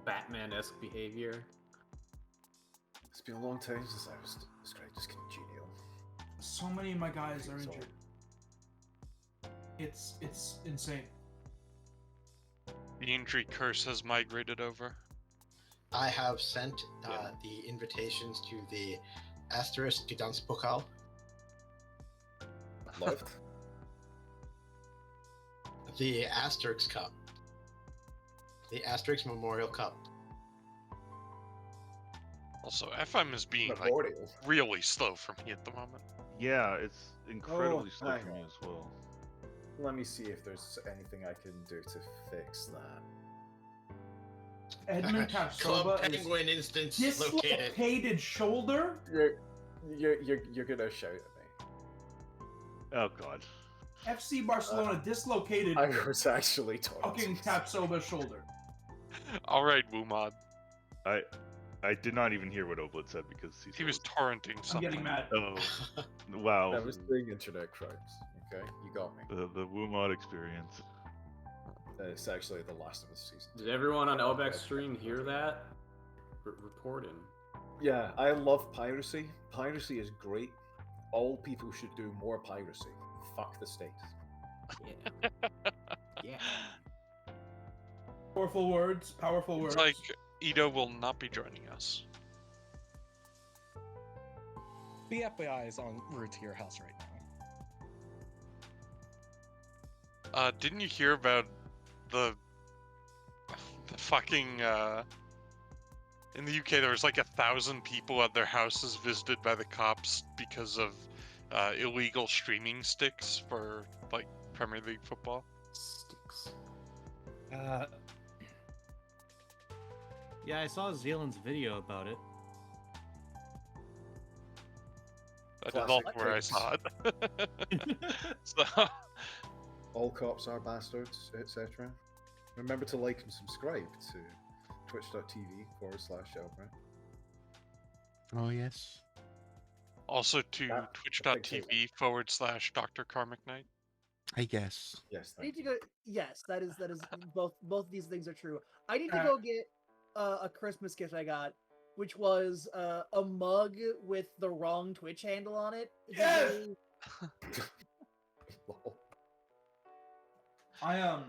Batman-esque behavior. It's been a long time since I was described as congenial. So many of my guys are injured. It's insane. The injury curse has migrated over. I have sent the invitations to the Asterisk Gedanspokal. Left. The Asterix Cup. The Asterix Memorial Cup. Also, FM is being like Memorial. really slow for me at the moment. Yeah, it's incredibly slow hang for me on. as well. Let me see if there's anything I can do to fix that. Edmund Club Tapsoba is Penguin instance located. dislocated shoulder. You're gonna shout at me. Oh god. FC Barcelona dislocated I was actually talking. fucking Tapsoba's shoulder. All right, Wumad. I did not even hear what Oblit said because He was torrenting I'm something. getting mad. Oh, wow. I was doing internet crimes. Okay, you got me. The Wumod experience. It's actually the Last of Us season. Did everyone on Elbeck's stream hear that? Report in. Yeah, I love piracy. Piracy is great. All people should do more piracy. Fuck the state. Yeah. Yeah. Powerful words. Powerful words. It's like Ito will not be joining us. The FBI is en route to your house right now. Didn't you hear about the fucking in the UK there was like 1,000 people at their houses visited by the cops because of illegal streaming sticks for like Premier League football? Sticks. Yeah, I saw Zealand's video about it. That is also where I saw it. So, All cops are bastards, etc. Remember to like and subscribe to twitch.tv/Elbrand. Oh, yes. also to That- twitch.tv/Dr. Karmic Knight. I guess. Yes, I need thank to you. go. Yes, that is both of these things are true. I need to go get a Christmas gift I got, which was a mug with the wrong Twitch handle on it. It's Yes! very- Lol. I My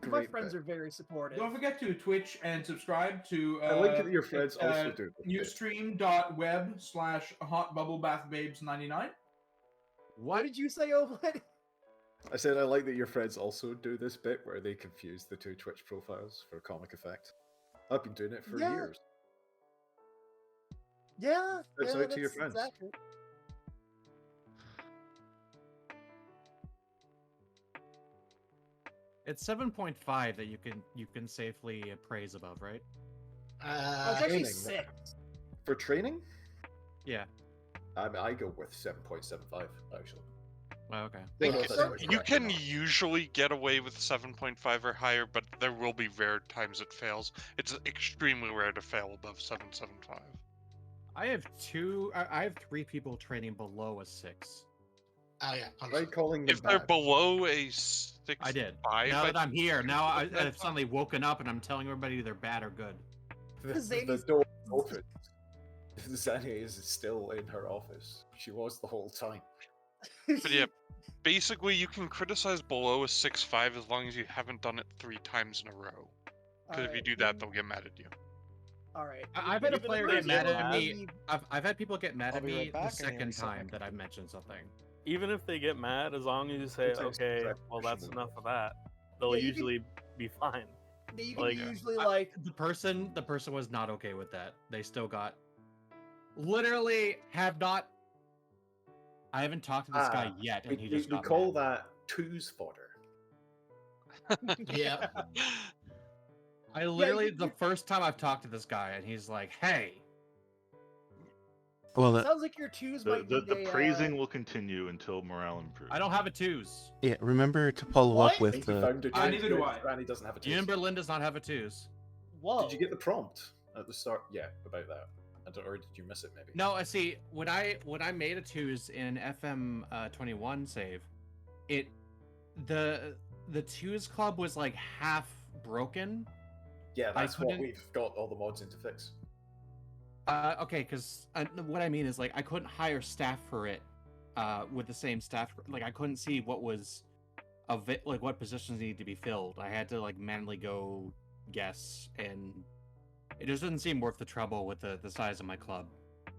Great friends bit. are very supportive. don't forget to Twitch and subscribe to I like that your friends also do the bit. Ustream.web/hotbubblebathbabes99. What did you say, Ovid? I said I like that your friends also do this bit where they confuse the two Twitch profiles for comic effect. I've been doing it for Yeah. years. Yeah, Shouts yeah, out to your that's friends. exactly. It's 7.5 that you can safely praise above, right? Oh, it's actually Training. 6. For training, Yeah. I go with 7.75 actually. Oh, okay. Well, Think- no, that's You correct, can no. usually get away with 7.5 or higher, but there will be rare times it fails. It's extremely rare to fail above 7.75. I have I have 3 people training below a 6. Oh yeah. Try calling them If they're back. below a 6, I did. 5, Now that I I'm here, now think I've suddenly woken up and I'm telling everybody they're bad or good. The Zany's- door open. Zania is still in her office. She was the whole time. But yeah, basically you can criticize below a 6.5 as long as you haven't done it 3 times in a row. Because if you do that, they'll get mad at you. All right. I've had a Even player if get they mad get at mad- me. I've had people get mad I'll at be me right the back, and second then time second. that I've mentioned something. Even if they get mad, as long as you say, It's like okay, exact well, that's question. enough of that, they'll Yeah, you can- usually be fine. You can Like, usually like The person was not okay with that. They still got literally have not. I haven't talked to this guy yet, and he just we got call mad. that twos fodder. Yeah. I literally you- the first time I've talked to this guy, and he's like, "Hey, Well, sounds like your twos might The need a, praising will continue until morale improves. I don't have a twos. yeah, remember to follow What? up with He the. found it. Neither do I. Granny doesn't have a Ian twos. Berlin does not have a twos. Whoa. Did you get the prompt at the start? Yeah, about that. Or did you miss it maybe? No, I see. When I made a twos in FM 21 save, the twos club was like half broken, Yeah, I that's what couldn't- we've got all the mods in to fix. Okay, because what I mean is, like, I couldn't hire staff for it with the same staff. Like, I couldn't see what was like what positions needed to be filled. I had to like manually go guess, and it just didn't seem worth the trouble with the size of my club.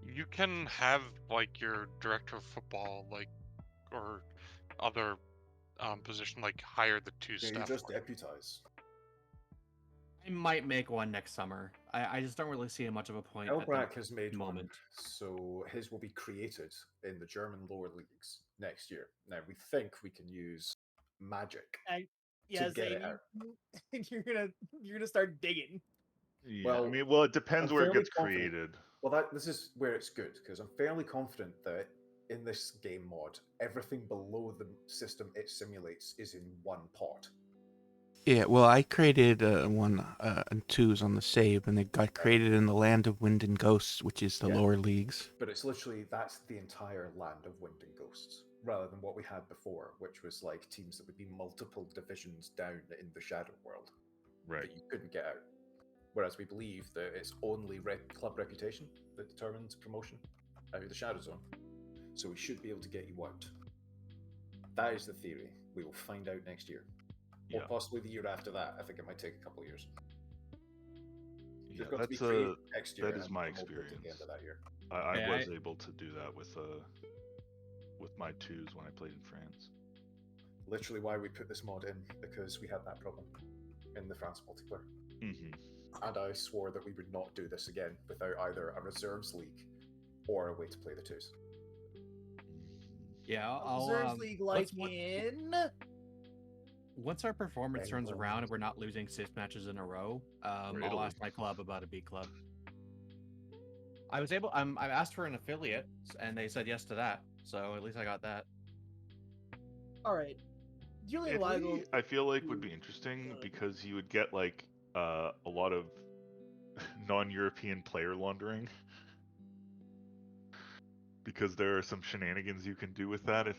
You can have like your director of football, like, or other position, like hire the 2 Yeah, you staff. just for it. deputize. I might make one next summer. I just don't really see much of a point at Elbrack the has made one, moment. so his will be created in the German lower leagues next year. Now we think we can use magic Yeah, to get it out. you're gonna start digging. Yeah, Well, I mean, well, it depends I'm where it fairly gets confident- created. Well, this is where it's good because I'm fairly confident that in this game mod, everything below the system it simulates is in one pot. Yeah, well, I created one and 2s on the save, and it got created in the Land of Wind and Ghosts, which is the Yeah. lower leagues. But it's literally that's the entire land of Wind and Ghosts, rather than what we had before, which was like teams that would be multiple divisions down in the Shadow World Right. that you couldn't get out. Whereas we believe that it's only club reputation that determines promotion out of the Shadow Zone. So we should be able to get you out. That is the theory. We will find out next year. Or Yeah. possibly the year after that. I think it might take a couple of years. Yeah, They've got to be that's created next year. that is and my promoted at experience. the end of that year. I Yeah, was able to do that with my 2s when I played in France. Literally why we put this mod in, because we had that problem in the France multiplayer. Mm-hmm. And I swore that we would not do this again without either a reserves league or a way to play the 2s. Yeah, Reserves League like in. Once our performance turns England. around and we're not losing 6 matches in a row, I'll Italy. ask my club about a B club. I asked for an affiliate, and they said yes to that. So at least I got that. All right, Julian Italy, Weigel. I feel like would be interesting because you would get like a lot of non-European player laundering. Because there are some shenanigans you can do with that if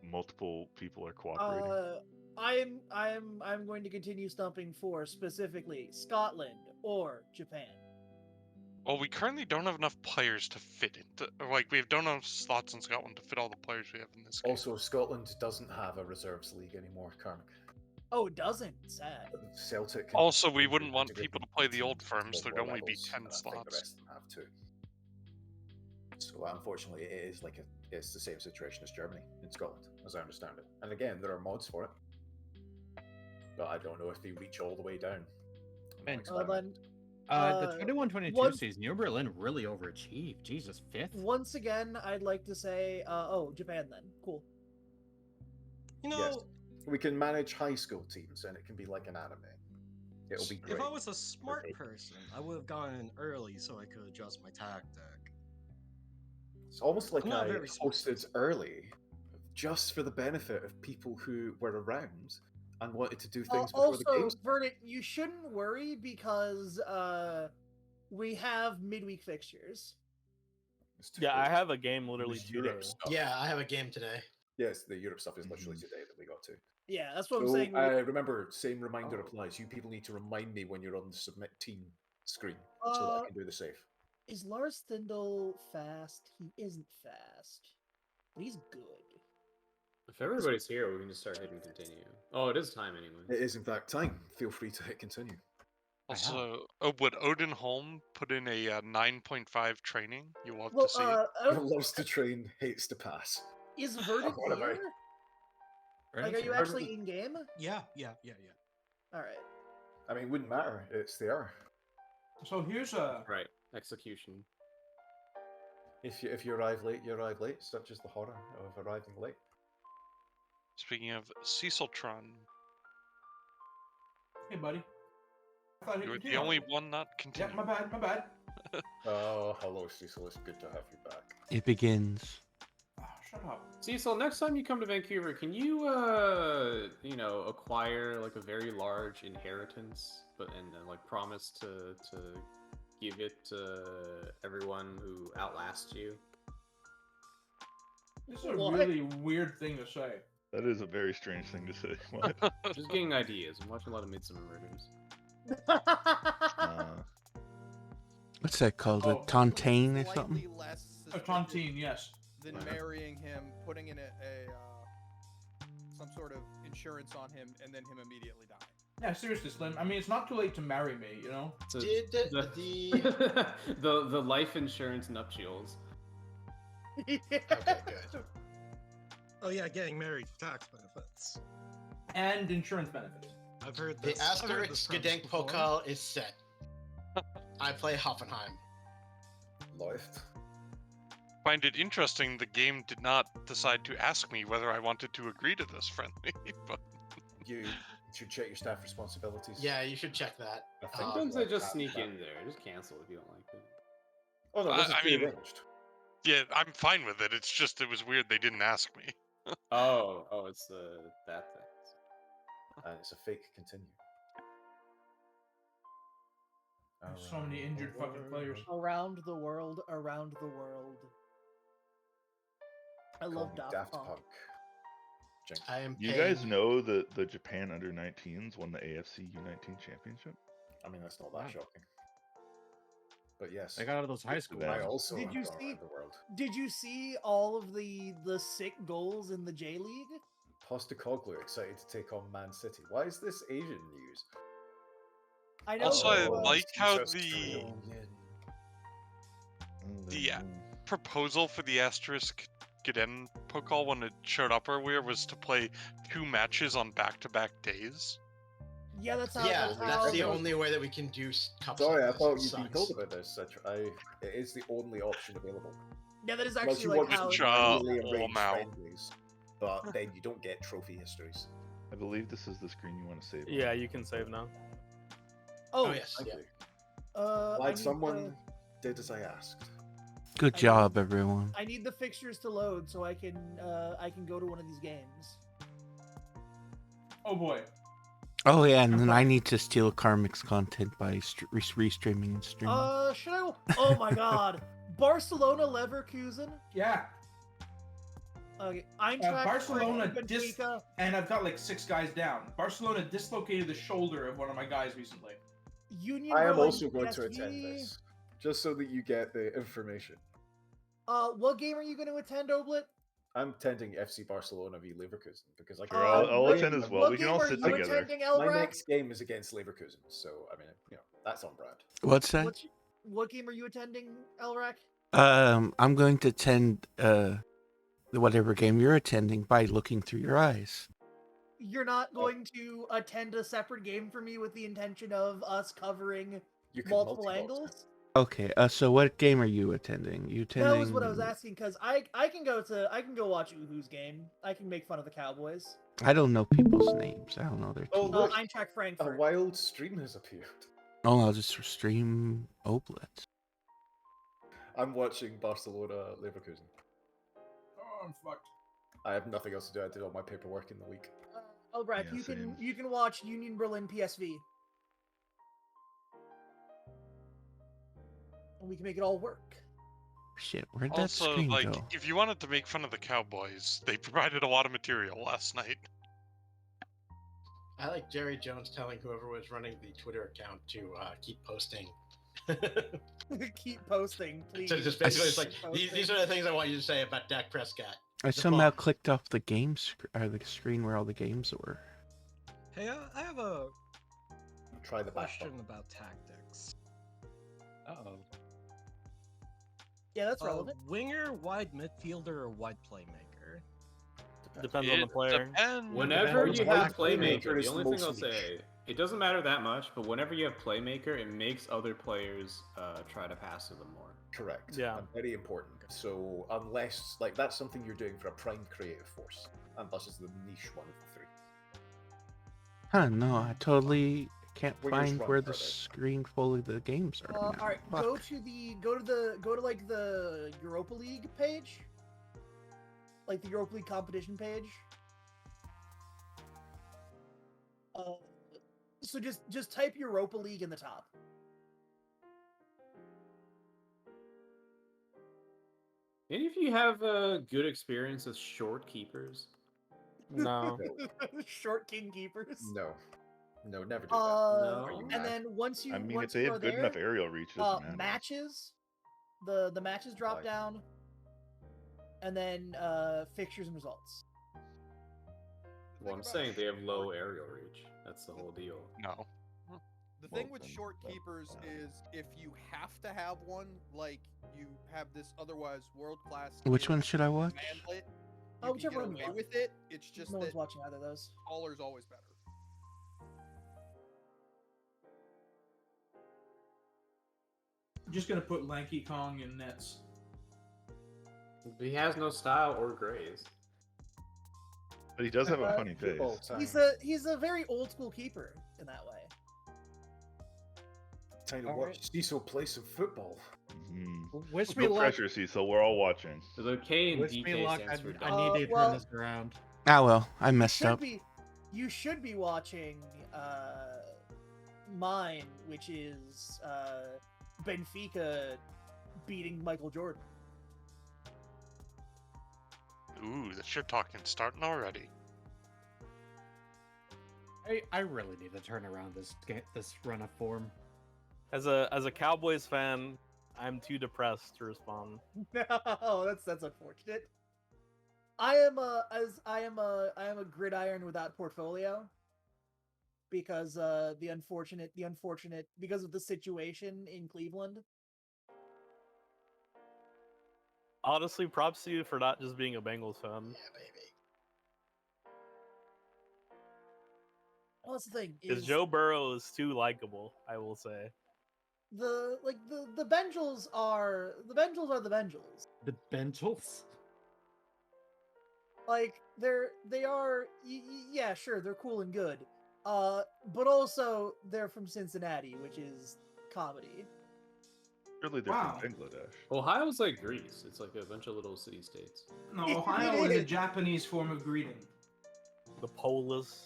multiple people are cooperating. I'm going to continue stumping for specifically Scotland or Japan. Well, we currently don't have enough players to fit into. Like, we don't have enough slots in Scotland to fit all the players we have in this game. Also, Scotland doesn't have a reserves league anymore, Karmic. Oh, it doesn't. Sad. Celtic. Also, we wouldn't want integrate people to play the old teams firms. to There'd lower only be levels, 10 and I think the slots. rest of them have too. So unfortunately, it is like it's the same situation as Germany in Scotland, as I understand it. And again, there are mods for it, but I don't know if they reach all the way down. Man, Then, the 21-22 once- season, New Berlin really overachieved. Jesus, 5th? once again, I'd like to say, Japan then. Cool. You know, Yes, we can manage high school teams, and it can be like an anime. It'll be great. if I was a smart Okay. person, I would have gone in early so I could adjust my tactic. It's almost like I'm not I very smart. hosted early, just for the benefit of people who were around and wanted to do things before the Also, games. Verdict, you shouldn't worry because we have midweek fixtures. It's too Yeah, I late. have a game literally This today. Europe stuff. Yeah, I have a game today. Yes, the Europe stuff is literally Mhm. today that we got to. Yeah, that's what I'm So, saying. remember, same reminder Oh. applies. You people need to remind me when you're on the submit team screen so that I can do the save. Is Lars Stindl fast? He isn't fast, but he's good. If everybody's here, we can just start hitting continue. Oh, it is time anyway. It is in fact time. Feel free to hit continue. Also, would Odin Holm put in a 9.5 training? You'll love Well, to see it. Loves to train, hates to pass. Is Verdict What about- here? Like, are you actually in game? Yeah. All right. I mean, it wouldn't matter. It's the hour. So here's a Right, execution. If you arrive late, you arrive late. Such is the horror of arriving late. Speaking of Ceciltron, hey, buddy. I thought you're you the only one not Yeah, continuing. my bad. My bad. Oh, hello, Cecil. It's good to have you back. It begins. Oh, shut up. Cecil, next time you come to Vancouver, can you, acquire like a very large inheritance, and like promise to give it to everyone who outlasts you? This is a What? really weird thing to say. That is a very strange thing to say. What? Just getting ideas. I'm watching a lot of Midsummer Murders. What's that called? A Oh. tontine or something? Slightly less A suspicious tontine, yes. than marrying him, putting in some sort of insurance on him, and then him immediately dying. Yeah, seriously, Slim. I mean, it's not too late to marry me, you know? Did the life insurance nuptials. Okay, good. Oh yeah, getting married, tax benefits. And insurance benefits. I've heard The this. I've heard this Asterix premise Gedenk before. Pokal is set. I play Hoffenheim. Läuft. Find it interesting the game did not decide to ask me whether I wanted to agree to this friendly, but You should check your staff responsibilities. Yeah, you should check that. I think Sometimes like they just that- sneak that- in there. Just cancel if you don't like it. Oh no, this is I mean- prearranged. yeah, I'm fine with it. It's just it was weird they didn't ask me. Oh, it's that thing. And it's a fake continue. There's so many injured fucking players. Around the world, around the world. I Call love me Daft Punk. Jinx. I am. You paying- guys know that the Japan under-19s won the AFC U19 championship? I mean, that's not that shocking. But yes, They got out of those high schools. I also Did have you gone see- around the world. Did you see all of the sick goals in the J League? Postecoglou excited to take on Man City. Why is this Asian news? I know. Also, I Oh, like how Jesus the Christ. proposal for the asterisk Giden Pokal when it showed up earlier was to play 2 matches on back-to-back days. Yeah, that's how. Yeah, that's, how that's the those- only way that we can do cups. Sorry, I like this. thought It you'd been sucks. told about this. It is the only option available. Yeah, that is Unless actually you like want how. to Cha- manually all arrange mouth. friendlies, but then you don't get trophy histories. I believe this is the screen you want to save. on. Yeah, you can save now. Oh yes, Thank yeah. you. I Like need someone did as I asked. Good job, everyone. I need the fixtures to load so I can go to one of these games. Oh boy. Oh yeah, and then I need to steal Karmic's content by restreaming and streaming. Should I? Oh my God, Barcelona, Leverkusen. Yeah. Okay, Eintracht, Barcelona Frankfurt, dis- Benfica. And I've got like 6 guys down. Barcelona dislocated the shoulder of one of my guys recently. Union I am Berlin, also going to PSV. attend this, just so that you get the information. What game are you going to attend, Oblit? I'm attending FC Barcelona v Leverkusen because I can. Sure, I'll what- attend as well. What We can game all are sit you together. attending, My Elbrack? next game is against Leverkusen, so I mean, that's on brand. What's that? What game are you attending, Elrac? I'm going to attend whatever game you're attending by looking through your eyes. You're not going to attend a separate game for me with the intention of us covering You can multiple multi-box angles? Okay, so what game are you attending? You attending? That was what I was asking because I can go watch Uhu's game. I can make fun of the Cowboys. I don't know people's names. I don't know their Oh, teams. look, Eintracht a Frankfurt. wild stream has appeared. Oh, I'll just stream Oblet. I'm watching Barcelona Leverkusen. Oh, I'm fucked. I have nothing else to do. I did all my paperwork in the week. Elbrack, Yeah, same. you can watch Union Berlin PSV. And we can make it all work. Shit, where'd that Also, screen like, go? if you wanted to make fun of the Cowboys, they provided a lot of material last night. I like Jerry Jones telling whoever was running the Twitter account to keep posting. Keep posting, please. So just basically, it's like Keep these are the things I want you to say about Dak Prescott. I the somehow bomb. clicked off the the screen where all the games were. Hey, I have a Try the back question button. about tactics. Uh-oh. Yeah, that's relevant. Winger, wide midfielder, or wide playmaker? Depends on the player. Depends. Whenever Depends you on have the playmaker playmaker, is the only the thing I'll most niche. say, it doesn't matter that much, but whenever you have playmaker, it makes other players try to pass to them more. Correct. Yeah. And very important. So unless like that's something you're doing for a prime creative force, and thus is the niche one of the 3. Huh? No, I totally can't Well, you just find run where the further. screen full of the games are. now. All right, Fuck. go to like the Europa League page, like the Europa League competition page. So just type Europa League in the top. Any of you have good experience with short keepers? No. Short king keepers. No. No, never do that. No. And then once you I mean, once if they you are have good there, enough aerial reach, it doesn't matter. matches, the matches drop Right. down, and then fixtures and results. Well, I'm saying they have low aerial reach. That's the whole deal. No. The thing Well, with then short that- keepers is if you have to have one, like you have this otherwise world-class. Which kid one should I watch? manlet, Oh, you whichever can one get you away want. with it. It's just No that one's watching either of those. taller's always better. I'm just gonna put Lanky Kong in nets. He has no style or graze. But he does have a Uh, funny face. Football time. He's a very old school keeper in that way. Time to All watch Cecil play some football. Wish me No luck. pressure, Cecil. We're all watching. The K and Wish me DK luck. stands for I dumb. need to well- turn this around. Ah well, I messed up. You should be watching mine, which is Benfica beating Michael Jordan. Ooh, the shit talking starting already. I really need to turn around this run of form. As a Cowboys fan, I'm too depressed to respond. No, that's unfortunate. I am a gridiron without portfolio because the unfortunate because of the situation in Cleveland. Honestly, props to you for not just being a Bengals fan. Yeah, baby. Well, that's the thing. Because Is Joe Burrow is too likable, I will say. the Bengals are the Bengals. The Bengals? Like they are yeah, sure, they're cool and good. But also they're from Cincinnati, which is comedy. Surely they're Wow. from Bangladesh. Ohio's like Greece. It's like a bunch of little city states. No, It Ohio is a is. Japanese form of greeting. The Polis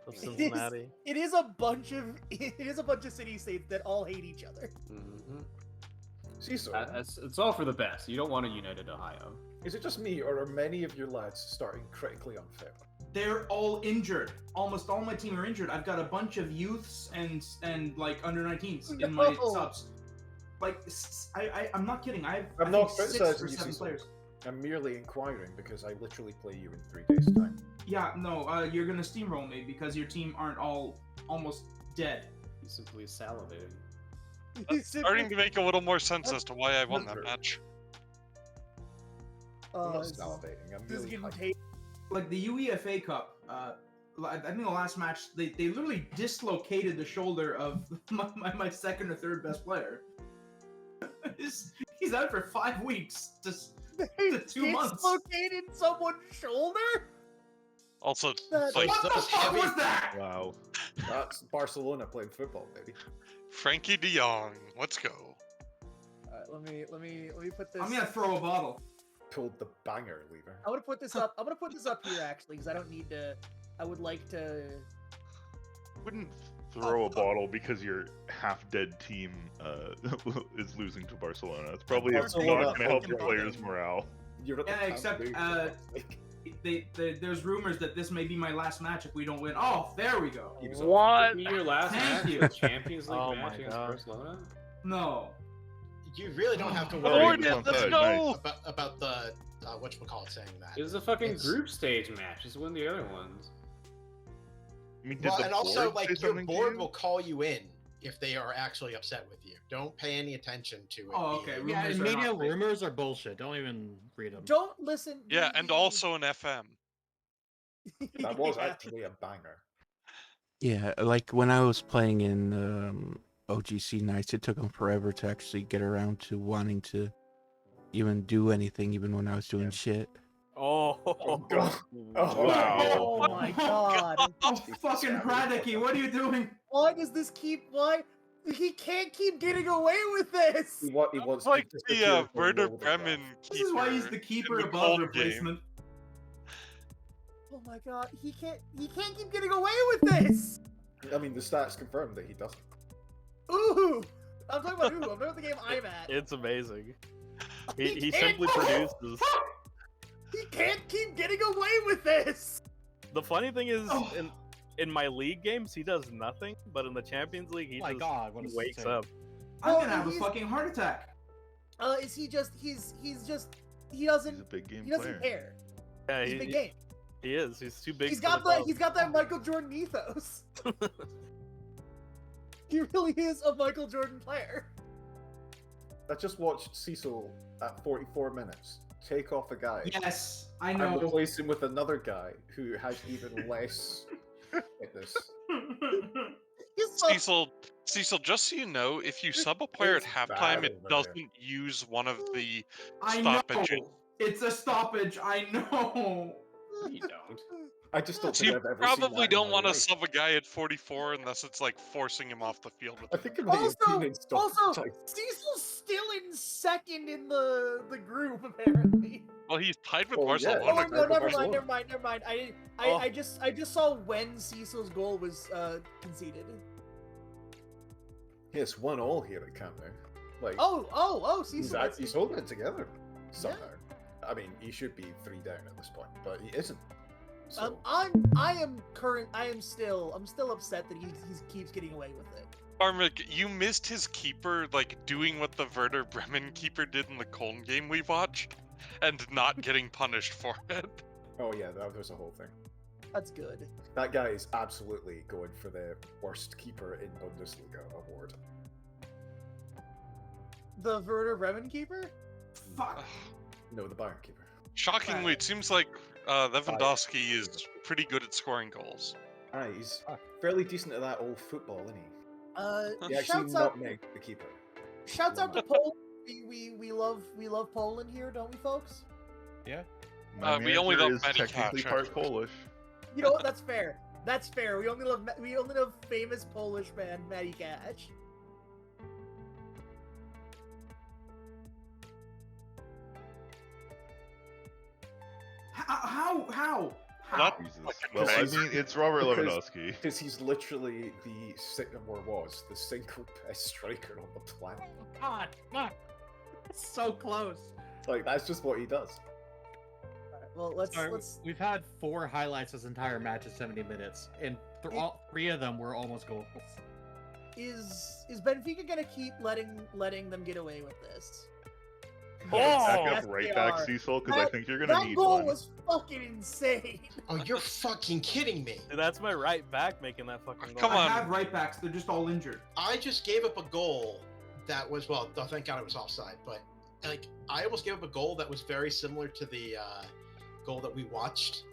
of It is- Cincinnati. It is a bunch of city states that all hate each other. Mm-hmm. Cecil, It's all for the best. You don't want a united Ohio. is it just me, or are many of your lads starting critically unfit? They're all injured. Almost all my team are injured. I've got a bunch of youths and like under 19s in my No. subs. Like I'm not kidding. I I'm think not 6 criticizing or you, 7 Cecil. players. I'm merely inquiring because I literally play you in 3 days' time. Yeah, no, you're gonna steamroll me because your team aren't all almost dead. He's simply salivating. Starting to make a little more sense as to why I won that True. match. I'm not this is- salivating. I'm this is really getting hyped. taken. Like the UEFA Cup, I think the last match they literally dislocated the shoulder of my second or third best player. He's out for 5 weeks. To 2 months. Dislocated someone's shoulder? Also, That's- like, What the fuck was that? Wow. That's Barcelona playing football, baby. Frankie de Jong, let's go. Alright, let me put this. I'm gonna throw a bottle. Pulled the banger lever. I'm gonna put this up. I'm gonna put this up here actually because I don't need to. I would like to. Wouldn't throw a bottle because your half-dead team is losing to Barcelona. It's probably Barcelona not going to help your fucking players' morale. You're at the Yeah, Camp except, Nou. There's rumors that this may be my last match if we don't win. Oh, there we go. He was What? Your last Thank match, you. the Champions League Oh match my against God. Barcelona? No. You really don't have to Oh, worry he was on let's third, go! nice. about the whatchamacallit saying that. It was a fucking It's- group stage match. Just win the other ones. I mean, did Well, the and also board like say your something to board you? will call you in if they are actually upset with you. Don't pay any attention to it. Oh, okay. being- Yeah, Rumors and are media not fake. rumors are bullshit. Don't even read them. Don't listen. Yeah, and also an FM. That was Yeah. actually a banger. Yeah, like when I was playing in OGC Nights, it took them forever to actually get around to wanting to even do anything, even when I was doing shit. Oh, Oh, God. Oh, Wow. Oh my god! Oh, fucking Hradecki, what are you doing? Why does this keep? Why he can't keep getting away with this? He wants Like to the disappear from Werder Lord of Bremen Wrath. This is why he's the keeper in the above cold replacement. Oh my god, he can't keep getting away with this. I mean, the stats confirm that he doesn't. Ooh, I'm talking about ooh. I'm talking about the game I'm at. it's amazing. He He can't- simply produces. He can't keep getting away with this. The funny thing is, Oh. in my league games, he does nothing, but in the Champions League, he My just God, what he a wakes save. up. I'm Well, gonna have a he's- fucking heart attack. Is he just he doesn't He's a big game he doesn't player. care. Yeah, He's big game. he is. He's too big. He's for got the club. he's got that Michael Jordan ethos. He really is a Michael Jordan player. I just watched Cecil at 44 minutes take off a guy Yes, I and know. replace him with another guy who has even less fitness. He's so, Cecil, just so you know, if you sub a player at It's halftime, bad it over there. doesn't use one of the I know. stoppages. It's a stoppage. I know. You don't. I just don't So think you I've ever seen probably that in don't my want to life. sub a guy at 44 unless it's like forcing him off the field. With I think it may have been in stoppage also, time. Cecil's still in second in the group apparently. Well, he's tied with Oh, yeah. Barcelona. Oh no, Tied with never Barcelona. mind. Oh. I just saw when Cecil's goal was conceded. Yes, 1-1 here at Camp Nou. Like, Cecil. he's holding it together somehow. I mean, he should be 3 down at this point, but he isn't. So, I'm still upset that he keeps getting away with it. Armik, you missed his keeper, like, doing what the Werder Bremen keeper did in the Köln game we watched, and not getting punished for it. oh yeah, that was a whole thing. That's good. That guy is absolutely going for the worst keeper in Bundesliga award. The Werder Bremen keeper? Fuck. No, the Bayern keeper. Shockingly, it seems like Lewandowski is pretty good at scoring goals. Ah, he's fairly decent at that old football, isn't he? He actually Shouts out nutmegged the keeper. Shouts out to Poland. We love Poland here, don't we, folks? Yeah. My we only manager love is Matty technically Cash, part actually. Polish. You know what? That's fair. That's fair. We only love famous Polish man Matty Cash. How? Not Jesus. fucking Well, I crazy. mean, it's Robert Because- Lewandowski. Because he's literally the single best striker on the planet. God, fuck. So close. Like, that's just what he does. Well, let's Sorry, we've had 4 highlights this entire match of 70 minutes, and all 3 of them were almost goals. Is Benfica gonna keep letting them get away with this? Back Yes, up right they back, are. Cecil, because I That- think you're gonna That need goal one. was fucking insane. Oh, you're fucking kidding me. Dude, that's my right back making that fucking goal. Come I on. have right backs. They're just all injured. I just gave up a goal that was, well, thank God it was offside, but like I almost gave up a goal that was very similar to the goal that we watched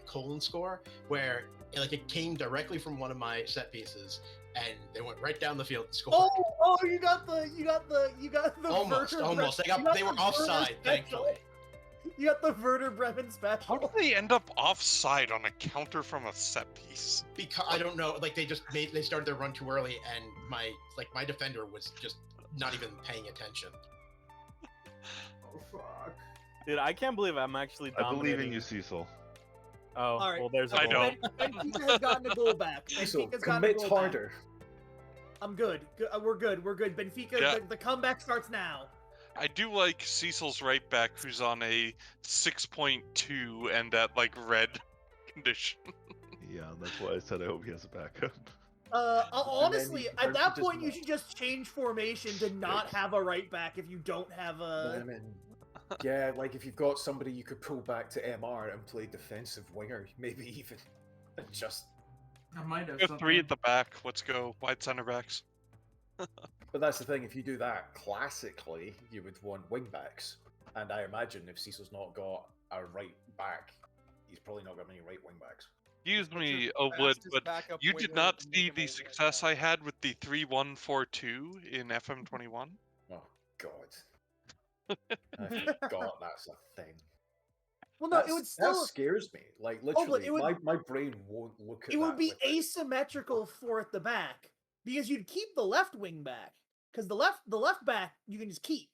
Colin score, where like it came directly from one of my set pieces and they went right down the field and scored. Oh, you got the almost. Werder They were the offside, Werder thankfully. special. You got the Werder Bremen special. How did they end up offside on a counter from a set piece? Because I don't know, like they started their run too early, and my defender was just not even paying attention. Oh fuck. Dude, I can't believe I'm actually I believe dominating. in you, Cecil. Oh, All right. well, there's a I goal. don't. Benfica has gotten a goal back. Cecil, Benfica's gotten a commit goal back. harder. I'm good. We're good. Benfica, Yeah. the comeback starts now. I do like Cecil's right back, who's on a 6.2 and at like red condition. Yeah, that's why I said I hope he has a backup. Honestly, you at that just point, you not. should just change formation to not have a right back if you don't have a. I mean, yeah, like if you've got somebody you could pull back to MR and play defensive winger, maybe even just. I might have Go something. 3 at the back. Let's go wide center backs. But that's the thing. If you do that, classically, you would want wing backs, and I imagine if Cecil's not got a right back, he's probably not got many right wing backs. Excuse What's me, your Oblid, fastest but backup you did winger not to make see a the goal? success I had with the 3-1-4-2 in FM21. Oh God, I forgot that's a thing. Well, no, it That's- would still. That scares me. Like but literally, it would- my brain won't look at. It would that be with- asymmetrical for at the back because you'd keep the left wing back because the left back you can just keep.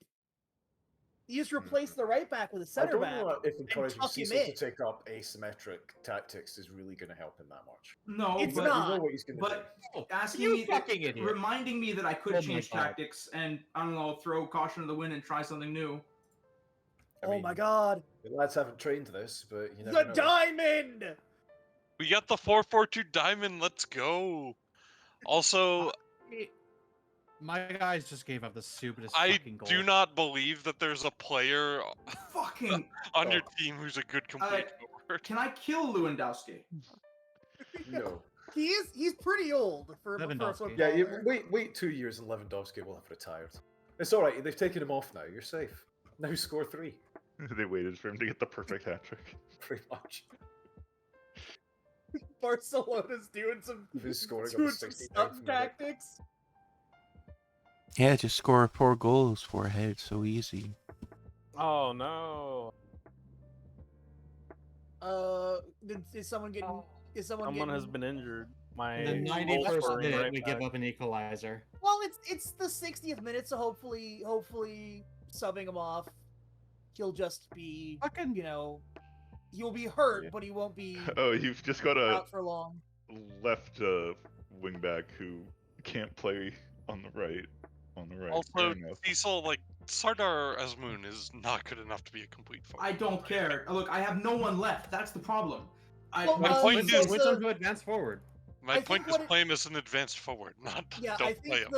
You just replace the right back with a I center don't back. know if encouraging tuck him Cecil to in. take up asymmetric tactics is really going to help him that much. No, It's but You not. know what he's going to But do. asking You me, fucking idiot. reminding me that I could Oh my change God. tactics and I don't know, throw caution to the wind and try something new. I Oh mean, my god! The lads haven't trained this, but you The never know. diamond! We got the 4-4-2 diamond. Let's go. Also, My guys just gave up the stupidest I fucking goal. do not believe that there's a player Fucking. on your team who's a good complete forward. Can I kill Lewandowski? No. He's pretty old for a Lewandowski. Yeah, you, footballer. wait 2 years and Lewandowski will have retired. It's all right. They've taken him off now. You're safe. Now score 3. They waited for him to get the perfect hat trick. Pretty much. Barcelona's doing some He was scoring on doing the some 69th stunt minute. tactics. Yeah, just score 4 goals, 4 ahead. So easy. Oh no. Is someone getting? Is someone? Someone has getting... been injured. My In the goal 91st scoring minute, right we back. give up an equalizer. Well, it's the 60th minute, so hopefully subbing him off, he'll just be Fucking, he'll be hurt, Yeah. but he won't be Oh, you've just got a out for long. left wingback who can't play on the right. Fair Also, enough. Cecil, like, Sardar Azmoun is not good enough to be a complete forward. I don't care. Look, I have no one left. That's the problem. Well, My point so is- Switch him to advance forward. My I point think is what it- play him as an advanced forward, not Yeah, don't I play think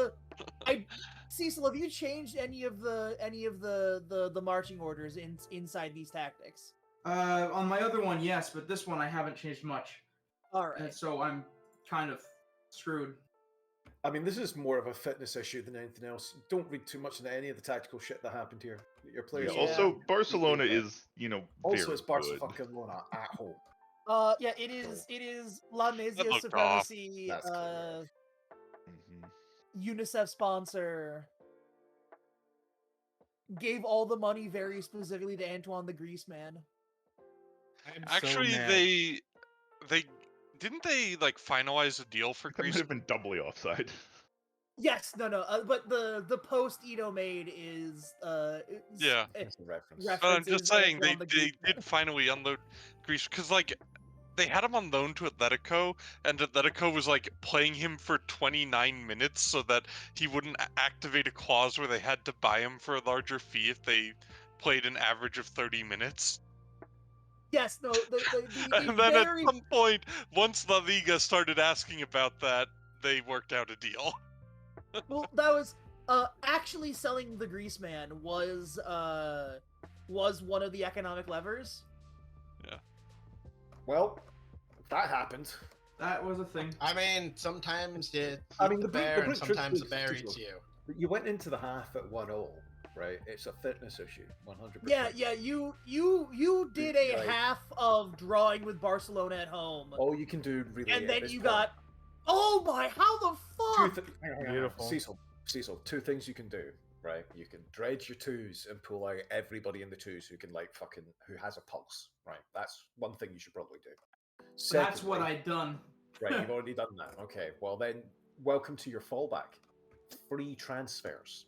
him. Cecil, have you changed any of the marching orders inside these tactics? On my other one, yes, but this one I haven't changed much. All right. And so I'm kind of screwed. I mean, this is more of a fitness issue than anything else. Don't read too much into any of the tactical shit that happened here. Your players. Yeah, also, Barcelona is, Also, very it's Barca good. fucking Lona at home. Yeah, it is La Mesia That looked off. Supremacy, That's correct. Mhm. UNICEF sponsor. Gave all the money very specifically to Antoine the Grease Man. Actually, they didn't they like finalize a deal for That might Greece? have been doubly offside. Yes, no, but the post Ito made is Yeah. That's a reference. But I'm just references saying Antoine the they Grease Man. did finally unload Greece because like they had him on loan to Atletico, and Atletico was like playing him for 29 minutes so that he wouldn't activate a clause where they had to buy him for a larger fee if they played an average of 30 minutes. Yes, no, the And then very... at some point, once La Liga started asking about that, they worked out a deal. Well, that was actually selling the Grease Man was one of the economic levers. Well, that happened. That was a thing. I mean, sometimes you I eat mean, the the bear, and brute truth sometimes the is- bear is eats look. you. You went into the half at 1-0, right? It's a fitness issue, 100%. Yeah, you did a Right. half of drawing with Barcelona at home, All you can do really. and at then this you point- got, oh my, how the fuck? hang on. Beautiful. Cecil, 2 things you can do, right? You can dredge your 2s and pull out everybody in the 2s who can who has a pulse, right? That's one thing you should probably do. That's what Secondly- I'd done. Right, you've already done that. Okay, well then, welcome to your fallback. Free transfers.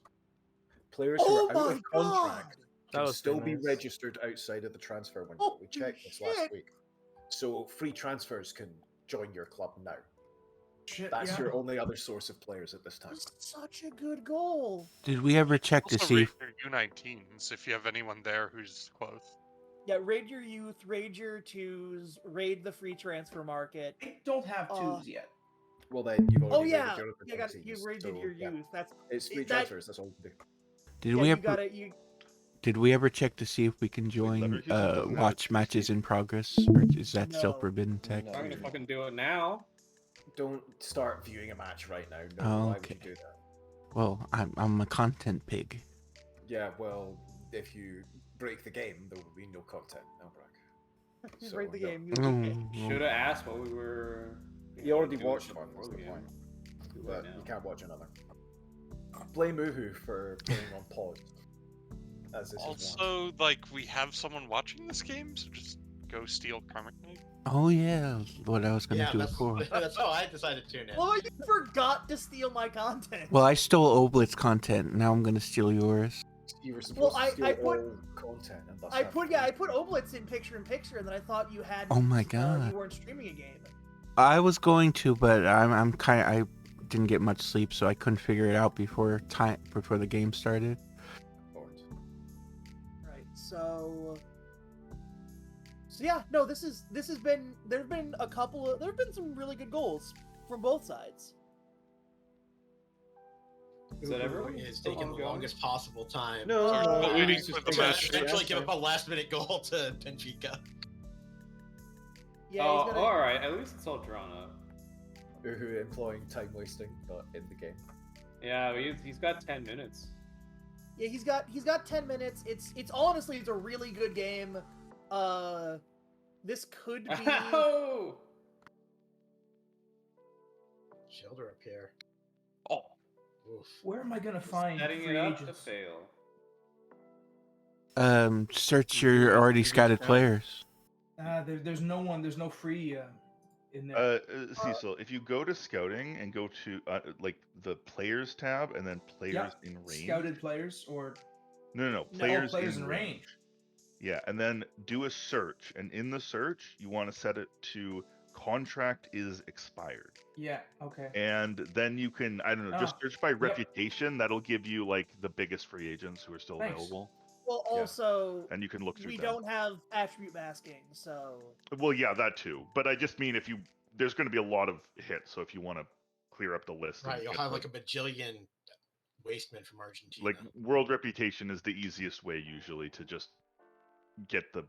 Players who Oh are out my of contract That can was still pretty be nice. registered outside of the transfer window. We Holy checked this shit. last week. So free transfers can join your club now. Shit, That's yeah. your only other source of players at this time. That's such a good goal. Did we ever check to Also see rate if your U19s if you have anyone there who's close. Yeah, raid your youth, raid your 2s, raid the free transfer market. I don't have 2s yet. Well then, you've Oh already yeah, rated your other you got teams, you raided so, your yeah. youth. That's It's free that- transfers, that's all you can do. did yeah, we you ever gotta you. did we ever check to see if we can join Leverkusen doesn't have watch a matches TC. in progress, or is that still No. forbidden tech? I'm gonna fucking do it now. Don't start viewing a match right now. No, Oh, why would okay. you do that? Well, I'm a content pig. Yeah, well, if you break the game, there will be no content, Elbrack. You So, raid the no. game. Should have asked what we were. You already doing watched before one, what's the the game. point? Do it But now. you can't watch another. Blame Uhu for putting on pause. As this is one. Also, like, we have someone watching this game, so just go steal Karmic Knight. Oh yeah, what I was gonna Yeah, do that's, before. that's how I decided to tune in. Oh, you forgot to steal my content. Well, I stole Oblet's content. Now I'm gonna steal yours. You were supposed Well, to I steal put- all content and thus I have put free I put Oblitz in picture, and then I thought you had. Oh my God. You weren't streaming a game. I was going to, but I'm kind of I didn't get much sleep, so I couldn't figure it out before the game started. content. Right. So So yeah, no, this has been there've been some really good goals from both sides. Is that everyone? It's taking the ongoing? longest possible time. No, no, waiting it's for just the To match. eventually give up a last-minute goal to Benfica. Yeah, Oh, he's gonna. all right. At least it's all drawn up. Who employing time wasting, but in the game. Yeah, he's got 10 minutes. Yeah, he's got 10 minutes. It's honestly it's a really good game. This could be. Oh! Shoulder up here. Oh, Oof. Where am I gonna find Setting free it up to agents? fail. Search your already scouted players. There's no one. There's no free in there. Cecil, if you go to scouting and go to like the players tab and then players in range. Scouted players or No, players players in range. Yeah, and then do a search, and in the search you want to set it to contract is expired. Yeah. Okay. And then you can, I don't know, just search by reputation. That'll give you like the biggest free agents who are still available. Well, also, and you can look through we them. don't have attribute masking, so. Well, yeah, that too. But I just mean if you, there's going to be a lot of hits, so if you want to clear up the list. Right, you'll have like a bajillion wastemen from Argentina. Like world reputation is the easiest way usually to just get the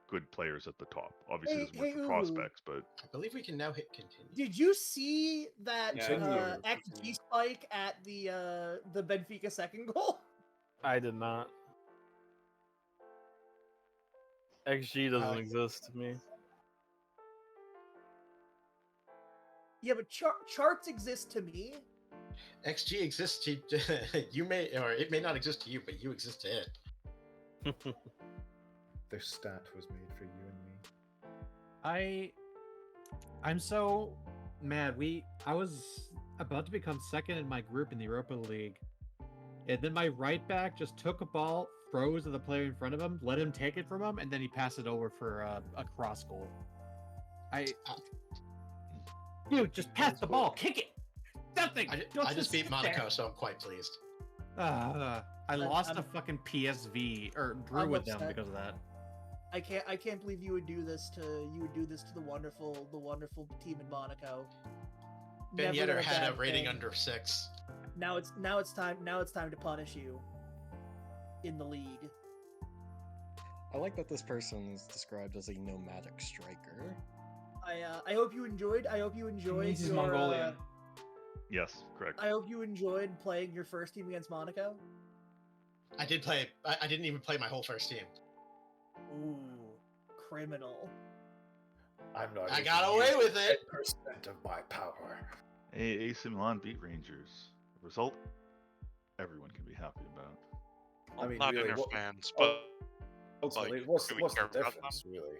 good players at the top. Obviously, it doesn't work for prospects, but I believe we can now hit continue. Did you see that Yeah, XG spike at the Benfica second goal? I did not. XG doesn't exist to me. Yeah, but charts exist to me. XG exists to you may, or it may not exist to you, but you exist to it. This stat was made for you and me. I'm so mad. I was about to become second in my group in the Europa League, and then my right back just took a ball, froze to the player in front of him, let him take it from him, and then he passed it over for a cross goal. Dude, just pass the ball, kick it. Nothing. I just beat Monaco, so I'm quite pleased. I lost a fucking PSV or drew with them because of that. I can't believe you would do this to the wonderful team in Monaco. Ben Never Yedder a had a bad rating thing. under 6. Now it's time to punish you in the league. I like that this person is described as a nomadic striker. I hope you enjoyed. He's your, Mongolian. yes, correct. I hope you enjoyed playing your first team against Monaco. I did play. I didn't even play my whole first team. Ooh, criminal. I'm not. I got away with it. 10% of my power. AC Milan beat Rangers. The result, everyone can be happy about. I mean, not really, Inter what- fans, but Ultimately, like, what's do the we care about difference, really?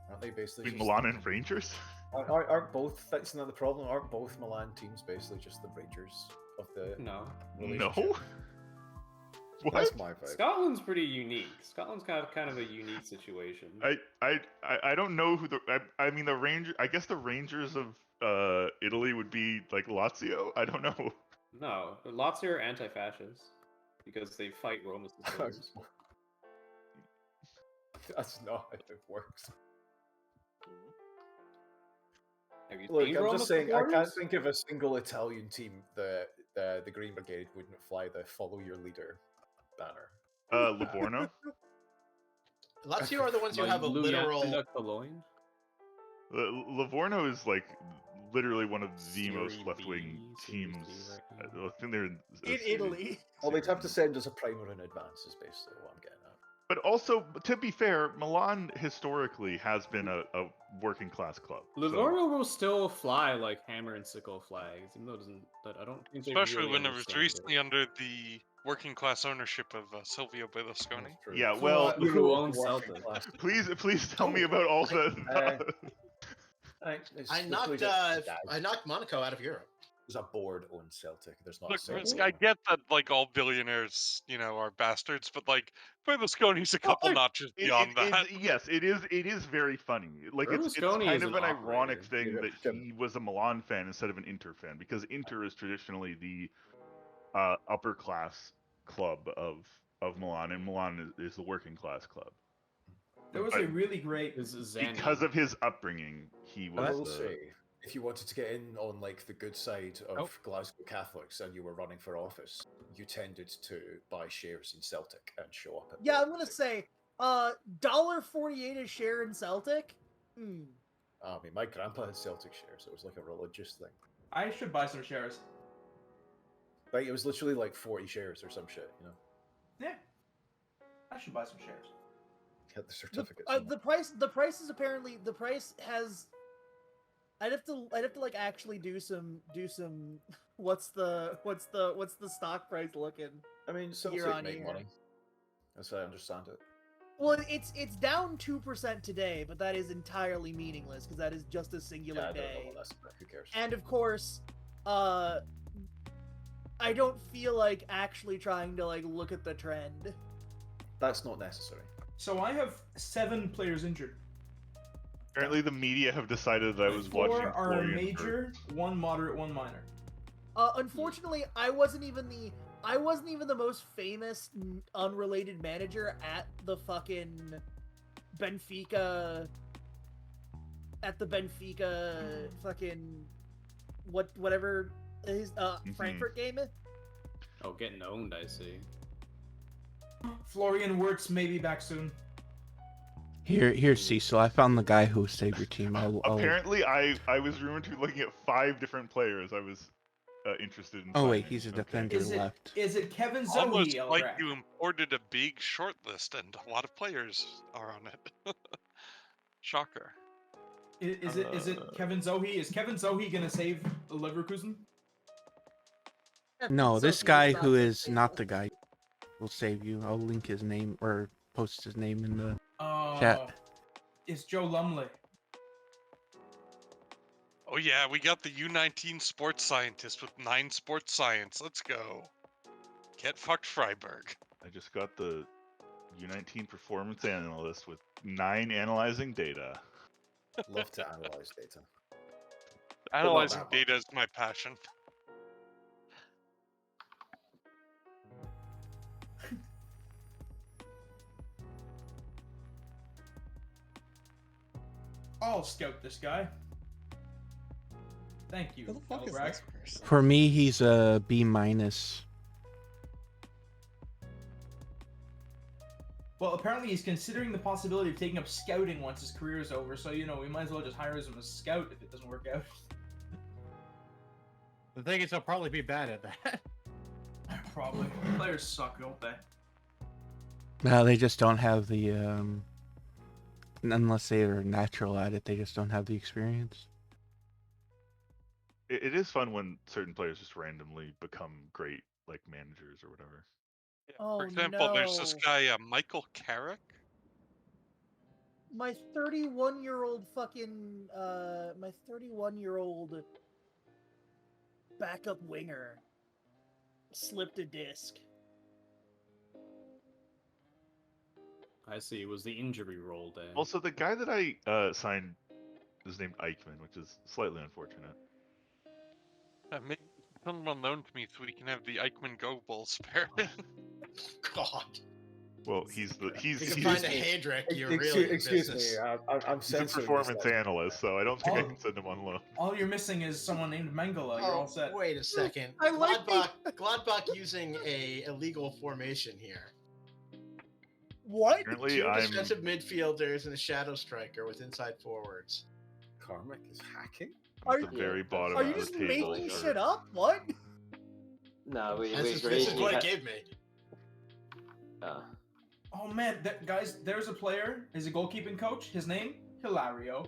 Aren't they basically Between just- Milan and Rangers? Aren't both? That's not the problem. Aren't both Milan teams basically just the Rangers of the? No. No. What? That's my vibe. Scotland's pretty unique. Scotland's kind of a unique situation. I don't know who the I mean the Ranger. I guess the Rangers of Italy would be like Lazio. I don't know. No, but Lazio are anti-fascists because they fight Roma supporters. That's not how it works. Have you Look, seen I'm Roma just saying, I can't supporters? think of a single Italian team that the Green Brigade wouldn't fly the "Follow Your Leader" banner. Livorno. Lazio are the ones who have a literal. Cologne? Livorno is like literally one of the most Serie left-wing B, Serie teams. C right I now. think they're In Serie- Italy. Well, they'd have to send us a primer in advance, is basically what I'm getting at. But also, to be fair, Milan historically has been a working class club. so- Livorno will still fly like hammer and sickle flags, even though it doesn't. But I don't think they especially really when it was understand recently under the working class ownership of Silvio Berlusconi. That's true. Yeah, well, Who Who owns working Celtic? class. please tell me about all the. I knocked Monaco out of Europe. There's a board-owned Celtic. There's not. Look, a Celtic. Risk, I get that like all billionaires, are bastards, but like Berlusconi's a couple notches beyond that. Yes, it is. It is very funny. Like it's Berlusconi kind is of an an ironic operator. thing Yeah, that Jim. he was a Milan fan instead of an Inter fan, because Inter is traditionally the upper class club of of Milan, and Milan is the working class club. There was But a really great. because of his upbringing, he I was will the. say, if you wanted to get in on like the good side of Glasgow Catholics and you were running for office, you tended to buy shares in Celtic and show up. At Yeah, the I'm gonna say, $1.48 a share in Celtic. Hmm. I mean, my grandpa had Celtic shares. It was like a religious thing. I should buy some shares. Like it was literally like 40 shares or some shit, you know. Yeah, I should buy some shares. Get the certificates. The price is apparently the price has. I'd have to like actually do some. What's the stock price looking? I mean, Celtic year on make year? money. That's how I understand it. Well, it's down 2% today, but that is entirely meaningless because that is just a singular Yeah, I don't know day. what that's about. Who cares? And of course, I don't feel like actually trying to like look at the trend. That's not necessary. So I have 7 players injured. Apparently, the media have decided that I was 4 watching. are Florian major, 1 moderate, 1 minor. Unfortunately, I wasn't even the most famous unrelated manager at the fucking Benfica. At the Benfica fucking whatever his Frankfurt game. Oh, getting owned, I see. Florian Wirtz may be back soon. Here's Cecil. I found the guy who saved your team. Apparently, I was rumored to be looking at 5 different players. I was interested in. Oh wait, signing. he's a Okay. defender left. Is it Kevin Almost Zoe? like you imported a big short list, and a lot of players are on it. Shocker. Is it Kevin Zoe? Is Kevin Zoe gonna save Leverkusen? No, this guy who is not the guy will save you. I'll link his name or post his name in the chat. It's Joe Lumley. Oh yeah, we got the U19 sports scientist with 9 sports science. Let's go. Get fucked, Freiburg. I just got the U19 performance analyst with 9 analyzing data. Love to analyze data. Analyzing data is my passion. I'll scout this guy. Thank you. Who the fuck is Elbrag. this person? For me, he's a B minus. Well, apparently he's considering the possibility of taking up scouting once his career is over, so, you know, we might as well just hire him as a scout if it doesn't work out. The thing is, he'll probably be bad at that. Probably. Players suck, don't they? No, they just don't have the unless they are natural at it, they just don't have the experience. It is fun when certain players just randomly become great, like managers or whatever. Yeah, Oh, for example, there's this no. guy, Michael Carrick. My 31-year-old fucking my 31-year-old backup winger slipped a disc. I see. It was the injury roll day. Also, the guy that I signed is named Eichmann, which is slightly unfortunate. Make someone known to me so we can have the Eichmann Go Bowl spare. God. Well, he's If you can find a Hedrick, you're really in Excuse me, business. I'm he's a censoring performance this. analyst, so I don't think I Oh. can send him on loan. All you're missing is someone named Mengele. You're all set. Wait a second. I like Gladbach using a illegal formation here. What? Apparently, 2 I'm. defensive midfielders and a shadow striker with inside forwards. Karmic is hacking? At the very bottom Are of you the just table. making shit up? What? No, we This agreed. is what it gave me. Oh man, guys, there's a player. He's a goalkeeping coach. His name? Hilario.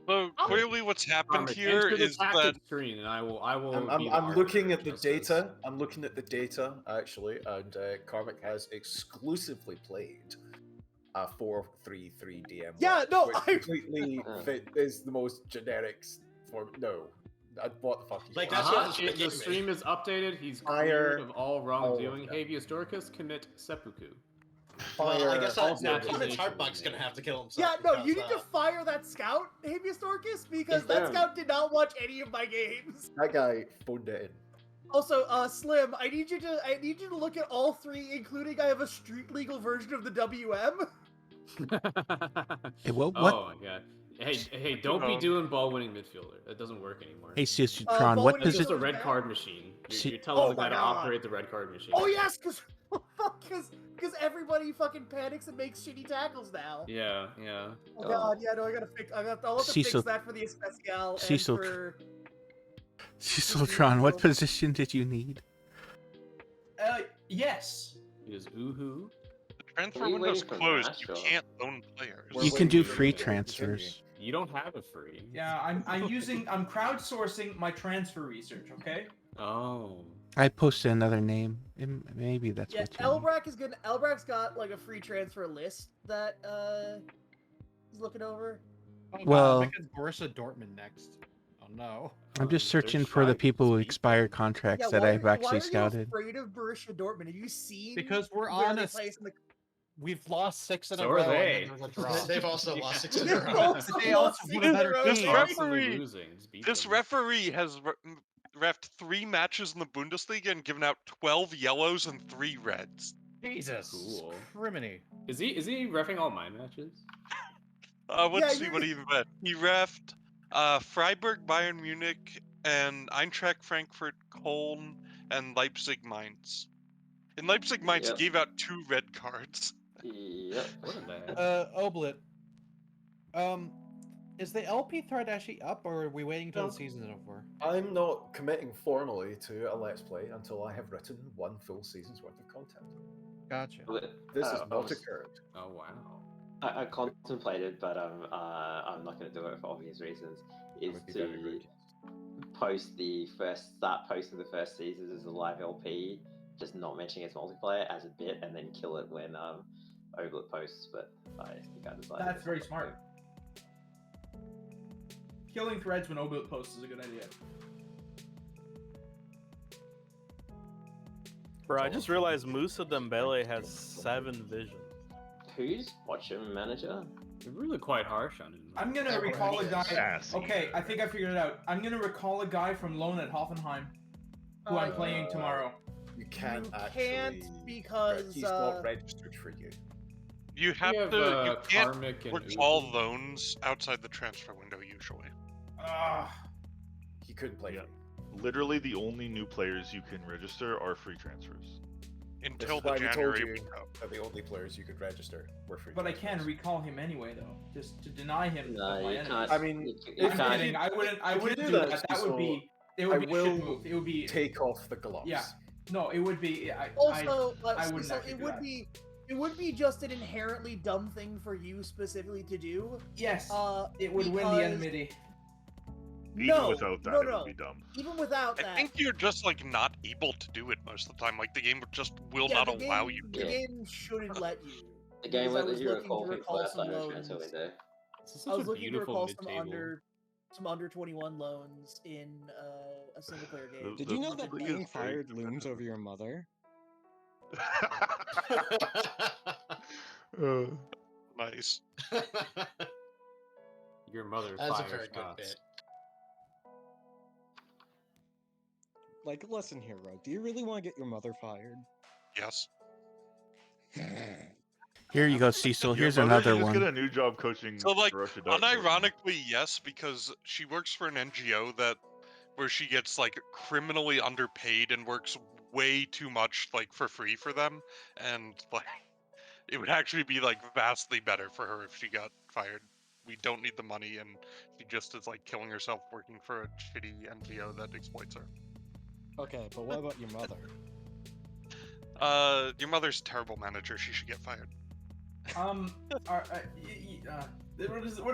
So clearly, what's happened Carmick, here enter is this active that screen, and I will. be the I'm looking arbiter at the of justice. data. I'm looking at the data actually, and Karmic has exclusively played a 4-3-3 DM. Yeah, no, which completely is the most generic form. No, what the fuck? Like, that's what If the stream is updated, he's Fire cleared of all wrongdoing. Habeas Dorcas commit seppuku. Well, I guess False Clemens accusation. Hartbuck's gonna have to kill himself. Yeah, no, you because, need to fire that scout, Habeas Dorcas, because Is that there- scout did not watch any of my games. That guy phoned it in. Also, Slim, I need you to look at all three, including I have a street legal version of the WM. Hey, what? Oh my god. Hey, don't be doing ball winning midfielder. That doesn't work anymore. Hey, Tron, ball what winning That's just a position? midfielder- red card machine. See- You're telling Oh the guy my to God. operate the red card machine. Oh yes, because everybody fucking panics and makes shitty tackles now. Yeah. Oh god, yeah, no, I'll have to Cecil- fix that for the Especial Cecil- and for... Tron, what position did you need? Yes. It is ooh. The transfer Are you window's waiting for closed. Nash, You or- can't loan players. We're You can do waiting for free you to continue. transfers. You don't have a free. Yeah, I'm crowdsourcing my transfer research. Okay. Oh. I posted another name. Maybe that's Yeah, what you need. Elbrack is good. Elbrack's got like a free transfer list that he's looking over. Oh, no, Well- because Borussia Dortmund next. Oh no. I'm just They're searching for the shy people who speak. expire contracts that I've why actually are scouted. you afraid of Borussia Dortmund? Have you seen? Because we're where they honest. place in the... We've lost 6 in So a are row. they. And then there's a draw. They've also lost 6 in a They're row. also They also lost put a better in a row. This Yeah. referee- Losing. Just beat This them. referee has reffed 3 matches in the Bundesliga and given out 12 yellows and 3 reds. Jesus. Cool. Criminy. Is he reffing all my matches? Let's Yeah, see you're- what he read. He reffed Freiburg, Bayern Munich, and Eintracht Frankfurt, Köln, and Leipzig, Mainz. In Leipzig, Mainz, Yep. he gave out 2 red cards. Yep. What a bad. Oblit. Is the LP thread actually up, or are we waiting until the season's over? I'm not committing formally to a Let's Play until I have written 1 full season's worth of content. Gotcha. This has I not was- occurred. Oh wow. I contemplated, but I'm not going to do it for obvious reasons. Is would be very to rude. start posting the first seasons as a live LP, just not mentioning its multiplayer as a bit, and then kill it when Oblit posts. But I think I decided That's very smart. Killing threads when Oblit posts is a good idea. Bro, I just realized Musa Dembele has 7 vision. Who's Bochum manager? They're really quite harsh on him. I'm gonna That recall a already guy. is. Sassy. Okay, I think I figured it out. I'm gonna recall a guy from loan at Hoffenheim, who I'm playing tomorrow. You can't You actually. can't because, he's not registered for you. You have We have, to. You can't Karmic and recall Uzi. loans outside the transfer window usually. He couldn't play Yeah. for you. Literally, the only new players you can register are free transfers. This Until is the why we told January you window. that the only players you could register were free. But I can transfers. recall him anyway, though, just to deny him. No, of my you enemies. can't. I mean, you if I'm you- kidding. I wouldn't. I if you wouldn't do do that, that. That would so be. It would I be a will shit move. It would be. Take off the gloves. Yeah. No, it would be. Also, I wouldn't so actually it do would that. be. It would be just an inherently dumb thing for you specifically to do. Yes. Uh, It would win the because- enmity. Even No, without that, no, it no. would be dumb. Even without I that, think you're just like not able to do it most of the time. Like the game just will yeah, not the allow game- you The to. game shouldn't let you. The game Because I won't let was you looking recall to people recall outside some of the transfer loans. window. This is I such was a looking to beautiful recall some mid-table. under 21 loans in a single player game. Did you know that Bundesliga being is very fired looms over your mother? Nice. Your mother That's a fires very good shots. bit. Like, listen here, Rogue. Do you really want to get your mother fired? Yes. Here you go, Cecil. Your Here's mother another should just get one. a new job coaching. So like, Borussia Dortmund. unironically, yes, because she works for an NGO where she gets like criminally underpaid and works way too much like for free for them, and like it would actually be like vastly better for her if she got fired. We don't need the money, and she just is like killing herself working for a shitty NGO that exploits her. Okay, but what about your mother? Your mother's a terrible manager. She should get fired. What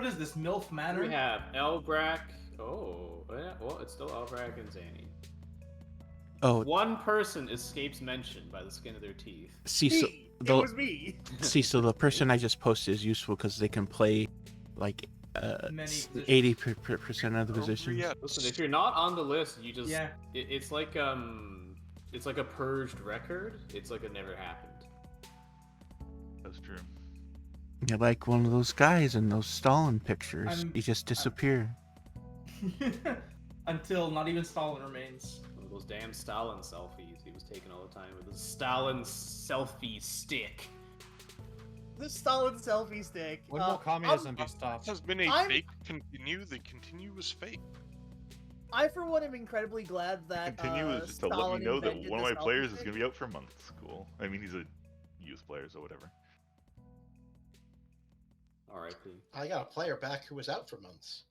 is this MILF Manor? We have Elbrack. Oh, yeah, well, it's still Elbrack and Zanny. Oh, One person escapes mention by the skin of their teeth. Cecil. Me! It The, was me. Cecil, the person I just posted is useful because they can play like Many positions. 80% of the Oh, positions. yeah. Listen, if you're not on the list, you just Yeah. it's like a purged record. It's like it never happened. That's true. You're like one of those guys in those Stalin pictures. I'm- You just disappear. Until not even Stalin remains. One of those damn Stalin selfies he was taking all the time with his Stalin selfie stick. The Stalin selfie stick. When will communism be stopped? Has been a I'm- fake continue. The continue was fake. I, for one, am incredibly glad that Continue is just to let Stalin me know that invented one of the my selfie players is stick. going to be out for months. Cool. I mean, he's a youth player, so whatever. R.I.P. I got a player back who was out for months.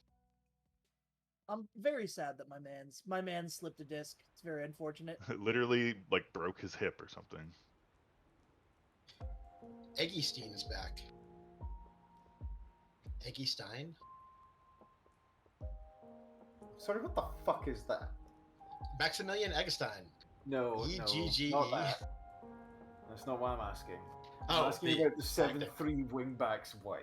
I'm very sad that my man slipped a disc. It's very unfortunate. Literally, like, broke his hip or something. Eggestein is back. Eggestein? Sorry, what the fuck is that? Maximilian Eggestein. No, E-G-G-E. not that. That's not what I'm asking. Oh, I'm asking about the 7-3 wingbacks wide.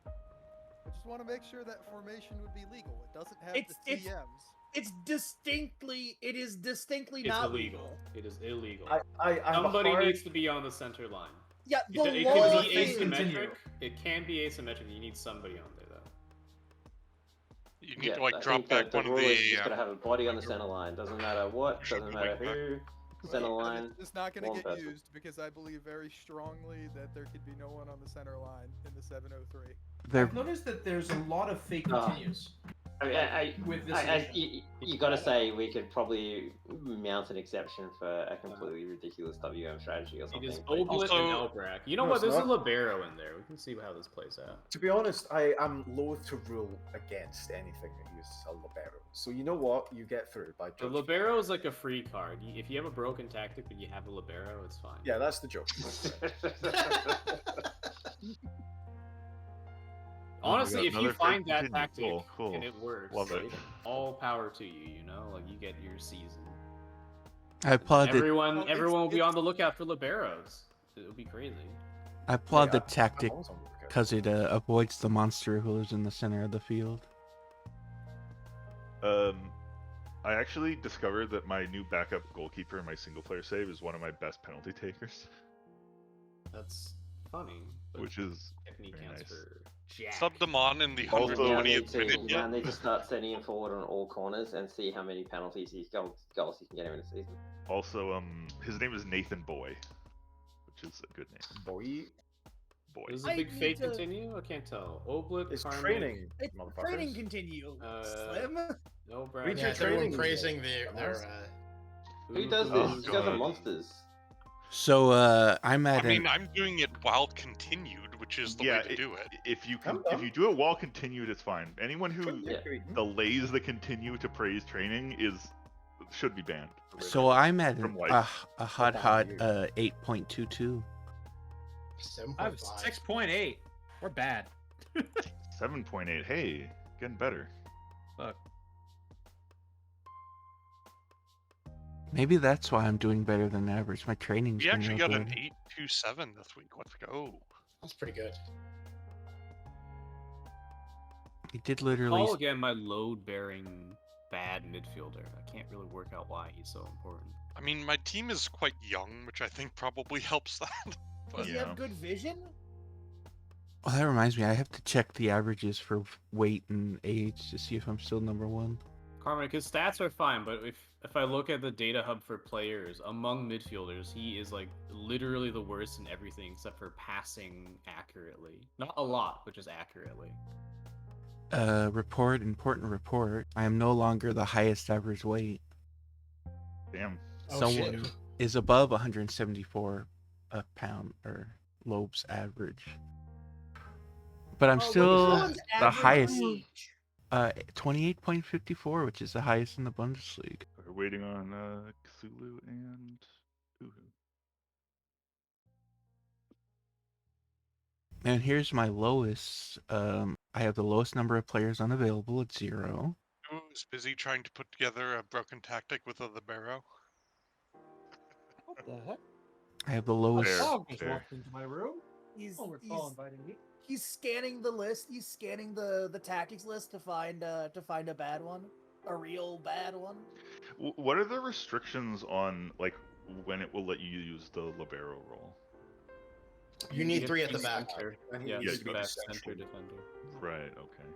I just want to make sure that formation would be legal. It doesn't have It's- the it's- TMs. It is distinctly It's not illegal. legal. It is illegal. I have Somebody a hard... needs to be on the center line. Yeah, the It law can be is- asymmetric. It can be asymmetric. You need somebody on there, though. You need to like drop that back one the of rule is the. you just gotta have a body on the center line. Doesn't matter what. Doesn't matter who. Center Right, line. and it's not going one to get person. used because I believe very strongly that there could be no one on the center line in the 703. They're I've noticed that there's a lot of fake Ah. continues. I mean, with this edition. you gotta say we could probably mount an exception for a completely ridiculous WM strategy or It something. is but- Oblit and Elbrak. You know No, what? it's There's a not. libero in there. We can see how this plays out. To be honest, I am loath to rule against anything that uses a libero. So you know what? You get through by The judging. libero is like a free card. If you have a broken tactic but you have a libero, it's fine. Yeah, that's the joke. Honestly, got if you another find fake that continue. tactic Cool. and it works, Love it. like, all power to you. You know, like you get your season. I applaud the Everyone will be on the lookout for liberos. It'll be crazy. I applaud the I'm tactic always on the lookout. because it avoids the monster who lives in the center of the field. I actually discovered that my new backup goalkeeper in my single player save is one of my best penalty takers, That's funny. but which is technique very counts nice. for jack. Sub them on in the Also- You now 120th minute you now yet. need to start sending him forward on all corners and see how many penalties goals you can get him in a season. also his name is Nathan Boy, which is a good name. Boy, Boy. This is a I big need fake to- continue. I can't tell. Oblit, it's Carmen, training, It's motherfuckers. training continue. Slim. No, Read Brad. your Yeah, it's everyone training. praising their Who does Oh, this? You guys are God. monsters. So I'm I at mean, I'm doing it while continued, which is the way to do it. If you I'm can, if done. you do it while continued, it's fine. Anyone who Yeah. delays the continue to praise training should be banned. so I'm at From a life. hot Down to you. 8.22. 7.5. 6.8. We're bad. 7.8. Hey, getting better. Fuck. Maybe that's why I'm doing better than average. My training's We been actually real got an good. 827 this week. Let's go. That's pretty good. He did literally. Call again my load-bearing bad midfielder. I can't really work out why he's so important. I mean, my team is quite young, which I think probably helps that. Does But he Yeah. have good vision? Well, that reminds me. I have to check the averages for weight and age to see if I'm still number one. Carmen, his stats are fine, but if I look at the data hub for players, among midfielders, he is like literally the worst in everything except for passing accurately. Not a lot, but just accurately. Important report. I am no longer the highest average weight. Damn. Oh, Someone shit. is above 174 a pound or Lobes average. But I'm Oh, still what's someone's the average highest. age? 28.54, which is the highest in the Bundesliga. We're waiting on Cthulhu and Uhu. And here's my lowest. I have the lowest number of players unavailable at 0. who's busy trying to put together a broken tactic with a libero? What the heck? I have the A lowest. dog just fair. walked into my room. He's Oh, it's all inviting me. he's scanning the list. He's scanning the tactics list to find a bad one, a real bad one. What are the restrictions on like when it will let you use the libero role? You need 3 at the back. Center. And Yeah, Yeah, he's you the got back central. center defender. Right. Okay.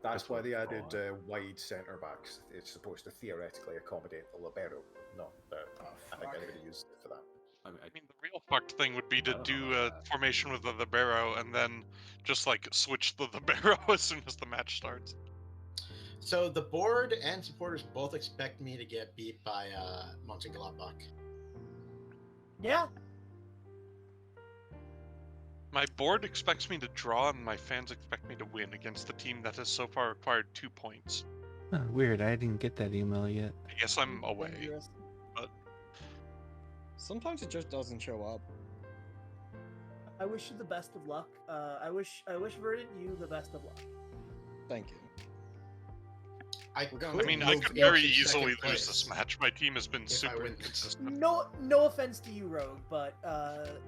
That's why they added Oh. wide centre backs. It's supposed to theoretically accommodate the libero. Not that I think anybody used it for that. I mean, I mean, the real fucked thing would be to I don't do know a formation with the libero and then just like switch the libero as soon as the match starts. So the board and supporters both expect me to get beat by Mönchengladbach. Yeah. My board expects me to draw, and my fans expect me to win against the team that has so far acquired 2 points. Huh, weird. I didn't get that email yet. I guess I'm away. Dangerous. But Sometimes it just doesn't show up. I wish you the best of luck. I wish Verdant you the best of luck. Thank you. I mean, I move could to very second easily lose place this match. My team has been if I super win. inconsistent. No offense to you, Rogue, but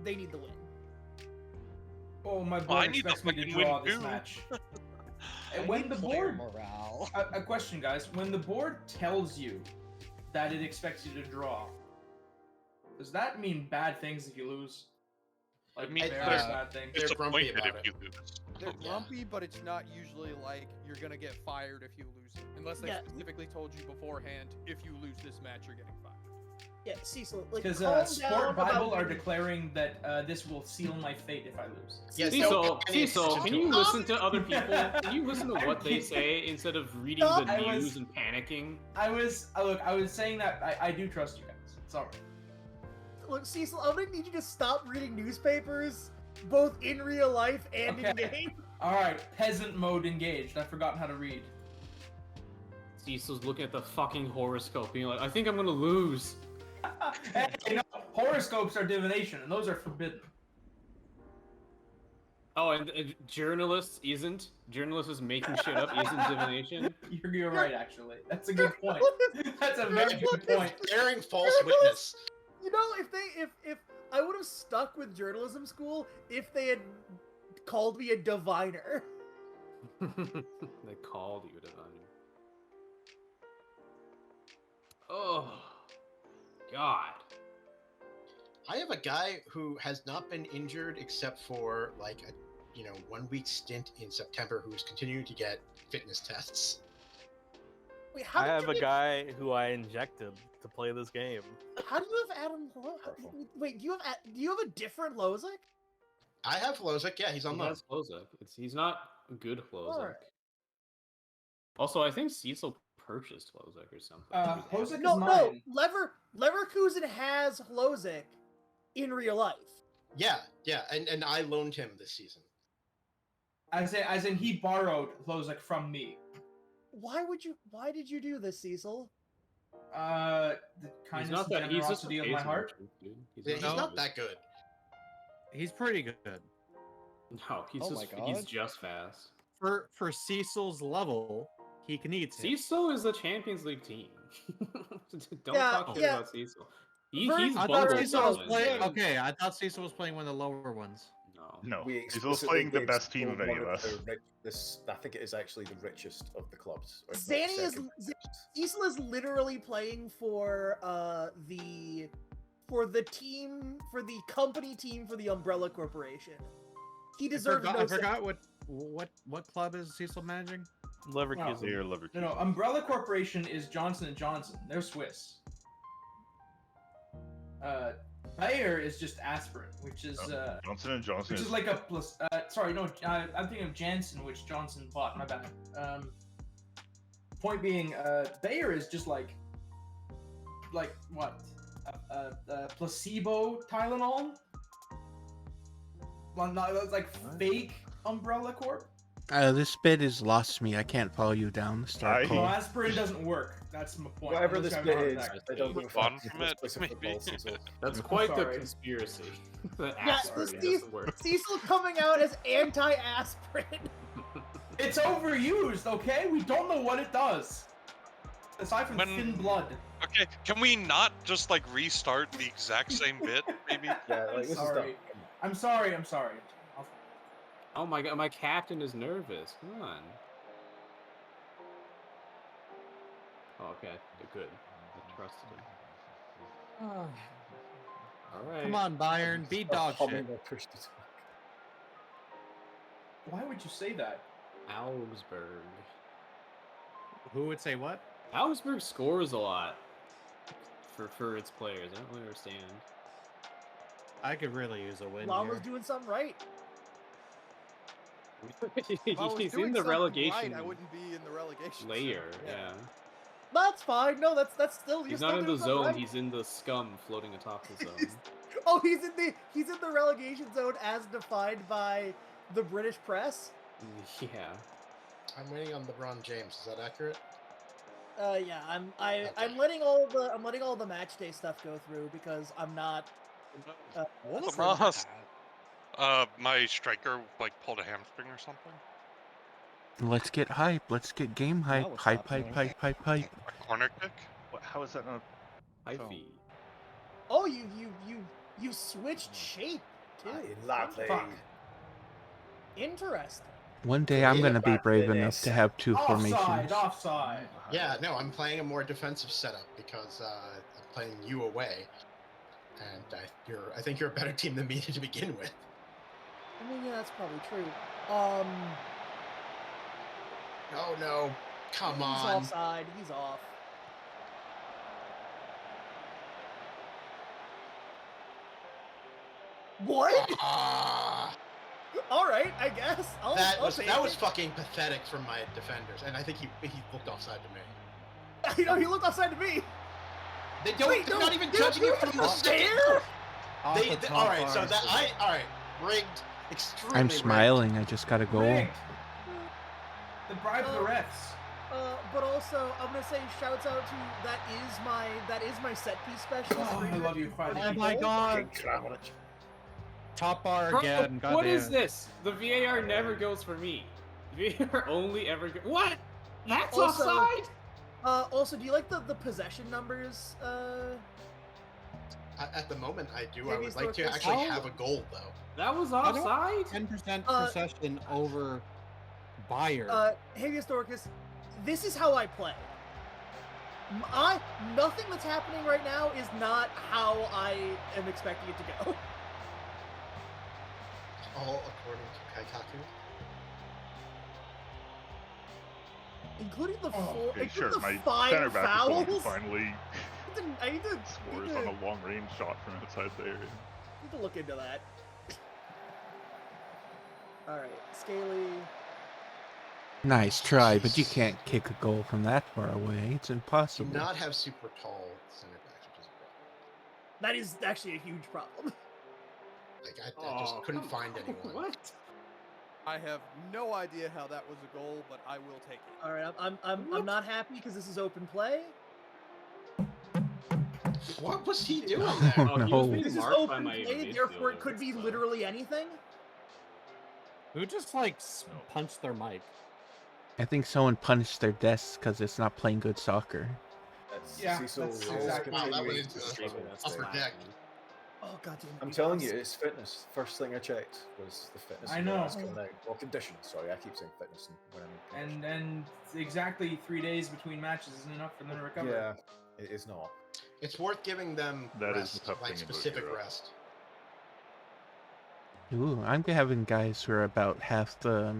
they need the win. Oh, my Well, board I need the expects me to fucking win draw this too. match. I When need the player board, morale. a question, guys. When the board tells you that it expects you to draw, does that mean bad things if you lose? Like I mean, very there's- bad things. They're grumpy Disappointed about if it. you lose. They're Yeah. grumpy, but it's not usually like you're gonna get fired if you lose it, unless they Yeah. specifically told you beforehand. If you lose this match, you're getting fired. Yeah, Cecil. Like, Because calm Sport down Bible about are winning. declaring that this will seal my fate if I lose. Yes, Cecil, any Cecil, can excuses you to it. listen to other people? Can you listen to I'm what they kidding. say instead of reading Stop. the I news was- and panicking? I was saying that I do trust you guys. It's alright. Look, Cecil, I'm gonna need you to stop reading newspapers, both in real life and in Okay. game. Alright, peasant mode engaged. I've forgotten how to read. Cecil's looking at the fucking horoscope, being like, "I think I'm gonna lose." Hey, no, horoscopes are divination, and those are forbidden. Oh, and journalists isn't. Journalists is making shit up isn't divination. You're right, actually. That's a good point. That's a very good point. Bearing false witness. You know, if I would have stuck with journalism school if they had called me a diviner. They called you a diviner. Oh, God. I have a guy who has not been injured except for like a 1 week stint in September who's continuing to get fitness tests. Wait, how I did have you a get- guy who I injected to play this game. How do you have Adam? Wait, do you have a different Lozak? I have Lozak, yeah, he's on He loan. has Hlozek. He's not a good Hlozek. Alright. Also, I think Cecil purchased Hlozek or something. Hlozek No, is no. mine. Leverkusen has Lozak in real life. Yeah, and I loaned him this season. As in he borrowed Hlozek from me. Why did you do this, Cecil? The kindness He's not and that. He's just a generosity of my basic heart. merchant, dude. Yeah, he's not that good. He's pretty good. No, he's Oh just my he's God. just fast. For Cecil's level, he can eat it. Cecil is the Champions League team. Don't Yeah, talk shit yeah. about Cecil. Vern- He's I thought bungled Cecil was something, playing. but Okay, I thought Cecil was playing one of the lower ones. No. No, We he's explicitly playing the gave best team of Cecil any one of us. the I think it is actually the richest of the clubs. or if not Zanny is second richest. Cecil is literally playing for the team for the company team for the Umbrella Corporation. He deserves I no. forgot what club is Cecil managing? Leverkusen. They're Leverkusen. No, Umbrella Corporation is Johnson & Johnson. They're Swiss. Bayer is just aspirin, which is Johnson and Johnson which is like a plus. Sorry, no, I'm thinking of Janssen, which Johnson bought. My bad. Point being, Bayer is just like what? Placebo Tylenol? Well, not like fake Umbrella Corp. This bit is lost me. I can't follow you down the start I- No, call. aspirin doesn't work. That's my point. Whatever Unless this you have bit is, contact. I don't give a Fun fuck. from it, Let's play some maybe. football, Cecil. That's I'm quite the sorry. conspiracy. The Yeah, aspirin this doesn't work. Cecil coming out as anti-aspirin. It's overused, okay? We don't know what it does. Aside from When- thin blood. Okay, can we not just like restart the exact same bit, maybe? Yeah, like, this is Sorry. done. I'm sorry. I'll- Oh my god, my captain is nervous. Come on. Oh, okay, good. I trusted him. All right. Come on, Bayern, beat dog Humming shit. or pushed it back. Why would you say that? Augsburg. Who would say what? Augsburg scores a lot for its players. I don't really understand. I could really use a win Llama's here. doing something right. If I was He's doing in the something relegation right, I wouldn't be in the relegation layer. zone. Yeah. That's fine. No, that's still. You're He's still not in doing the something zone. right. He's in the scum floating atop the zone. Oh, he's in the relegation zone as defined by the British press. Yeah. I'm waiting on LeBron James. Is that accurate? Yeah, I'm letting all the match day stuff go through because I'm not. What's saying Tomas? My striker like pulled a hamstring or something. Let's get hype. Let's get game hype. what's Hype, happening? hype, hype, hype, hype. A corner kick. How is that not? Hyphy. Oh, you switched shape too. Lovely. Fuck. Interesting. One day I'm gonna be back brave to enough this. to have two formations. Offside. Yeah, no, I'm playing a more defensive setup because I'm playing you away, and I think you're a better team than me to begin with. I mean, yeah, that's probably true. Oh no, come He's on. offside. He's off. What? All right, I guess. I'll take That was it. fucking pathetic from my defenders, and I think he looked offside to me. You know, he looked offside to me. They don't. Wait, they're no, not even they judging don't it from do the it second. there? All right, so that all right, rigged. Extremely I'm rigged. smiling. I just got a goal. Rigged. The bribe the refs. But also, I'm gonna say shouts out to that is my set piece specialist. Oh, I love you, Friday. Oh my god! Top bar again. Bro, what is goddamn. this? The VAR never goes for me. VAR only ever goes. What? That's Also- offside? Also, do you like the possession numbers? At the moment, I do. I Maybe would like to Storkus. actually How- have a goal though. That was I don't- offside? 10% possession over Bayer. Habeas Dorcas, this is how I play. Nothing that's happening right now is not how I am expecting it to go. All according to Kaikaku. Including the Okay, sure. the My 5 center back is going to fouls. finally I need to scores on a long range shot from outside the area. need to look into that. Alright, Scaly. Nice try, but you can't kick a goal from that far away. It's Do impossible. not have super tall center backs, which is a problem. That is actually a huge problem. Like I just couldn't find anyone. What? I have no idea how that was a goal, but I will take it. Alright, I'm not happy because this is open play. What was he doing there? Oh, he was No. being This is marked by open my play, therefore it midfielder. could be That's literally anything. Who just like punched their mic? I think someone punched their desk because it's not playing good soccer. Yeah, Cecil that's is exactly- Wow, that continuing went to into struggle. the upper deck. Oh god damn it. I'm you telling guys. you, it's fitness. First thing I checked was the fitness. I of know. guys coming out. Well, condition. Sorry, I keep saying fitness. When I'm in And exactly 3 days between matches isn't enough for them to recover. yeah, it is not. It's worth giving them That is rest, the tough like thing about specific Europe. rest. Ooh, I'm having guys who are about half the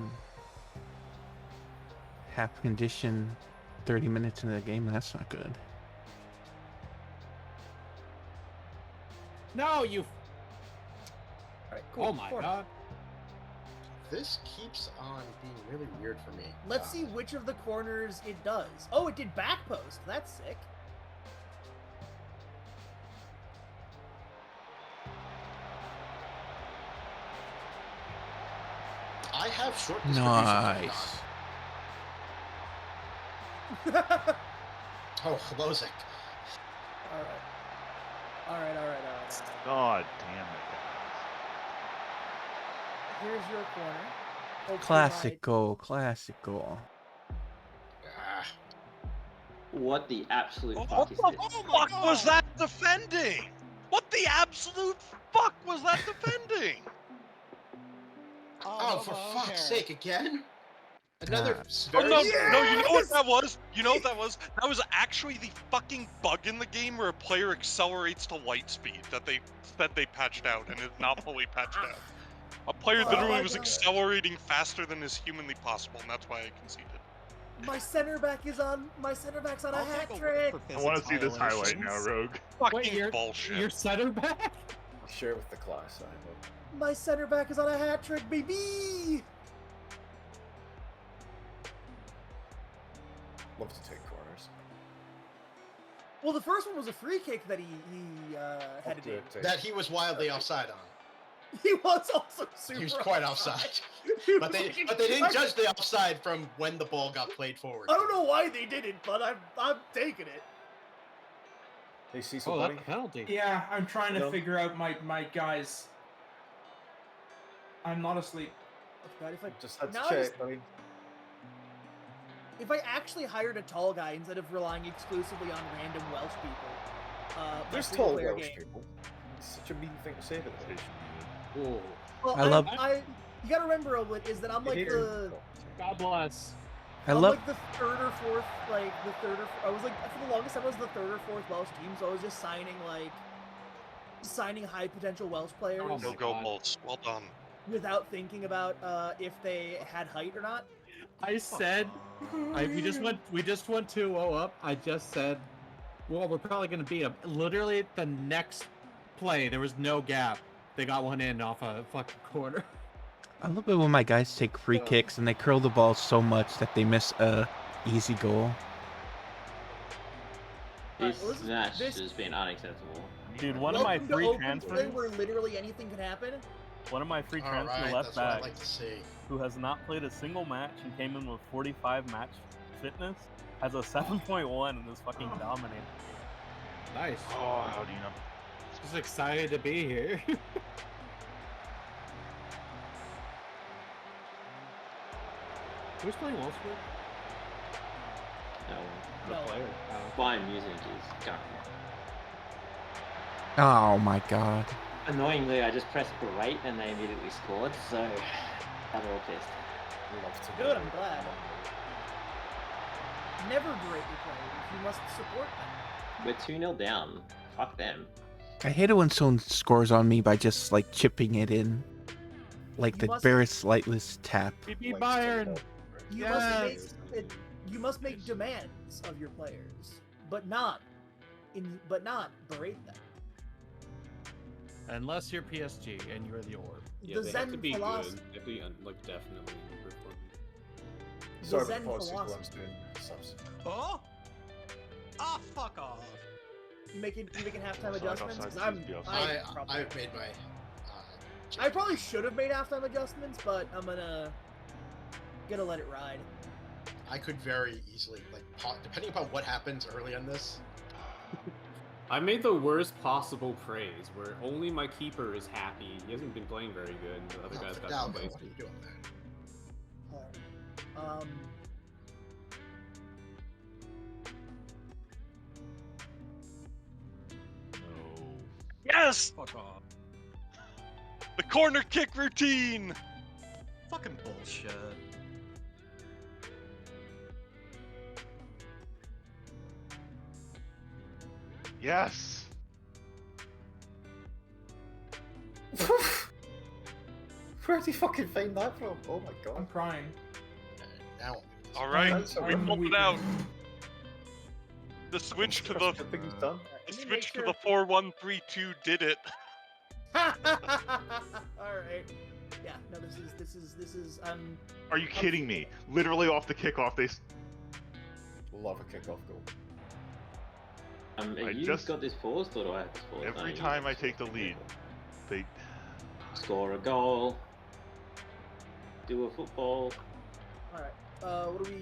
half condition 30 minutes into the game. That's not good. No, you. Alright, cool. Oh my Four. god. This keeps on being really weird for me. Let's see which of the corners it does. Oh, it did back post. That's sick. I have short distribution. Nice. Oh, Lozek. Alright. God damn it. Here's your corner. Hopefully Classic goal. Classic goal. Ah, What the absolute What fuck the is this? fuck was that defending? What the absolute fuck was that defending? oh, for fuck's sake, again? Another Ah. Oh very no, no, you know what that was? You know what that was? That was actually the fucking bug in the game where a player accelerates to light speed that they said they patched out and is not fully patched out. A player Oh literally my was God. accelerating faster than is humanly possible, and that's why I conceded. My center back's on a I'll hat take a trick. win for I want to see physics this highlight now, violations. Rogue. Fucking Wait, bullshit. your center back? Share with the class, I hope. My center back is on a hat trick, baby. Love to take corners. Well, the first one was a free kick that he headed in. That he was wildly offside on. He was also super. He was quite offside. He But was they fucking- didn't judge the offside from when the ball got played forward. I don't know why they didn't, but I'm taking it. Hey, Cecil, Oh, buddy. that's a penalty. Yeah, I'm trying to No. figure out my guys. I'm not asleep. God, if I Just had to now I check, just- buddy. If I actually hired a tall guy instead of relying exclusively on random Welsh people, my There's free-to-play tall Welsh game- people. It's such a mean thing to say, but it is. Ooh. Well, I love- you gotta remember, Owen, is that I'm like the God bless. I I'm love. like the third or fourth, I was like, for the longest time I was the third or fourth Welsh team, so I was just signing high potential Welsh players Oh Go my go God. Bolts. Well done. without thinking about if they had height or not. I said, we just went 2-0 up. I just said, well, we're probably gonna beat them. Literally, the next play, there was no gap. They got one in off a fucking corner. I love it when my guys take free kicks and they curl the ball so much that they miss a easy goal. Alright, This well, this- match this- has been unacceptable. Dude, one of my Welcome to free open play transfers, where literally anything can happen. one of my free All transfer right, left that's what I'd back, like to see. who has not played a single match and came in with 45 match fitness, has a 7.1 and is fucking dominating. Nice. Oh, how do you know? Just excited to be here. Who's playing Wolfsburg? No, No. Player. Bayern Music is gone. Oh my god. Annoyingly, I just pressed berate and they immediately scored, so I'm all pissed. Love to Good, I'm glad. Never berate your players. You must support them. We're 2-0 down. Fuck them. I hate it when someone scores on me by just like chipping it in. Like You the must- barest slightest tap. We beat Like, Bayern. You Yes. you must make demands of your players, but not berate them. Unless you're PSG and you're the orb. Yeah, The they have to Zen be philosophy. good. They have to be like definitely performing. Sorry, Zen but pause, philosophy. I'm doing subs. Oh? Ah, fuck off. You making halftime Offside, adjustments? 'Cause offside, I'm, seems to be I've made my. I probably should have made halftime adjustments, but I'm gonna let it ride. I could very easily depending upon what happens early on this. I made the worst possible praise, where only my keeper is happy. He hasn't been playing very good, and the other guys got Now, some what plays. are you doing there? No. Yes! Fuck off. The corner kick routine! Fucking bullshit. Yes. Where'd he fucking find that from? Oh my I'm god. crying. Now. Alright, That's we I'm pulled it weeping. out. The switch to the I think he's done. the Let me switch make to the 4-1-3-2 did it. All right. Yeah. No. This is. Are you kidding me? Literally off the kickoff, they. Love a kickoff goal. Have I you just- got this paused, or do I have this paused? Every you time I just take the lead, they. score a goal, do a football. All right.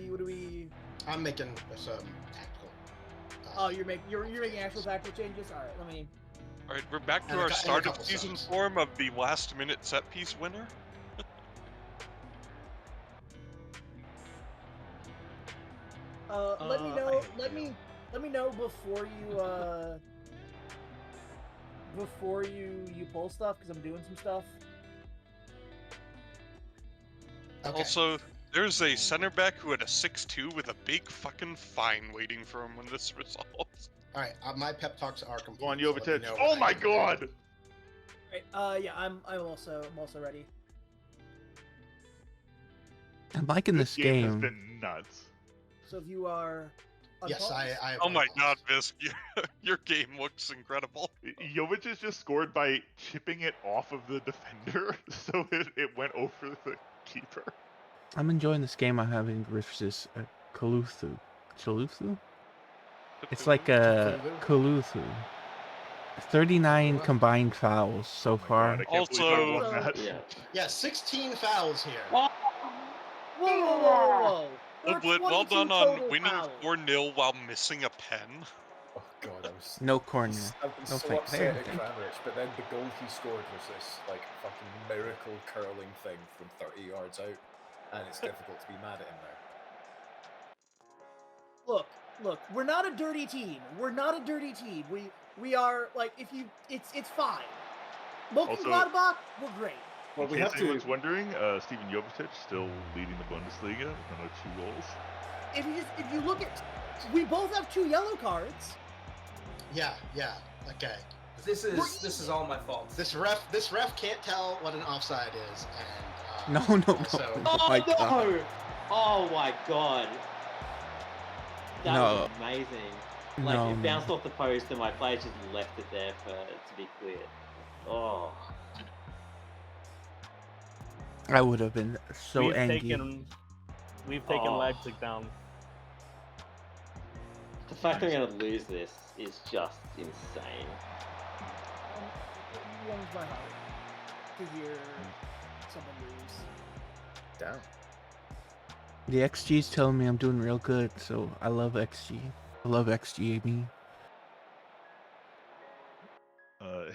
What do we? I'm making some tactical. Oh, you're making actual tactical changes. All right. Let me. Alright, we're back to And a our cou- and a start of couple season subs. form of the last minute set piece winner. Let me I know. hate Let me know before you pull stuff because I'm doing some stuff. Okay. Also, there's a center back who had a 6-2 with a big fucking fine waiting for him when this resolves. All right, my pep talks are complete. Go on, so let me Jovetic. know Oh when I my can- god! Right. Yeah. I'm also ready. I'm liking this Has game. been nuts. So if you are Yes, I Oh my apologize. god, Visk, your game looks incredible. Jovic is just scored by chipping it off of the defender, so it went over the keeper. I'm enjoying this game I'm having versus Kaluthu. Chaluthu? It's like a Kaluthu. 39 combined fouls so far. God, I can't believe I won Also- that. Yeah, 16 fouls here. Whoa, whoa, whoa, whoa! There are Oblit, well 22 done on total winning fouls. 4-0 while missing a pen. Oh god, No corner. I've been No so fake. upset There, at there. Kramaric, but then the goal he scored was this like fucking miracle curling thing from 30 yards out, and it's difficult to be mad at him now. Look, we're not a dirty team. We're not a dirty team. We are like it's fine. Mönchengladbach, we're great. Well, In we case have to. anyone's wondering, Steven Jovic still leading the Bundesliga with another 2 goals. If you look at, we both have 2 yellow cards. Yeah, okay. This is all my fault. This ref can't tell what an offside is, and No. also- Oh my God. Oh my god. That No. was amazing. Like, No, it bounced no. off the post and my player just left it there for it to be cleared. Oh. I would have been so we've angry. We've taken Oh. Leipzig down. The fact that I'm going to lose this is just insane. It warms my heart to hear someone lose. Damn. The XG's telling me I'm doing real good, so I love XG. I love XG, me.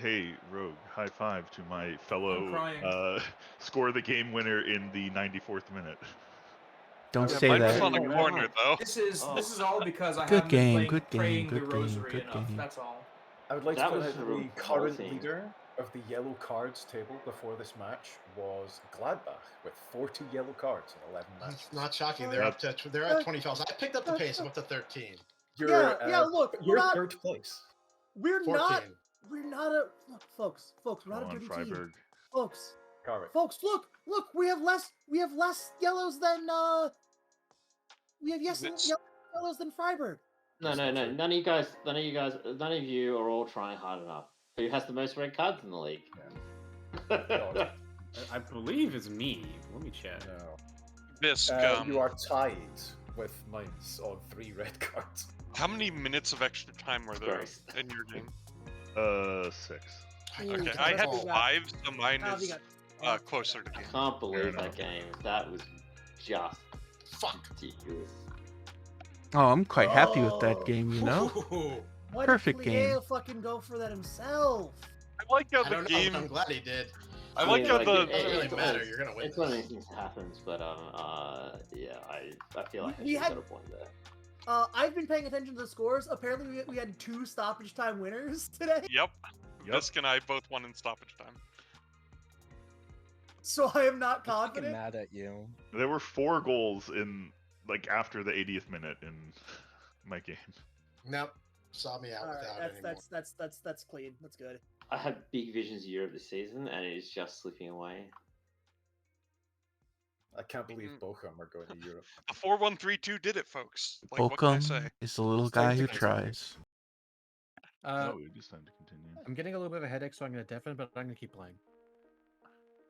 Hey, Rogue, high five to my fellow crying. score the game winner in the 94th minute. Don't Yeah, say Mike's that. on a corner though. This is all because I Good haven't game, been good praying game, the good game, rosary good enough. game. That's all. I would like That to was point out that the current revolting. leader of the yellow cards table before this match was Gladbach with 40 yellow cards in 11 matches. It's not shocking. They're at 20 fouls. I picked up the pace. I'm up to 13. You're, Yeah, look, you're we're not- third place. We're 14. we're not a look, folks. We're Come not a on, dirty Freiburg. team, folks. Carrick. Folks, look, we have less yellows than we have yellows than Freiburg. No, none of you are all trying hard enough. Who has the most red cards in the league? No, I believe it's me. Let me check. no. Visk, You are tied with mines on 3 red cards. how many minutes of extra time were there Gross. in your game? 6. Okay, Ooh, I had Alfie got- 5, so mine Alfie is got- closer to I game. can't believe enough. that game. That was just Fuck. ridiculous. Oh, I'm quite happy with that game, you know? Why Perfect did game. Plea fucking go for that himself? I like how I the don't know. game. I'm glad he did. I like how It the. doesn't really it's matter, one of- you're gonna win It's one of this. these things that happens, but yeah, I feel like I We should have had- got a point there. I've been paying attention to the scores. Apparently, we had 2 stoppage time winners today. Yep. Yep. Visk and I both won in stoppage time. So I am not I'm fucking confident. mad at you. There were 4 goals in after the 80th minute in my game. Nope. Saw me out All without right, anymore. that's clean. That's good. I had big visions of Europe this season, and it is just slipping away. I can't believe Bochum are going to Europe. A 4-1-3-2 did it, folks. Like, what can I say? Bochum is the little It's time guy to who continue. tries. Oh, it is time to continue. I'm getting a little bit of a headache, so I'm gonna deafen, but I'm gonna keep playing.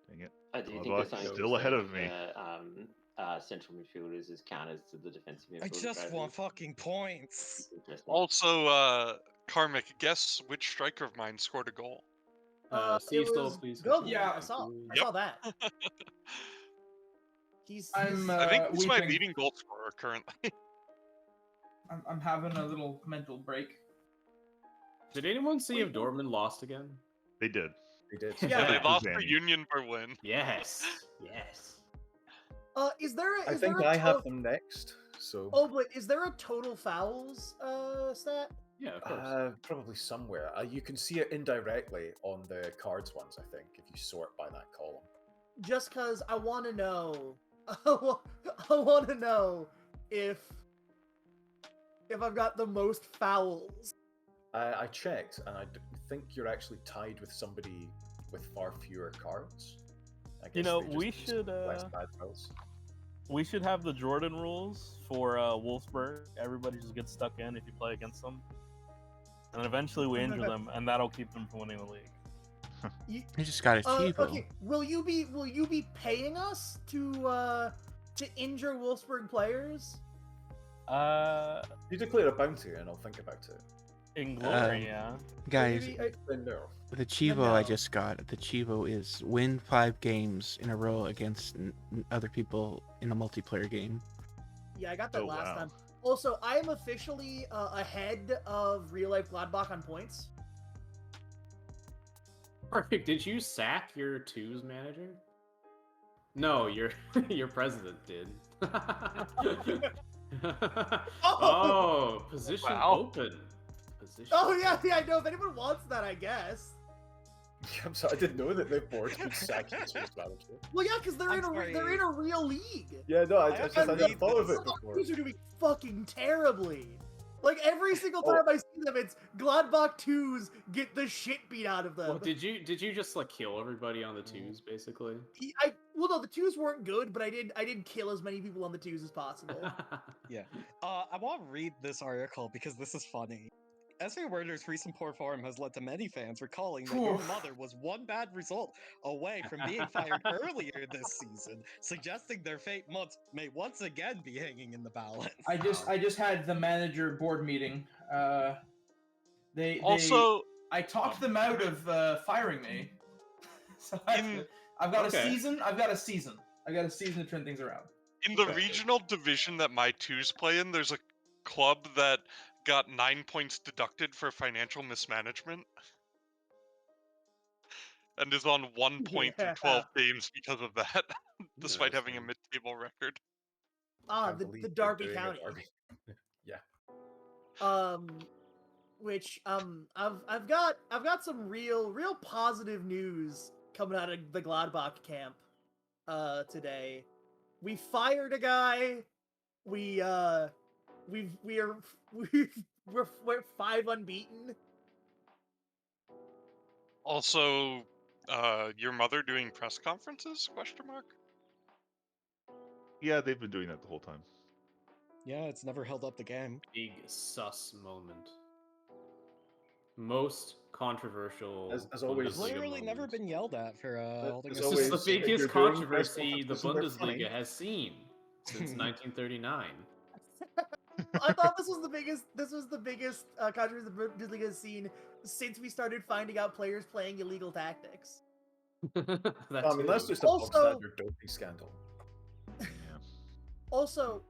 Dang it. I do think Gladbach there's something still to ahead say of me. that, central midfielders as counters to the defensive midfielders. I just want fucking points. Also, Karmic, guess which striker of mine scored a goal? Steve it Stoll, was please. Goku. continue. Yeah, I saw that. He's I think he's my weeping. leading goal scorer currently. I'm having a little mental break. Did anyone see if Dortmund lost again? They did. They did. Yeah, they lost Zanny. to Union Berlin. Yes. Yes. Is there a, I is think there a I have them next. So Oh, but is there a total fouls stat? Yeah, of course. probably somewhere. You can see it indirectly on the cards ones, I think, if you sort by that column. Just because I want to know. I want to know if I've got the most fouls. I checked, and I think you're actually tied with somebody with far fewer cards. I You guess know, they just we use should, less bad fouls. We should have the Jordan rules for Wolfsburg. Everybody just gets stuck in if you play against them, and then eventually we injure them, and that'll keep them from winning the league. You just got a cheapo. Okay, will you be paying us to injure Wolfsburg players? You declare a bounty, and I'll think about it. In glory, yeah. Guys, No. the cheapo I just got, the cheapo is win 5 games in a row against other people in a multiplayer game. Yeah, I got that last time. Also, I am officially ahead of real life Gladbach on points. Perfect. Did you sack your twos manager? No, your president did. Oh, position open. Position. Oh yeah, I know. If anyone wants that, I guess. I'm sorry, I didn't know that the board could sack you to manager. Well, yeah, because they're in a real league. Yeah, no, I hadn't thought of it before. These are doing fucking terribly. Like every single time I see them, it's Gladbach 2s get the shit beat out of them. Well, did you just like kill everybody on the twos basically? Well, no, the 2s weren't good, but I did kill as many people on the 2s as possible. Yeah. I want to read this article because this is funny. SV Werder's recent poor form has led to many fans recalling that your mother was one bad result away from being fired earlier this season, suggesting their fate may once again be hanging in the balance. I just had the manager board meeting. I talked them out of firing me. So I've got a season. I got a season to turn things around. In the regional division that my twos play in, there's a club that got 9 points deducted for financial mismanagement and is on 1 point through 12 games because of that, despite having a mid-table record. The Derby County. Yeah. Which I've got some real positive news coming out of the Gladbach camp today. We fired a guy. We're 5 unbeaten. Also, your mother doing press conferences? Question mark. Yeah, they've been doing that the whole time. Yeah, it's never held up the game. Big sus moment. Most controversial. As always, literally never been yelled at for holding. This is the biggest controversy the Bundesliga has seen since 1939. I thought this was the biggest. This was the biggest controversy the Bundesliga has seen since we started finding out players playing illegal tactics. That's just a standard doping scandal. Also,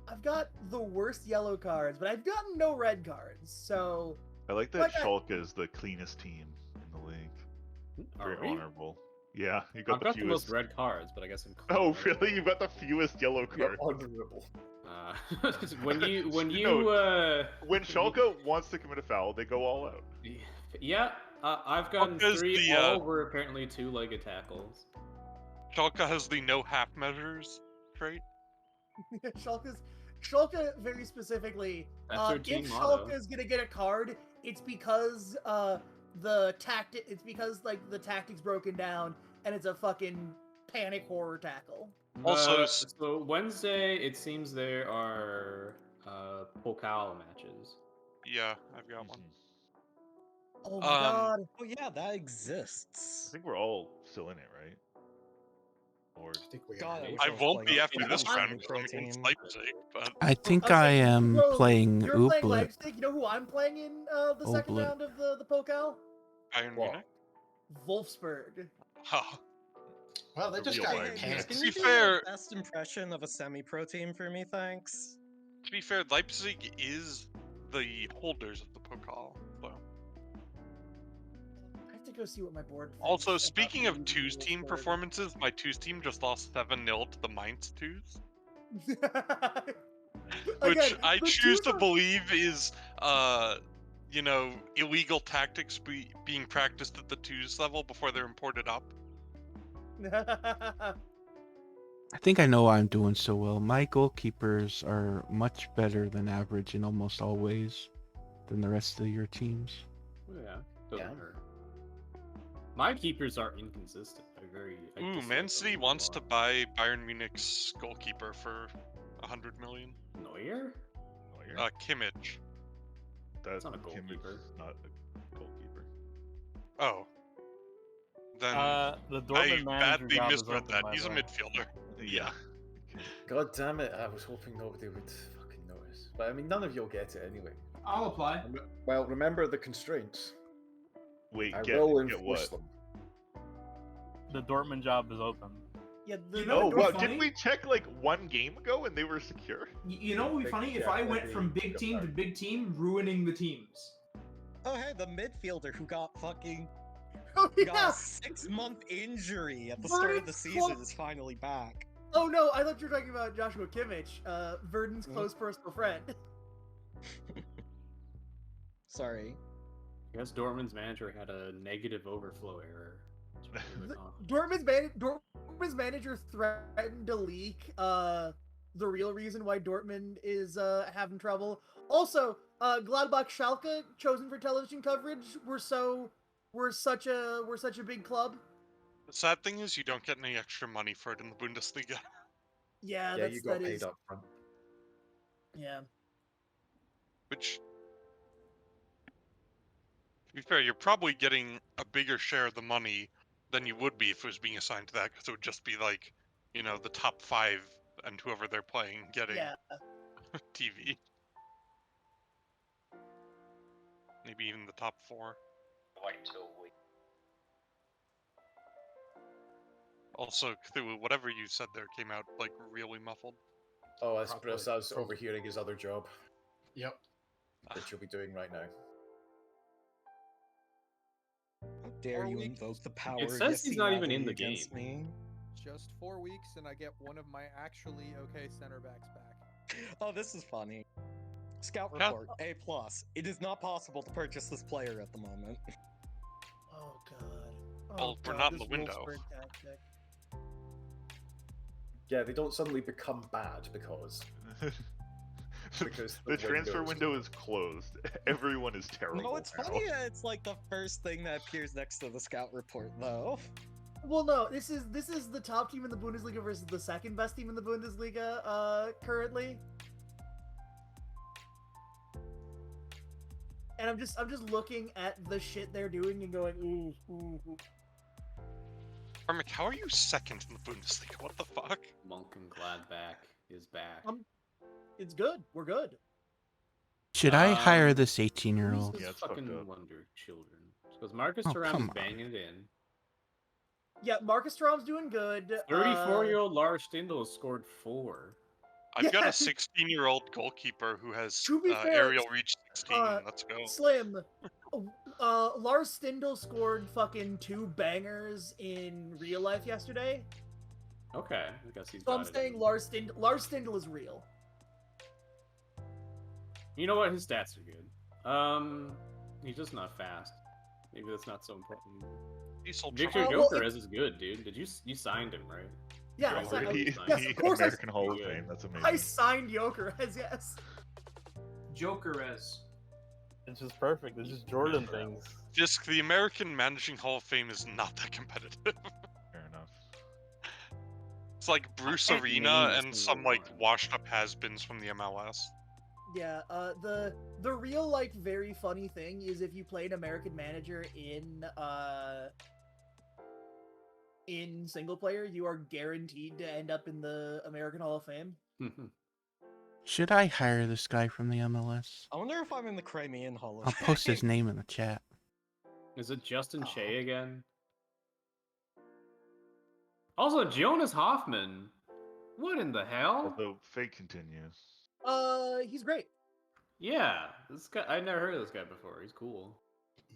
I've got the worst yellow cards, but I've gotten no red cards. So I like that Schalke is the cleanest team in the league. Very honorable. Yeah, you got I've got the most red cards, but I guess I'm clean. Oh, really? You've got the fewest yellow cards. Honorable. When Schalke wants to commit a foul, they go all out. Yeah, I've gotten 3. All were apparently 2-legged tackles. Schalke has the no half measures trait. Schalke very specifically. If Schalke is gonna get a card, it's because the tactics broken down and it's a fucking panic horror tackle. Also, so Wednesday, it seems there are Pokal matches. Yeah, I've got one. Oh my god! Oh yeah, that exists. I think we're all still in it, right? Or I think we God, I won't be after this round because I'm against Leipzig. But I think I am playing You're playing Ooblet. Leipzig. You know who I'm playing in the second Ooblet. round of the Pokal? Bayern Munich. Wolfsburg. Oh. Well, they just got panicked. Can To you be do fair, a best impression of a semi-pro team for me, thanks? To be fair, Leipzig is the holders of the Pokal. So. I have to go see what my board. Also, speaking of twos team performances, my twos team just lost 7-0 to the Mainz twos. Which Again, I the choose twos to believe is, illegal tactics being practiced at the twos level before they're imported up. I think I know why I'm doing so well. My goalkeepers are much better than average in almost all ways than the rest of your teams. Yeah, doesn't hurt. My keepers are inconsistent. I Ooh, dislike Man them City a wants to lot. buy Bayern Munich's goalkeeper for 100 million. Neuer? Kimmich. That's not a Kimmich's goalkeeper. not a goalkeeper. Oh. Then The I Dortmund manager badly job is misread open, that. by He's the a way. midfielder. Yeah. God damn it! I was hoping nobody would fucking notice. But I mean, none of you'll get it anyway. I'll apply. Well, remember the constraints. Wait, I get will get enforce what? them. The Dortmund job is open. Yeah, You the know Oh, what'd be well, funny? didn't we check like one game ago and they were secure? You know what would be funny if Yeah, I let went me from big go team back. to big team, ruining the teams. Oh, hey, the midfielder who got fucking Oh got yeah. a 6-month injury at the start of the Verdon's season close- is finally back. Oh no, I thought you were talking about Joshua Kimmich, Verdon's Mhm. close personal friend. Sorry. I guess Dortmund's manager had a negative overflow error. Dortmund's manager threatened to leak the real reason why Dortmund is having trouble. Also, Gladbach Schalke, chosen for television coverage, we're such a big club. The sad thing is you don't get any extra money for it in the Bundesliga. Yeah, Yeah, you got paid up front. Yeah. Which, to be fair, you're probably getting a bigger share of the money than you would be if it was being assigned to that, because it would just be like, you know, the top 5 and whoever they're playing getting Yeah. TV. Maybe even the top 4. Like 2 weeks. Also, Cthulhu, whatever you said there came out, like, really muffled. Oh, that's Probably. Bruce. I was overhearing his other job, Yep. which you'll be doing right now. How dare 4 you weeks. invoke the power It of says he's not even in Yassi the against game. me? Just 4 weeks, and I get one of my actually okay center backs back. Oh, this is funny. Scout Yeah. report, A+. It is not possible to purchase this player at the moment. Oh god. Oh, Well, we're God, not in this the window. Wolfsburg tactic. Yeah, they don't suddenly become bad because because the transfer window is closed. Everyone is terrible. No, it's now. funny that it's like the first thing that appears next to the scout report, though. Well, no, this is the top team in the Bundesliga versus the second best team in the Bundesliga currently. And I'm just looking at the shit they're doing and going, ooh. Armic, how are you second in the Bundesliga? What the fuck? Gladbach is back. It's good. We're good. Should I hire this 18-year-old? Who's Yeah, this it's fucked fucking up. wonder children? Because Marcus Oh, Thuram come is on. banging it in. Yeah, Marcus Thuram's doing good. 34-year-old Lars Stindl has scored 4. I've got Yeah. a 16-year-old goalkeeper who has To be fair, aerial reach 16. Let's go. Slim, Lars Stindl scored fucking 2 bangers in real life yesterday. Okay, I guess he's So I'm got it. saying Lars Stindl is real. You know what? His stats are good. He's just not fast. Maybe that's not so important. Diesel Victor well, Gyökeres is good, dude. Did you signed him, right? Yeah, Right, I signed, already yes, of course. American Hall of Yeah. Fame. That's amazing. I signed Gyökeres, yes. Jokerez. It's just perfect. It's just Jordan things. Fisk, the American Managing Hall of Fame is not that competitive. Fair enough. It's like Bruce can't Arena name a and single some like one. washed up has-beens from the MLS. Yeah, the real like very funny thing is if you play an American manager in single player, you are guaranteed to end up in the American Hall of Fame. Should I hire this guy from the MLS? I wonder if I'm in the Crimean Hall of I'll Fame. post his name in the chat. Is it Justin Oh. Shea again? Also, Jonas Hoffman. What in the hell? Although fate continues. He's great. Yeah, this guy. I never heard of this guy before. He's cool.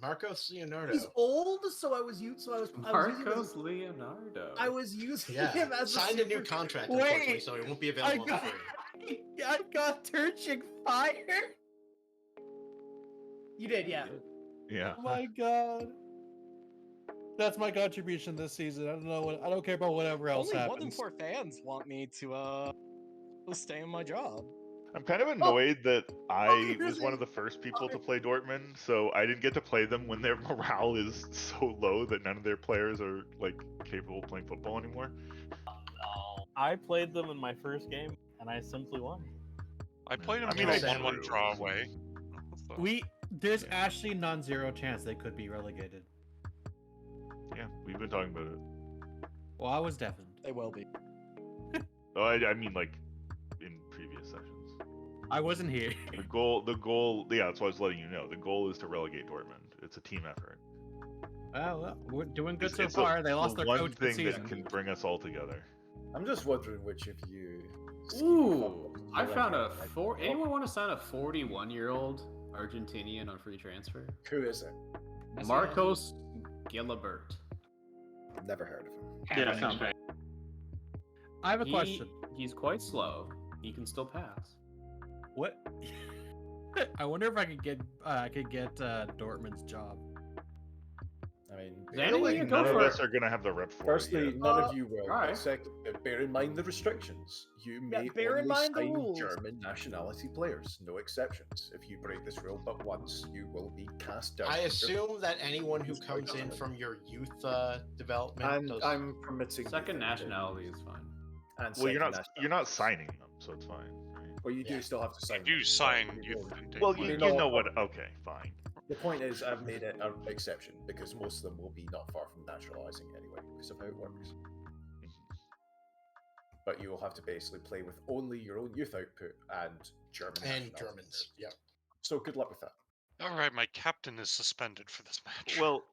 Marcos Leonardo. He's old, so I was using Marcos Leonardo. I was using Yeah, him as signed a new contract, unfortunately, so he won't be available for free. I got Turchik fired. You did, yeah. Yeah. Oh my god. That's my contribution this season. I don't know what I don't care about whatever else Only 1 in happens. 4 fans want me to stay in my job. I'm kind of annoyed that I was one of the first people to play Dortmund, so I didn't get to play them when their morale is so low that none of their players are like capable of playing football anymore. I played them in my first game, and I simply won. I played them I mean, to I a 1-1 draw away. There's actually non-zero chance they could be relegated. Yeah, we've been talking about it. Well, I was deafened. They will be. Oh, I mean, like in previous sessions. I wasn't here. The goal. Yeah, that's what I was letting you know. The goal is to relegate Dortmund. It's a team effort. Well, we're doing good It's so far. They lost their one coach thing this season. that can bring us all together. I'm just wondering which of you. Ooh, I found a Anyone want to sign a 41-year-old Argentinian on free transfer? Who is it? Marcos Gilabert. Never heard of him. Yeah, sounds right. I have a question. He's quite slow. He can still pass. What? I wonder if I could get Dortmund's job. I mean, Really? Like, Go none of for us it. are gonna have the rep for firstly, it. none of you will. alright. But second, bear in mind the restrictions. You may bear in only mind the sign rules. German nationality players. No exceptions. If you break this rule but once, you will be cast down. I from assume that anyone who comes in from your youth development. And does... I'm permitting Second nationality is fine. And Well, you're second not signing them, so it's fine. Right? Well, you do still have to sign. You them. sign You youth will. intake. Well, Well, you no, know what? Okay, fine. The point is, I've made it an exception because most of them will be not far from naturalizing anyway, because of how it works. But you will have to basically play with only your own youth output and German and nationality Germans. players. Yeah. So good luck with that. All right, my captain is suspended for this match. Well,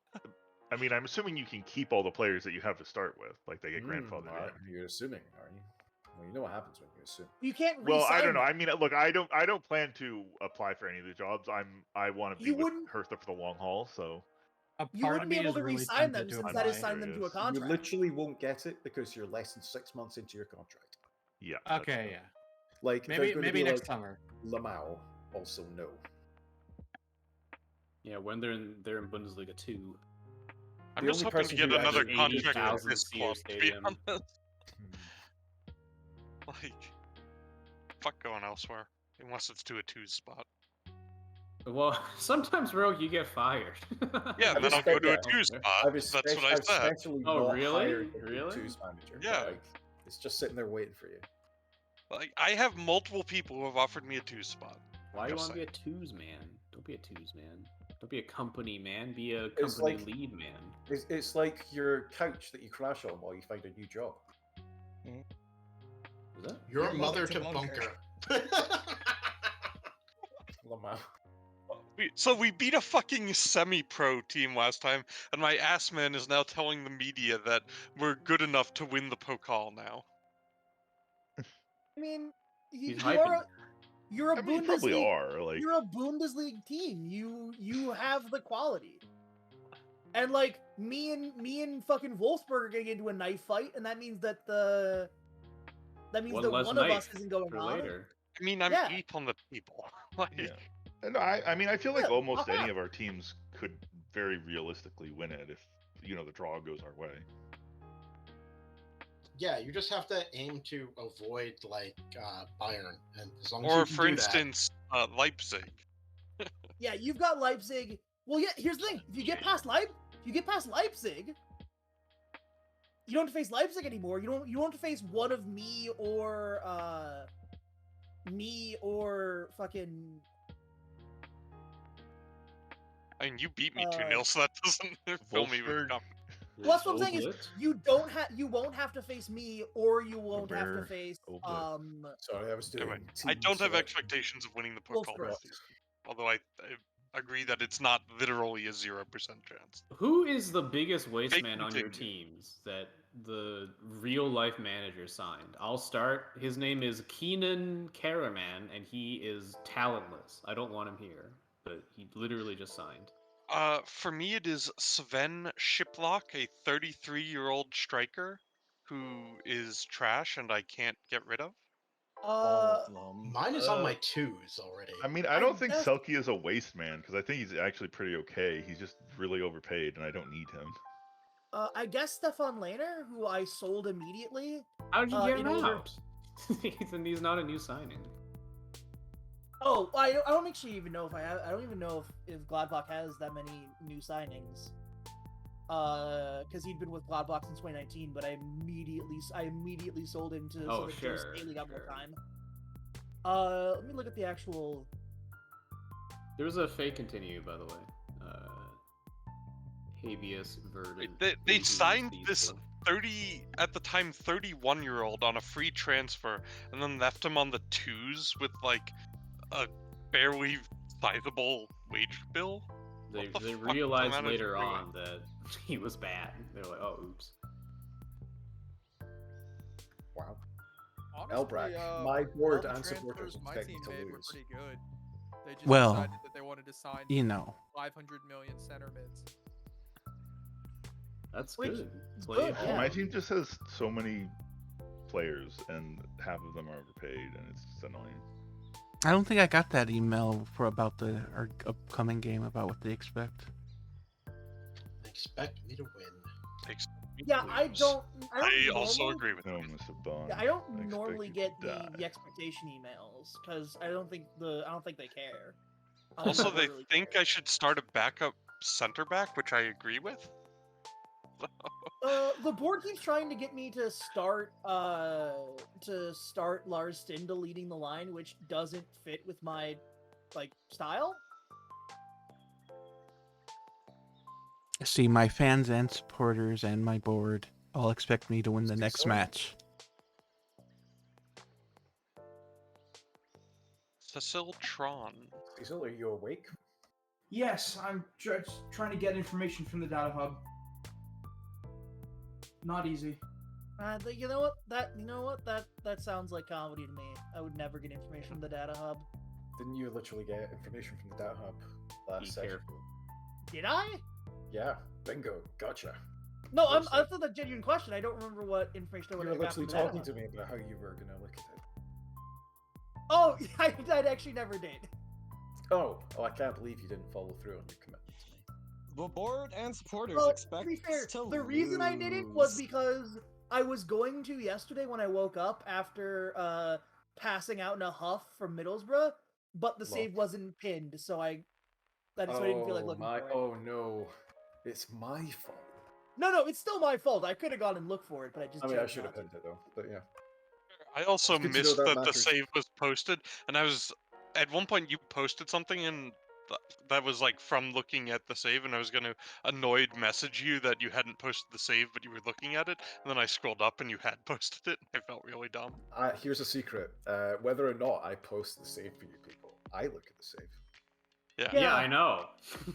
I mean, I'm assuming you can keep all the players that you have to start with, like they get grandfathered in. You're assuming, are you? Well, you know what happens when you assume. You can't Well, re-sign I don't know. them. I mean, look, I don't plan to apply for any of the jobs. I want to be You with wouldn't- Hertha for the long haul. So A You part wouldn't of be me able is to really re-sign them tempted since to that is apply. signed them to a You contract. literally won't get it because you're less than 6 months into your contract. yeah. that's Okay, fine. yeah. Like Maybe next summer. Lamau also no. Yeah, when they're in Bundesliga 2. I'm the just only hoping to person get who another actually contract with 80,000 this seater club, to be stadium. honest. Like, fuck going elsewhere. Unless it's to a 2 spot. Well, sometimes, Rogue, you get fired. Yeah, and then I'll go to a 2 spot. I've That's what I I've said. especially Oh, not really? hired a Really? Twos manager. but, Yeah. like, it's just sitting there waiting for you. Like, I have multiple people who have offered me a 2 spot. Why do you Just want to be a twos man? Don't be a twos man. Don't be a company man. Be a It's company like- lead man. It's like your couch that you crash on while you find a new job. Is that? Your mother to bunker. Lamau. So we beat a fucking semi-pro team last time, and my ass man is now telling the media that we're good enough to win the Pokal now. I mean, He's you hyping. are you're a I mean, you probably Bundesliga. are. Like, You're a Bundesliga team. You have the quality. And like me and fucking Wolfsburg are getting into a knife fight, and that means that One less one of knife us isn't going for on. later. I mean, I'm Yeah. 8th on the table. Like, yeah. And I mean, I feel like Yeah, almost not any bad. of our teams could very realistically win it if the draw goes our way. Yeah, you just have to aim to avoid like Bayern, and as long as or you can for do instance, Leipzig. Yeah, you've got Leipzig. Well, yeah. Here's the thing: if you get past Leipzig, you don't have to face Leipzig anymore. You don't have to face one of me or fucking. I mean, you beat me Uh, 2-0, so that doesn't fill me with Wolfsburg. confidence. Well, that's what I'm saying is you won't have to face me, or you won't have to Ober- face Ober. Sorry, I was doing. Anyway, I team don't have selection. expectations of winning the Pokal Wolfsburg. this season, although I agree that it's not literally a 0% chance. Who is the biggest waste Fake man on your continue. teams that the real life manager signed? I'll start. His name is Keenan Karaman, and he is talentless. I don't want him here, but he literally just signed. For me, it is Sven Shiplock, a 33-year-old striker who is trash and I can't get rid of. Mine is on my 2s already. I mean, I don't think Selkie is a waste man because I think he's actually pretty okay. He's just really overpaid, and I don't need him. I guess Stefan Lehner, who I sold immediately. How did you get in him order- out? He's not a new signing. Oh, I don't actually even know if I don't even know if Gladbach has that many new signings. Because he'd been with Gladbach since 2019, but I immediately sold him to Oh, so that sure, Joe Staley got more sure. time. Let me look at the actual. There was a fake continue, by the way. Habeas verdant. They signed this 31-year-old on a free transfer, and then left him on the twos with like a barely sizable wage bill. They What the fuck was the realized manager later doing? on that he was bad. They're like, oh, oops. Wow. Honestly, Elbrack, all my board the and supporters transfers my expect team me to made were lose. pretty good. They just Well, decided that they wanted to sign you know. 500 million center mids. That's Which- good. Play good, all yeah. My team just has so many players, and half of them are overpaid, and it's just annoying. I don't think I got that email for about our upcoming game about what they expect. They expect me to win. Yeah, I don't. I also normally- agree with No, you. Mr. Bond. Yeah, I don't expect normally you get to die. the expectation emails because I don't think they care. I don't Also, think they really think care. I should start a backup center back, which I agree with. The board keeps trying to get me to start Lars Stindl leading the line, which doesn't fit with my style. See, my fans and supporters and my board all expect me to win the next Cecil? match. Cecil Tron. Cecil, are you awake? Yes, I'm just trying to get information from the data hub. Not easy. You know what? That sounds like comedy to me. I would never get information from the data hub. Didn't you literally get information from the data hub Be last session? careful. Did I? Yeah, bingo, gotcha. No, Looks I like- thought that genuine question. I don't remember what information I You would were have got from literally the data talking hub. to me about how you were going to look at it. Oh, I actually never did. Oh, I can't believe you didn't follow through on your commitment to me. The board and supporters Well, expect to be fair, to the reason I didn't was lose. because I was going to yesterday when I woke up after passing out in a huff from Middlesbrough, but the save wasn't pinned, so I didn't feel like looking for it. Oh no, it's my fault. No, it's still my fault. I could have gone and looked for it, but I just. I mean, I chose should have not to. pinned it though, but yeah. I also It's good to know missed that that the matters. save was posted, and I was at one point you posted something and that was like from looking at the save, and I was gonna annoyed message you that you hadn't posted the save, but you were looking at it, and then I scrolled up and you had posted it. I felt really dumb. Here's a secret. Whether or not I post the save for you people, I look at the save. Yeah, I know.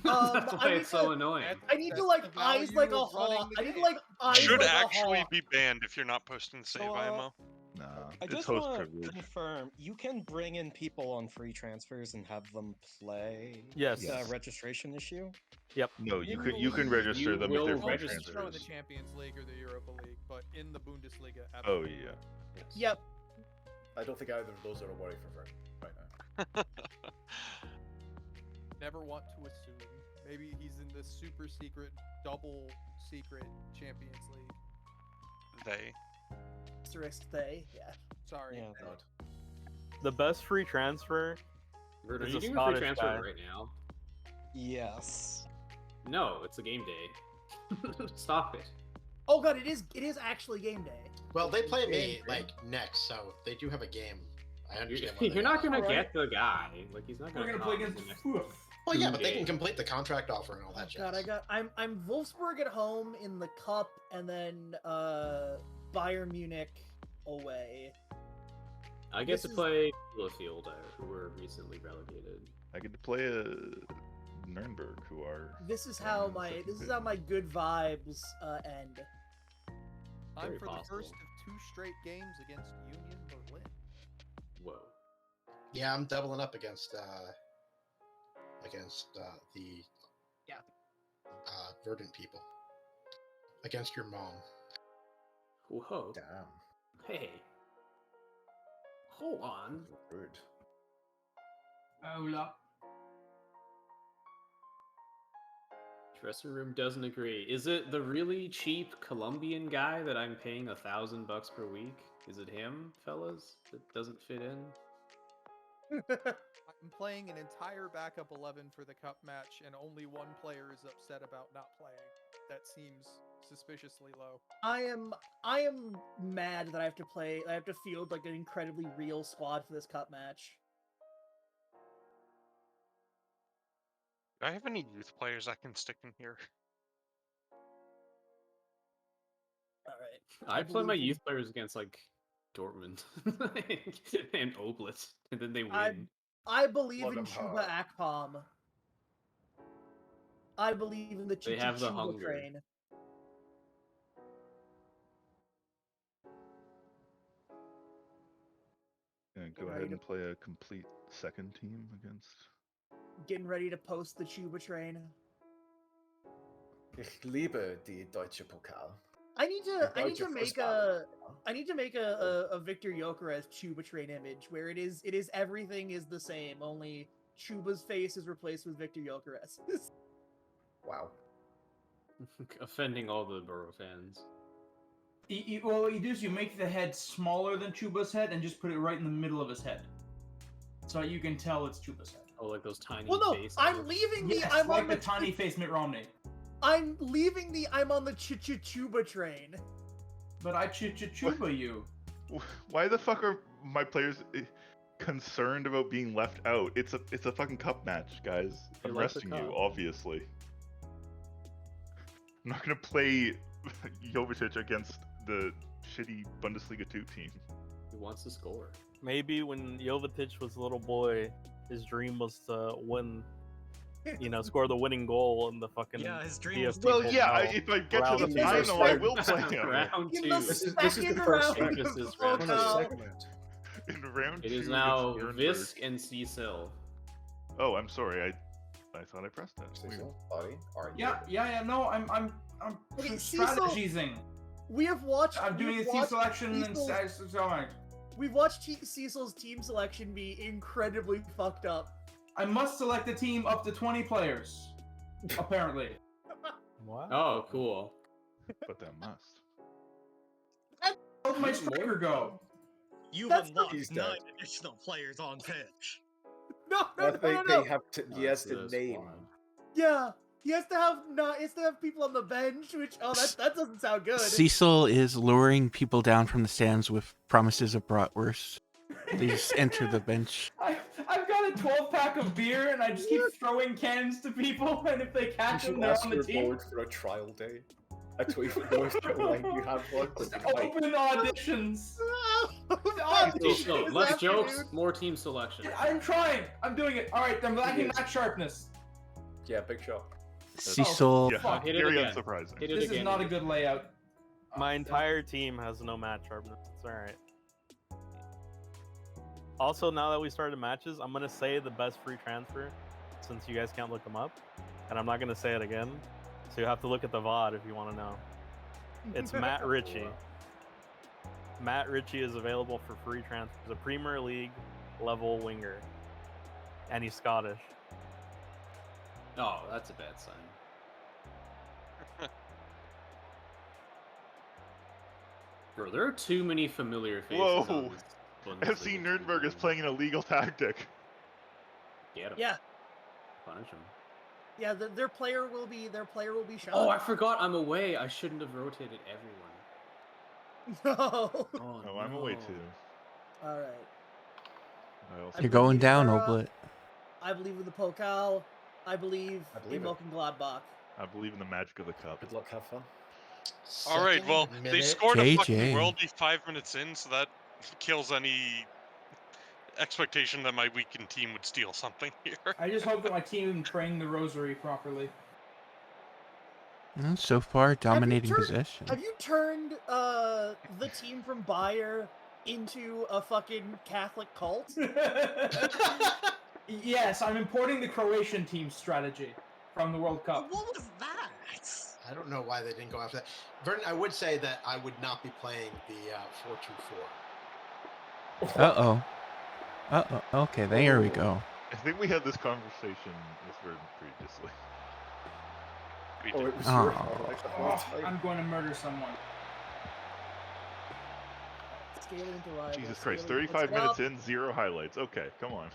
That's why I it's need so to- annoying. I need to That's like the eyes value like a of running hawk. the I need to game. like eyes Should like actually a hawk. be banned if you're not posting the save IMO. Nah, I it's just host want to privilege. confirm, you can bring in people on free transfers and have them play Yes. the registration issue? No, you can register You them if they're will free register. Not in the transfers. Champions League or the Europa League, but in the Bundesliga. Oh Absolutely. yeah. Yep. I don't think either of those are a worry for Vern right now. Never want to assume. Maybe he's in the super secret, double secret Champions League. They. Asterisk they. Yeah. Sorry. Yeah. God. The best free transfer. Vert, are It's you a doing a free Scottish transfer guy. right now? Yes. No, it's a game day. Stop it. Oh god, it is actually game day. Well, they play me Yeah. like next, so they do have a game. I understand. why You're they not do gonna that. get the guy. Like he's not We're gonna. gonna play come against. the next- Well, yeah, two but they can games. complete the contract offer and all that God, jazz. I'm Wolfsburg at home in the cup, and then Bayern Munich away. I get This to is- play Bielefeld, who were recently relegated. I get to play a Nuremberg, who are. This is how my good vibes end. I'm Very for the possible. first of 2 straight games against Union Berlin. Whoa. Yeah, I'm doubling up against the Verdant people. Against your mom. Whoa. Damn. Hey. Hold on. Rude. Hola. Dressing room doesn't agree. Is it the really cheap Colombian guy that I'm paying $1,000 per week? Is it him, fellas? That doesn't fit in. I'm playing an entire backup 11 for the cup match, and only one player is upset about not playing. That seems suspiciously low. I am mad that I have to field like an incredibly real squad for this cup match. Do I have any youth players I can stick in here? All right. I play my believe in- youth players against like Dortmund and Oblit, and then they I win. I believe Let in 'em Chuba Akpom. I believe in the They have the Chuba hunger. train. Yeah, Get go ready ahead to- and play a complete second team against. Getting ready to post the Chuba train. Ich liebe die deutsche Pokal. I need Deutsche to make Fußball. a Victor Gyökeres Chuba train image where it is everything is the same, only Chuba's face is replaced with Victor Gyökeres. Wow. Offending all the Borough fans. Well, what you do is you make the head smaller than Chuba's head and just put it right in the middle of his head, so you can tell it's Chuba's head. Oh, like those tiny Well, no, faces. I'm leaving the Yes, I'm like on the the tiny face Mitt Romney. I'm leaving the I'm on the Chuba train. But I Chuba you. Why the fuck are my players concerned about being left out? It's a fucking cup match, guys. They I'm like the resting you, cup. obviously. I'm not gonna play Jovetic against the shitty Bundesliga 2 team. He wants to score. Maybe when Jovetic was a little boy, his dream was to win. Score the winning goal in the fucking. Yeah, his dream was PFC Well, Pokal. yeah, if I get to Round the two. final, I will play him. Round In two. the This is second the first round This of is the round One of the Pokal. segment. In round It 2 is now against Nuremberg. Visk and Cecil. Oh, I'm sorry. I thought I pressed it. Weird. Cecil, buddy, are you? Yeah. No, I'm Okay, Cecil- strategizing. We have watched. I'm doing a we've team watched selection and Cecil's- so on. We've watched Cecil's team selection be incredibly fucked up. I must select a team up to 20 players. Apparently. What? Oh, cool. But that must. Where'd my striker go? You've That's unlocked He's 9 dead. additional players on pitch. No. They have to. Oh, He has it's to this name. one. Yeah, he has to have people on the bench, which that doesn't sound good. Cecil is luring people down from the stands with promises of bratwurst. They just enter the bench. I've got a 12-pack of beer and I just keep throwing cans to people, and if they You catch them, should they're ask on the your team. board for a trial day. A tweet for like you have one. Just but you might. open auditions. So, less jokes, more team selection. I'm trying. I'm doing it. All right, I'm lacking Yes. that sharpness. Yeah, big shot. Cecil, Yeah, fuck. Hit it very again. unsurprising. Hit it This again. is not a good layout. My entire team has no match sharpness. It's alright. Also, now that we started matches, I'm gonna say the best free transfer, since you guys can't look them up, and I'm not gonna say it again. So you have to look at the VOD if you want to know. It's Matt Ritchie. Matt Ritchie is available for free transfer. He's a Premier League level winger, and he's Scottish. Oh, that's a bad sign. Bro, there are too many familiar faces. Whoa. on this Bundesliga FC team. Nuremberg is playing an illegal tactic. Get him. Yeah, Punish him. yeah. Their player will be shot. Oh, I forgot I'm away. I shouldn't have rotated everyone. No. Oh, I'm away no. too. All right. I also you're going down, Sarah. Oblit. I believe in the Pokal. I believe in it. Mönchengladbach. I believe in the magic of the cup. Good luck, have fun. All right, well, Second they minute. scored a JJ. fucking worldie 5 minutes in, so that kills any expectation that my weakened team would steal something here. I just hope that my team praying the rosary properly. Well, so far, dominating turned- possession. Have you turned the team from Bayer into a fucking Catholic cult? Yes, I'm importing the Croatian team strategy from the World Cup. What was that? I don't know why they didn't go after that. Vernon, I would say that I would not be playing the 4-2-4. Uh-oh. Uh-oh. Okay, there we go. I think we had this conversation with Verdun previously. We Oh, did. it was Aw. your highlight the whole Oh, time. I'm going to murder someone. Scaling to rival. Jesus Christ, scaling- 35 let's minutes go. in, 0 highlights. Okay, come on.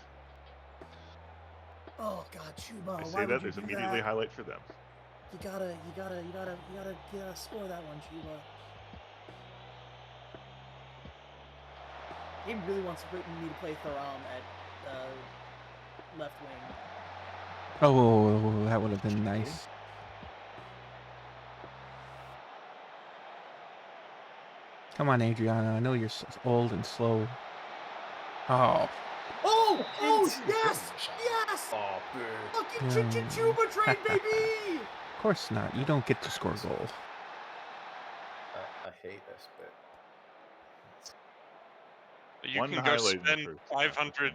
Oh God, Chuba. I why say would that, you there's do immediately that? highlight for them. You gotta score that one, Chuba. He really wants me to play Thuram at left wing. Oh, that would have been nice. Come on, Adriana. I know you're old and slow. Oh. Oh! Oh! Yes! Yes! Oh, boo. Fucking Yeah. Chuba train, baby! Of course not. You don't get to score a goal. I hate this bit. You One can go highlight in the spend first half, 500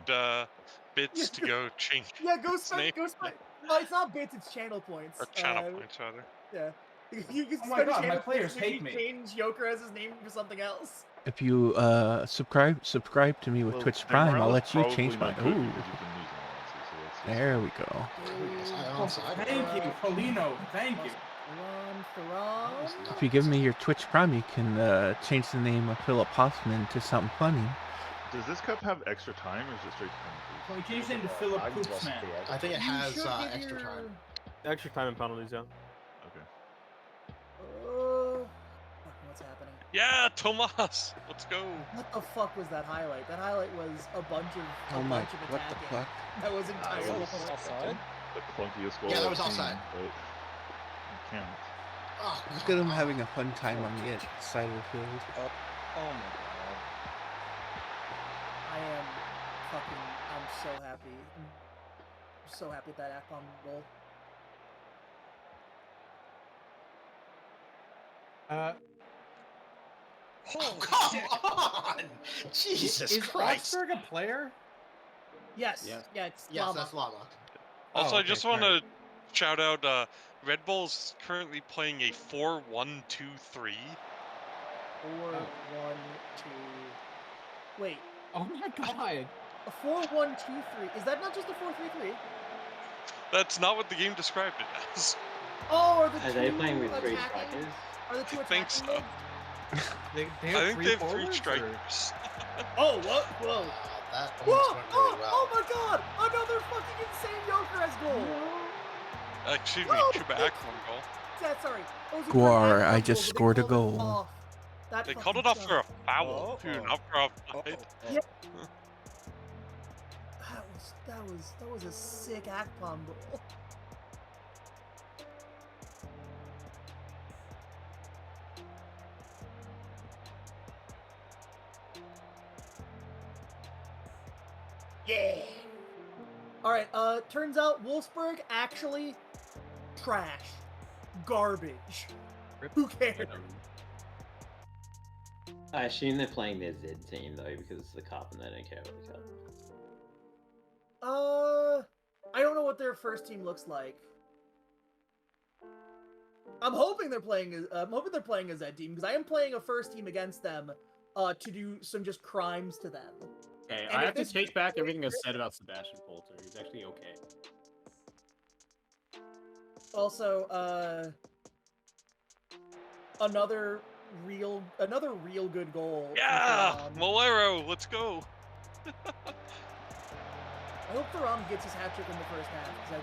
bits to go change. Yeah, go its name. spend. Oh, it's not bits, it's channel points. Or channel points, rather. Yeah. You can Oh my spend God, my channel players points and hate maybe me. change Jokeraz's name to something else. If you subscribe to me with Well, Twitch their Prime, I'll morale is let you probably change my. not good Ooh. because you've been losing a lot, so let's just... There we go. Thank you, Polino. Thank you. If you give me your Twitch Prime, you can change the name of Philip Hoffman to something funny. Does this cup have extra time, or is it straight penalties? Can we change his name to Philip Poopsman? I think it has extra time. Extra time and penalties, yeah. Okay. What's happening? Yeah, Tomas! Let's go! What the fuck was that highlight? That highlight was a bunch of Oh my, bunch of what the attacking. fuck? That was entirely offside? The clunkiest goal Yeah, that I've was seen, offside. but it counts. Oh, Look at him having a fun time on the side of the field. Oh my god. I am I'm so happy. I'm so happy with that Akpom goal. Oh, come on! Jesus Is Christ! Augsburg a player? Yes. Yes. Yeah, it's Yes, Llama. that's Llama. Also, Oh, I okay, just want sorry. to shout out Red Bull's currently playing a 4-1-2-3. 4-1-2. Wait. Oh my god. A 4-1-2-3. Is that not just a 4-3-3? That's not what the game described it as. Oh, are the Are two they playing with three attacking? strikers? Are the two I think attacking so. mids? They I have think they have 3 forwards, or- strikers. Oh, what? Whoa. That Whoa! almost went really well. Oh my god! Another fucking insane Jokeraz goal! Excuse me, No, Chuba it's- Akron goal. Yeah, sorry. That was a Guar, great I Akpom just goal, but scored they a called it goal. off. That They called it fucking off for a sucked. foul, too, not for offside. Yeah. That was a sick Akpom goal. Yeah. All right. Turns out Wolfsburg actually trash, garbage. Who cares? I assume they're playing their Z team though because it's the cup and they don't care about the cup. I don't know what their first team looks like. I'm hoping they're playing a Z team because I am playing a first team against them, to do some just crimes to them. Okay, And I if have to this- take back everything I said about Sebastian Polter. He's actually okay. Also, another real good goal. Yeah! from Thuram. Molero, let's go! I hope Thuram gets his hat trick in the first half because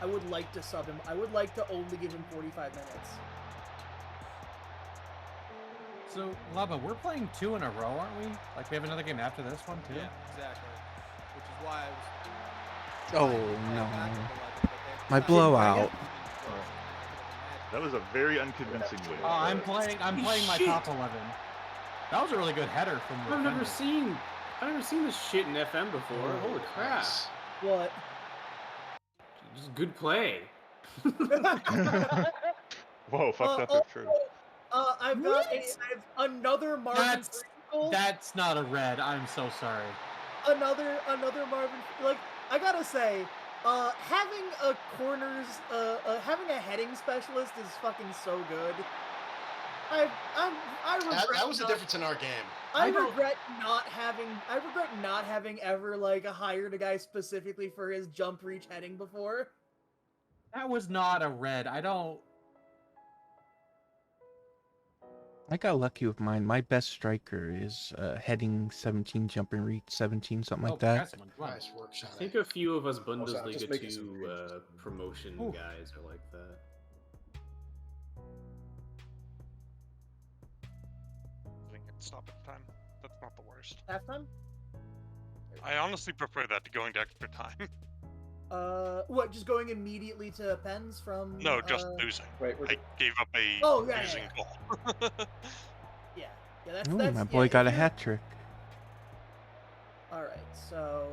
I would like to sub him. I would like to only give him 45 minutes. So, Lava, we're playing 2 in a row, aren't we? Like, we have another game after this one, too? Yeah, exactly. Which is why I was. Oh no. My blowout. That was a very unconvincing way. Oh, I'm playing my Shit. top 11. That was a really good header from the I've never defender. seen this shit in FM before. Holy crap! What? Just good play. Whoa, fucked up if true. I've got I have another Marvin Freese goal. That's not a red. I'm so sorry. Another Marvin. Like, I gotta say, having a having a heading specialist is fucking so good. I regret That was the not- difference in our game. I regret not having ever like hired a guy specifically for his jump reach heading before. That was not a red. I don't. I got lucky with mine. My best striker is heading 17, jumping reach 17, something like that. Nice work, I Shade. think a few of us Also, I'm just Bundesliga making some 2 changes. promotion Oof. guys are like that. Doing it stopping time. That's not the worst. Halftime? I honestly prefer that to going to extra time. What? Just going immediately to pens from? No, just losing. Right, I gave up a Oh, yeah, losing yeah. goal. Yeah, that's Ooh, that's. my yeah, boy if got a you're- hat trick. All right, so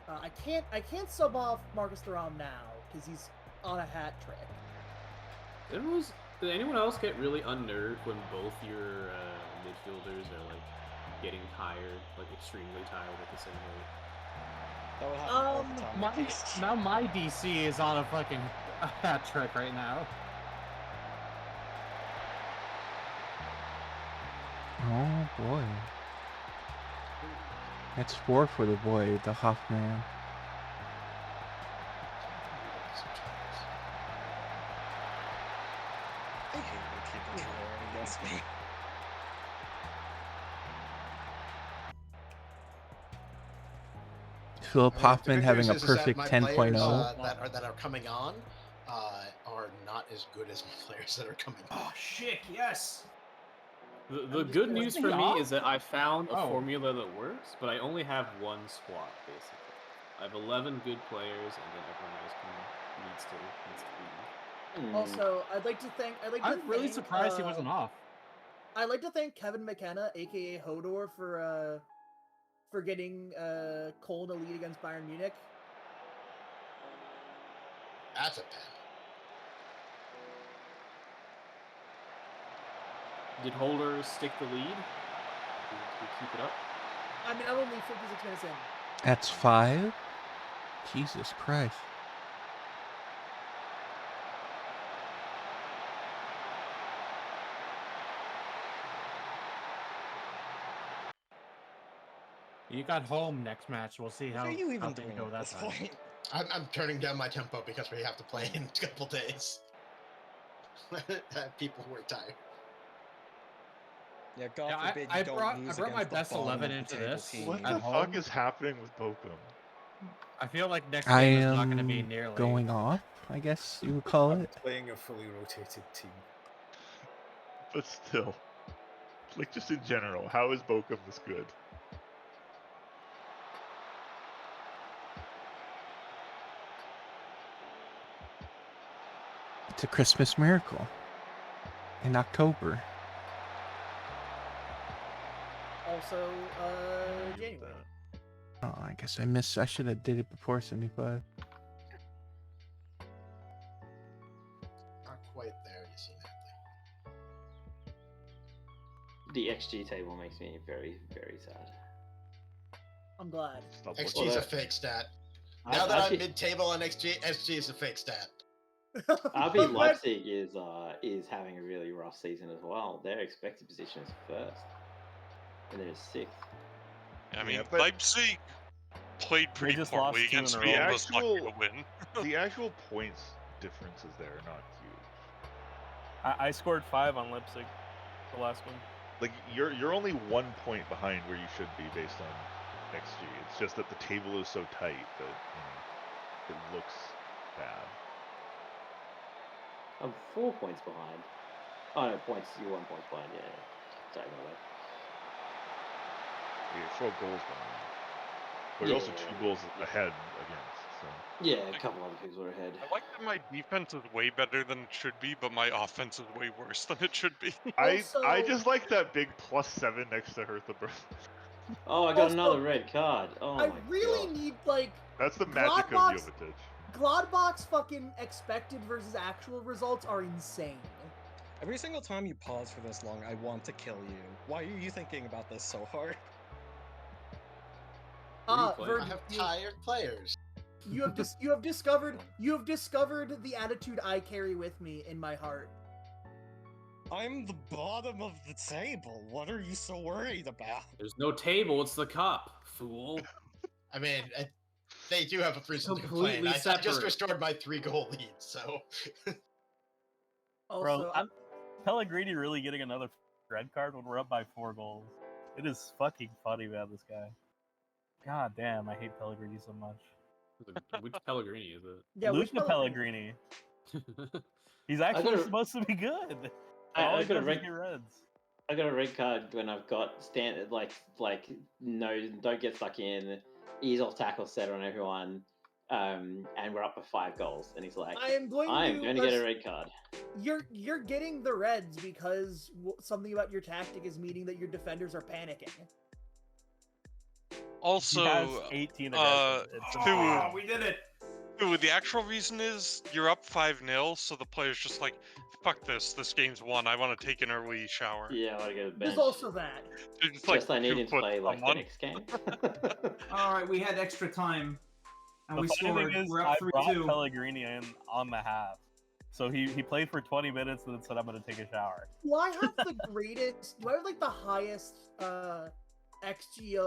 I can't sub off Marcus Thuram now because he's on a hat trick. Did anyone else get really unnerved when both your midfielders are like getting tired, like extremely tired at the same rate? That would happen all the time. Now my DC is on a fucking hat trick right now. Oh boy. That's 4 for the boy, the Hoffman. I hate when people try against me. Philip The Hoffman good having a news is that perfect my 10.0. players, that are coming on are not as good as my players that are coming on. Oh shit! Yes. The good news for me is that I found a Oh. formula that works, but I only have one squad basically. I have 11 good players, and then everyone else needs to leave. Also, I'd like to thank. I'm really surprised he wasn't off. I'd like to thank Kevin McKenna, aka Hodor, for getting Cole in a lead against Bayern Munich. That's a pen. Did Holder stick the lead? Did we keep it up? I mean, I'm only 56 minutes in. That's 5? Jesus Christ. You got home next match. We'll see What how. are you even how things doing go at that this time. point? I'm turning down my tempo because we have to play in a couple days. People who are tired. Yeah, God Yeah, forbid I you don't brought lose my against the best bottom 11 of into the table this. team. What At the home. fuck is happening with Bochum? I feel like next I game is not going to be am nearly. going off, I guess you would call I'm it. playing a fully rotated team. But still, like just in general, how is Bochum this good? It's a Christmas miracle in October. Also, January. Oh, I guess I should have did it before 75. Not quite there, you see that. The XG table makes me very, very sad. I'm glad. Stop XG looking. is a fake stat. I- Now that I I'm think- mid-table on XG is a fake stat. RB I'm glad- Leipzig is having a really rough season as well. Their expected position is first, and they're sixth. I mean, Yeah, but- Leipzig played pretty just poorly lost 2 in against a me row. and was lucky to win. The actual points differences there are not huge. I scored 5 on Leipzig, the last one. Like you're only 1 point behind where you should be based on XG. It's just that the table is so tight that it looks bad. I'm 4 points behind. Oh no, points. You're 1 point behind. Yeah. Sorry about that. You're 4 goals behind, but you're also 2 goals ahead against. So Yeah, a couple other people are ahead. I like that my defense is way better than it should be, but my offense is way worse than it should be. I just like that big +7 next to Hertha Berlin. Oh, I got Also, another red card. Oh I my really god. need like That's the magic of Gladbach's- Jovetic. Gladbach's fucking expected versus actual results are insane. Every single time you pause for this long, I want to kill you. Why are you thinking about this so hard? Verd, I have tired players. you have discovered the attitude I carry with me in my heart. I'm the bottom of the table. What are you so worried about? There's no table, it's the cup, fool. I mean, they do have a reason to Completely complain. I just separate. restored my 3-goal lead, so. Also, Bro, Pellegrini really getting another red card when we're up by 4 goals? It is fucking funny, man. This guy. God damn, I hate Pellegrini so much. Which Pellegrini is it? Yeah, which Luca Pellegrini. He's actually supposed to be good. I got a red. red. I got a red card when I've got standard no, don't get stuck in, ease off tackle set on everyone, and we're up by 5 goals, and he's like, I'm going to get a red card. You're getting the reds because something about your tactic is meaning that your defenders are panicking. Also, he has 18 we did it. The actual reason is you're up 5-0, so the player's just like, fuck this. This game's won. I want to take an early shower. Yeah, I want to go to bed. There's also that. Just I need him to play like the next game. All right, we had extra time, and the we funny scored. thing is, We're up I brought 3-2. Pellegrini in on the half. So he played for 20 minutes and then said, I'm going to take a shower. Do I have the greatest? Do I have like the highest XG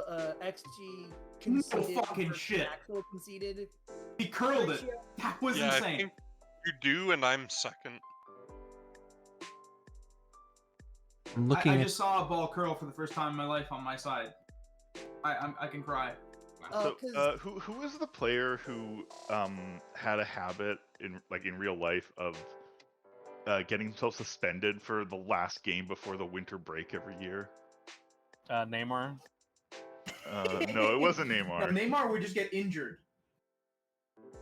conceded? No fucking shit. Actual conceded. He curled it. That was insane. I think you do, and I'm second. I'm looking I just saw a ball curl for the first time in my life on my side. I can cry. So, who is the player who had a habit in real life of getting himself suspended for the last game before the winter break every year? Neymar. No, it wasn't Neymar. No, Neymar would just get injured.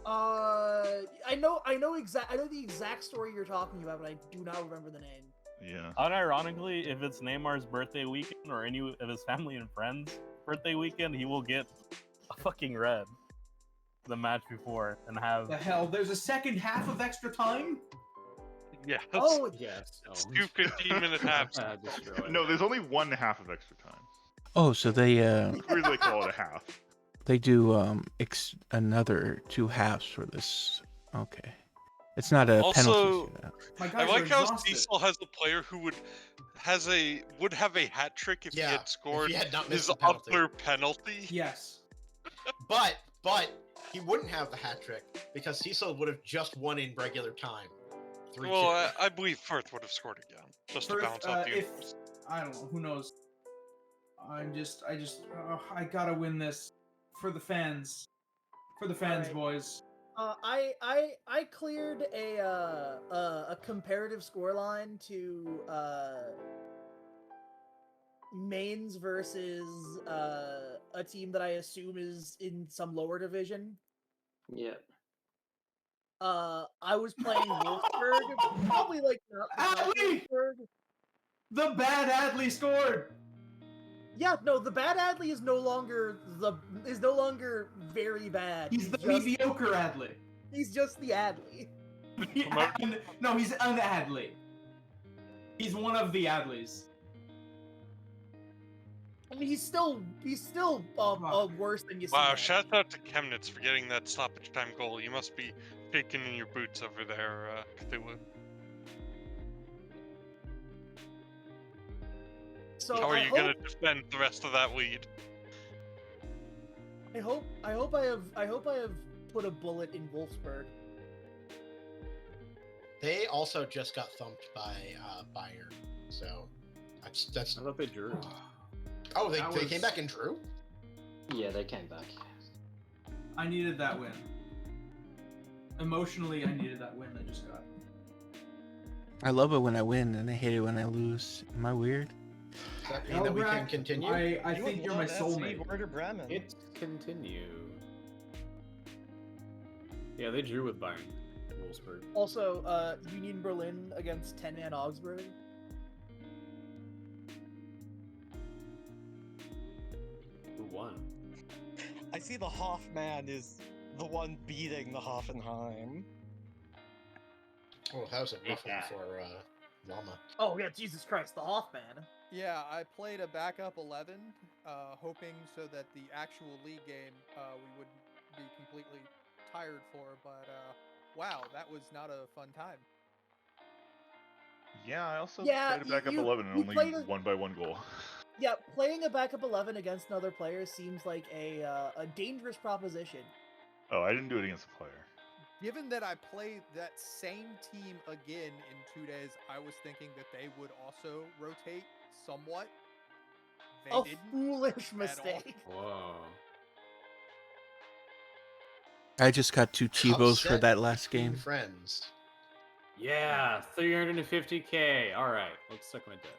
I know the exact story you're talking about, but I do not remember the name. Yeah. Unironically, if it's Neymar's birthday weekend or any of his family and friends' birthday weekend, he will get a fucking red the match before and have. The hell? There's a second half of extra time? Yes. Oh, yes. It's 2 15-minute halves. No, there's only 1 half of extra time. Oh, so they Or they call it a half. they do another 2 halves for this. Okay. It's not a penalty. I like how Cecil has a player who would have a hat trick if he had scored his other penalty. Yes. But he wouldn't have the hat trick because Cecil would have just won in regular time. 3-2. Well, I believe Firth would have scored again, just to balance out the universe. I don't know. Who knows? I gotta win this for the fans. For the fans, Alright. boys. I cleared a comparative scoreline to Mainz versus a team that I assume is in some lower division. Yeah. I was playing Wolfsburg, probably like Adley! Wolfsburg. The bad Adley scored. Yeah, no, the bad Adley is no longer very bad. He's the just, mediocre Adley. He's just the Adley. No, he's an Adley. He's one of the Adleys. I mean, he's still worse than you see. Wow, shout out to Chemnitz for getting that stoppage time goal. You must be shaking in your boots over there, Cthulhu. So how are you gonna defend the rest of that lead? I hope I have put a bullet in Wolfsburg. They also just got thumped by Bayern, so that's. I thought they drew. Oh, they came back and drew? Yeah, they came back. I needed that win. Emotionally, I needed that win I just got. I love it when I win, and I hate it when I lose. Am I weird? Does that mean that we can continue? I think you're my soulmate. It's continue. Yeah, they drew with Bayern. Wolfsburg. Also, Union Berlin against 10-man Augsburg. Who won? I see the Hoffman is the one beating the Hoffenheim. Oh, that was a rough one for Llama. Oh yeah, Jesus Christ, the Hoffman. Yeah, I played a backup 11, hoping so that the actual league game we wouldn't be completely tired for, but wow, that was not a fun time. Yeah, I also played a backup 11 and only won by 1 goal. Yeah, playing a backup 11 against another player seems like a dangerous proposition. Oh, I didn't do it against a player. given that I play that same team again in 2 days, I was thinking that they would also rotate somewhat. They A didn't foolish at all. mistake. Whoa. I just got 2 Chivos for Upset that last between game. friends. Yeah, 350k. All right, let's suck my dick.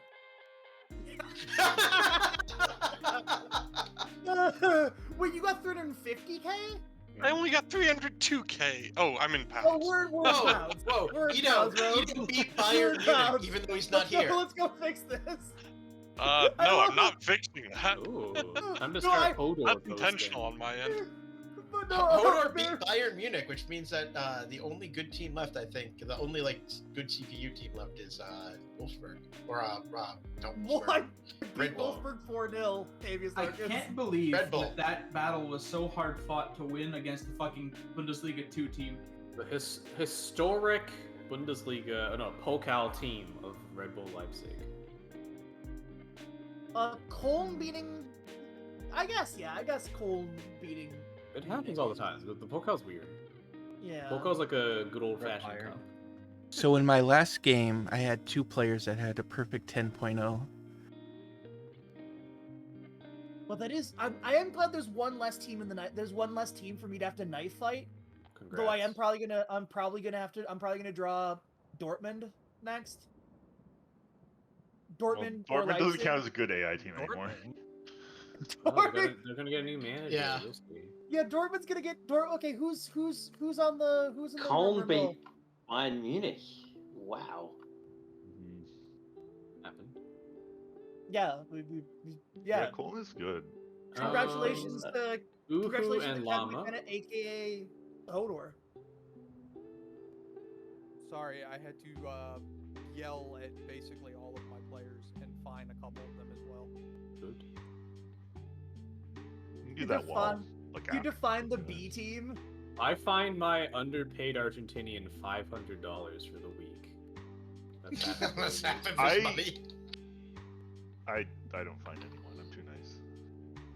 Wait, you got 350k? I only got 302k. Oh, I'm in pounds. Oh, we're in Whoa, pounds. whoa, We're in Ito, pounds, bro. Ito beat We're Bayern in Munich, pounds. even though he's not here. Let's go fix this. No, love I'm not fixing that. Ooh, time to No, start Hodor That's posting. intentional on my end. But no, Hodor beat Bayern Munich, which means that the only good team left, I think, the only like good CPU team left is Wolfsburg or no, What? Wolfsburg. Beat Red Bull. Wolfsburg 4-0. Tavius I Larkins. can't believe Red Bull. that battle was so hard fought to win against the fucking Bundesliga 2 team. The historic Bundesliga, no, Pokal team of Red Bull Leipzig. Cologne beating. I guess Cologne beating. It happens all the time. The Pokal's weird. Yeah. Pokal's like a good old-fashioned Bayern. cup. So in my last game, I had 2 players that had a perfect 10.0. But that is, I am glad there's one less team in the night. There's one less team for me to have to knife fight. Congrats. Though I'm probably gonna draw Dortmund next. Dortmund. Well, or Dortmund doesn't Leipzig. count as a good AI team anymore. Oh, they're gonna get a new manager. Yeah. We'll see. Yeah, Dortmund's gonna get Okay, who's in the Cologne Renault? beat Bayern Munich. Wow. Happened. Yeah, yeah. Cole is good. Congratulations to Uhu congratulations and to Llama. Kevin McKenna, aka Hodor. Sorry, I had to yell at basically all of my players and fine a couple of them as well. Good. You can do that well. Like You after define the doing B team. I find my underpaid Argentinian $500 for the week. That's happened. That's happened I- for money. I don't find anyone. I'm too nice.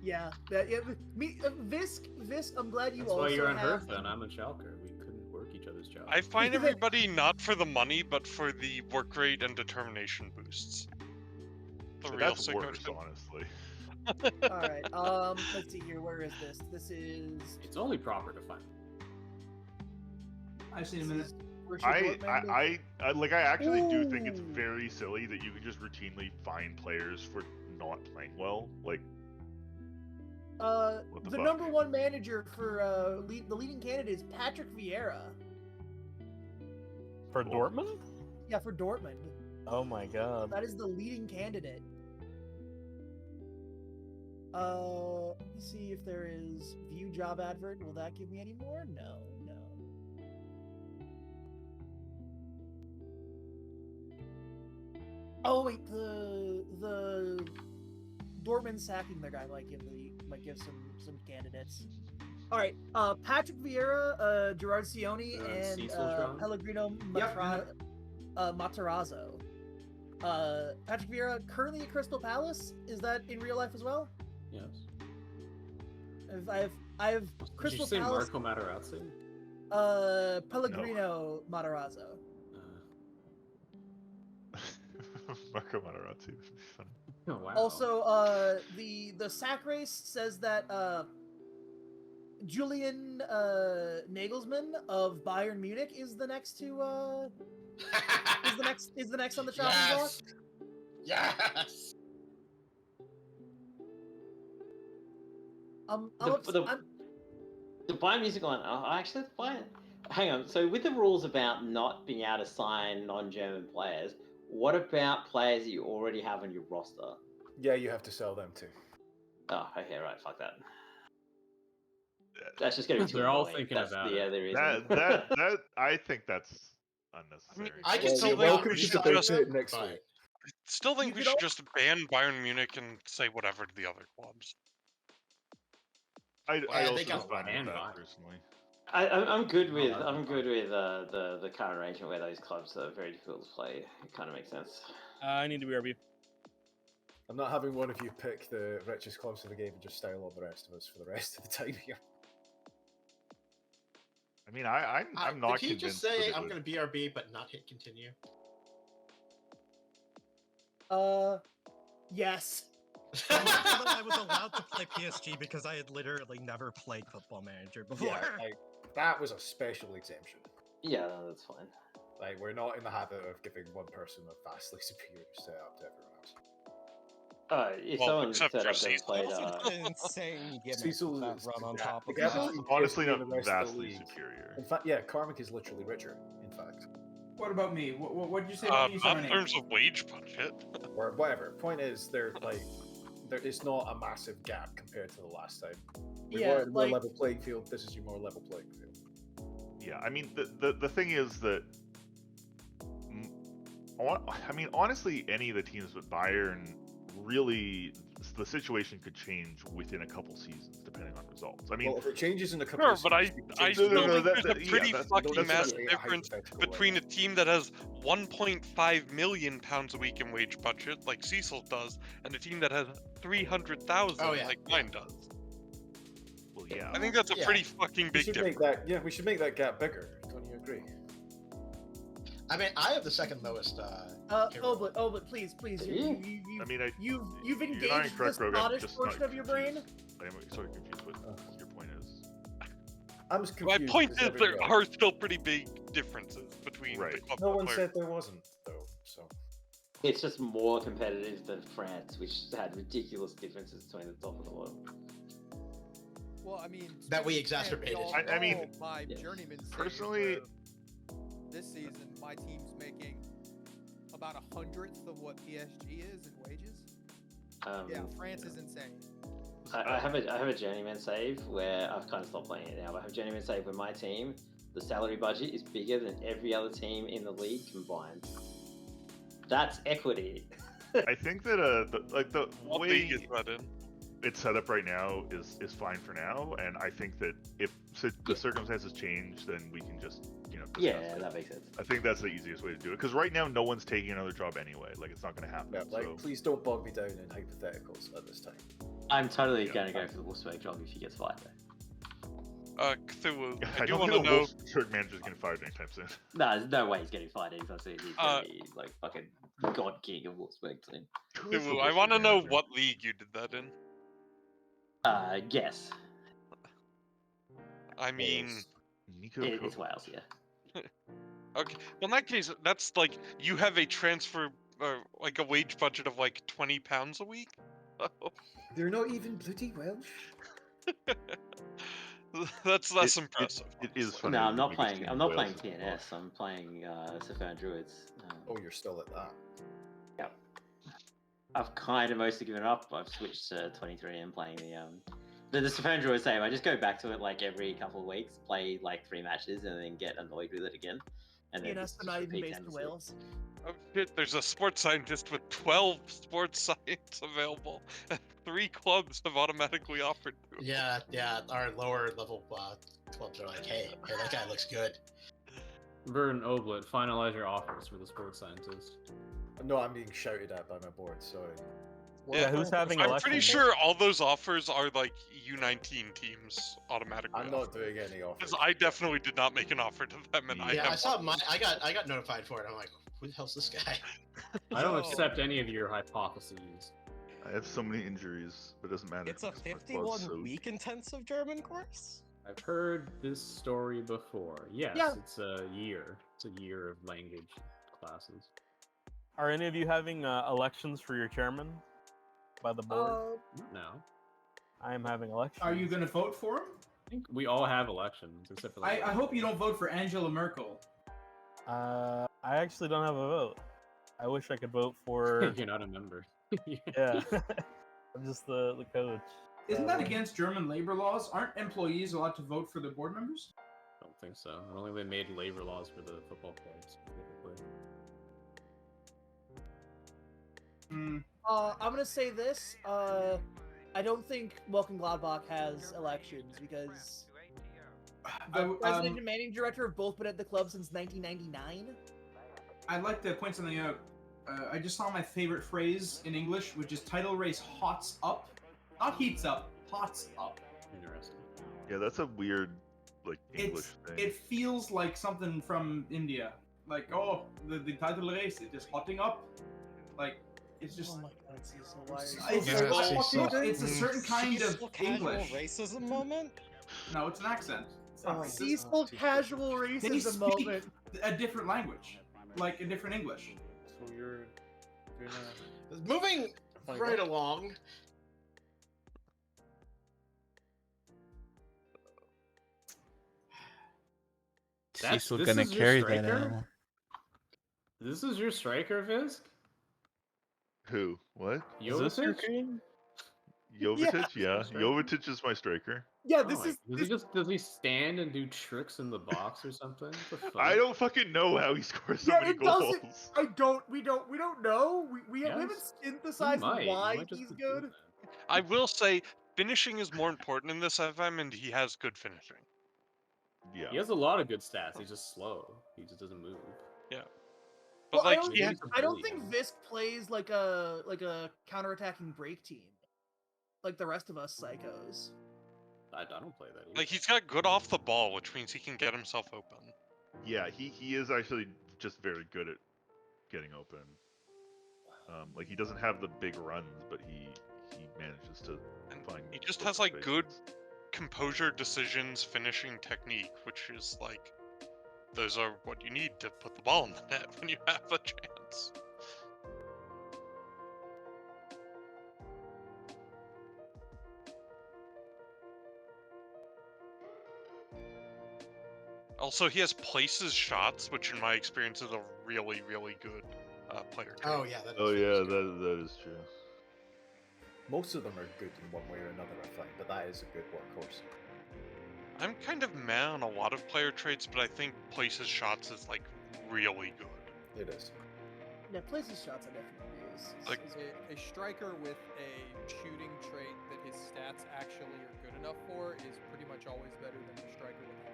Yeah, me, Visk. I'm glad you That's also why you're on have. Hearth and I'm a Chalker. We couldn't work each other's jobs. I find everybody not for the money, but for the work rate and determination boosts. The So real that's worse, significant. honestly. All right. Let's see here. Where is this? This is. It's only proper to find. I've seen him in it. I actually do think it's very silly that you can just routinely fine players for not playing well. Like, what the The fuck? number one manager for the leading candidate is Patrick Vieira. For Dortmund? Yeah, for Dortmund. Oh my god. That is the leading candidate. Let me see if there is view job advert. Will that give me any more? No. Oh wait, the Dortmund sacking their guy might give some candidates. All right, Patrick Vieira, Gerard Sioni, and Cecil Strong? Pellegrino Matarazzo. Patrick Vieira currently at Crystal Palace. Is that in real life as well? Yes. I have Crystal Did you say Palace. Marco Materazzi? Pellegrino Matarazzo. Marco Materazzi would be funny. Oh, wow. Also, the sack race says that Julian Nagelsmann of Bayern Munich is the next to is the next on the chopping block. Yes. The Bayern music one. Actually, hang on. So with the rules about not being able to sign non-German players, what about players that you already have on your roster? Yeah, you have to sell them too. Oh, okay, right. Fuck that. That's just gonna be too They're all annoying. thinking That's about the it. other reason. That I think that's unnecessary. I can Well, see you're why welcome we to should debate just it next but- week. Still think we You should know- just ban Bayern Munich and say whatever to the other clubs. I I also think don't I'll find ban that Bayern. personally. I'm good with that's the current arrangement where those clubs are very difficult to play. It kind of makes sense. I need to BRB. I'm not having one of you pick the richest clubs of the game and just style all the rest of us for the rest of the time here. I mean, I'm not Did he convinced. just say that it I'm was- going to BRB but not hit continue? Yes. Although I was allowed to play PSG because I had literally never played Football Manager before. Yeah, that was a special exemption. Yeah, no, that's fine. Like, we're not in the habit of giving one person a vastly superior setup to everyone else. If Well, someone except set for up their Cecil. played, an insane gimmick Cecil with that is- run on yeah, top the of gap that. between honestly PSG and not the rest of the vastly league- superior. In fact, yeah, Karmic is literally richer. In fact, What about me? What did you say about me? Not in terms of wage budget. or whatever. Point is, it's not a massive gap compared to the last time. We Yeah, wanted a more like- level playing field. This is your more level playing field. Yeah, I mean, the thing is that, I mean, honestly, any of the teams but Bayern, really, the situation could change within a couple seasons, depending on results. I mean, Well, if it changes in a couple Sure, of but I seasons, it still changes. think there's a yeah, pretty that's- fucking that's massive a difference hypothetical right between now. a team that has 1.5 million pounds a week in wage budget, like Cecil does, and a team that has 300,000, Oh, yeah. like mine does. well, yeah. I think that's a Yeah. pretty fucking We big should difference. make that. Yeah, we should make that gap bigger. Don't you agree? I mean, I have the second lowest. payroll. Oblit, please, I mean, you've you're not engaged the incorrect, Rogan, Scottish just portion not of your brain. confused. I'm sort of confused with what your point is. I'm as My confused. point as is there everyone are else. still pretty big differences between the Right. club No and one players. said there wasn't, though. So It's just more competitive than France, which had ridiculous differences between the top and the bottom. Well, I mean, That we and exacerbated. y'all I mean, know my yeah. journeyman save Personally- where this season my team's making about 100th of what PSG is in wages. Yeah, France is insane. I have a journeyman save where I've kind of stopped playing it now. But I have a journeyman save where my team, the salary budget is bigger than every other team in the league combined. That's equity. I think that the What way league is that in? it's set up right now is fine for now, and I think that if the circumstances change, then we can just discuss Yeah, it. that makes sense. I think that's the easiest way to do it, because right now no one's taking another job anyway. Like, it's not going to happen. yeah, like, so please don't bog me down in hypotheticals at this time. I'm totally Yeah. going to go for the Wolfsburg job if he gets fired, though. Cthulhu, I I do don't want think to the know. Wolfsburg manager's getting fired anytime soon. No, there's no way he's getting fired anytime soon. He's going to be like fucking god king of Wolfsburg team. Who is the Cthulhu, I Wolfsburg want to know manager? what league you did that in. Guess. I mean, Nico It's Ko- Wales, yeah. okay. Well, in that case, that's like you have a transfer, like a wage budget of like £20 a week. They're not even bloody Welsh. That's impressive. It is funny. No, that I'm not we playing. between I'm not Wales playing and TNS. I'm playing Safan Druids. Oh, you're still at that. Yeah. I've kind of mostly given up. I've switched to 23 and playing the Safan Druids same. I just go back to it like every couple of weeks, play like 3 matches, and then get annoyed with it again. And then TNS are not even based in Wales. Oh shit! There's a sports scientist with 12 sports science available, and 3 clubs have automatically offered to him. Yeah. Our lower level clubs are like, hey, that guy looks good. Vern Oblit, finalize your offers for the sports scientist. No, I'm being shouted at by my board. Sorry. Yeah, who's having I'm elections? pretty sure all those offers are like U19 teams automatically. I'm not doing any offers. Because I definitely did not make an offer to them, and Yeah, I have saw mine. I got notified for it. I'm like, who the hell's this guy? I don't So- accept any of your hypotheses. I have so many injuries, but it doesn't matter. It's a because my blood's 51 week intensive German course? I've heard this story before. Yes, Yeah. it's a year. It's a year of language classes. Are any of you having elections for your chairman by the board? No. I am having elections. Are you gonna vote for him? I think we all have elections, except for the I hope you don't vote for Angela Merkel. I actually don't have a vote. I wish I could vote for. You're not a member. Yeah, I'm just the coach. Isn't that against German labor laws? Aren't employees allowed to vote for their board members? I don't think so. I don't think they made labor laws for the football players specifically. I'm gonna say this. I don't think Mönchengladbach has elections because the president and managing director have both been at the club since 1999. I'd like to point something out. I just saw my favorite phrase in English, which is title race hots up. Not heats up, hots up. Interesting. Yeah, that's a weird like English thing. It feels like something from India. Like, oh, the title race, it is hotting up. Like, it's just. Oh my god, Cecil, why It's a certain kind of casual English. racism moment. No, it's an accent. It's not racist. Cecil casual They racism speak moment. a different language, like a different English. So you're Moving right along. Cecil gonna carry that striker? animal. This is your striker, Fisk? Who? What? Is this your Jovetic? king? Jovetic? Yeah. Yeah. Jovetic is my striker. Yeah, Oh my- does he stand and do tricks in the box or something? What the fuck? I don't fucking know how he scores so Yeah, many it goals. doesn't. We don't know. We haven't Yes. synthesized He might why just he's be doing good. that. I will say finishing is more important in this FM, and he has good finishing. Yeah. He has a lot of good stats. He's just slow. He just doesn't move. Yeah. But Well, like, I don't think Visk plays like a counterattacking break team, like the rest of us psychos. I don't play that either. like he's got good off the ball, which means he can get himself open. Yeah, he is actually just very good at getting open. Like he doesn't have the big runs, but he manages to find. He just open has like spaces. good composure, decisions, finishing technique, which is like those are what you need to put the ball in the net when you have a chance. Also, he has places shots, which in my experience is a really, really good player trait. Oh yeah, that is. Oh yeah, that is true. Most of them are good in one way or another, I find, but that is a good workhorse. I'm kind of meh on a lot of player traits, but I think places shots is like really good. It is. Yeah, places shots I definitely use. Like A striker with a shooting trait that his stats actually are good enough for is pretty much always better than a striker without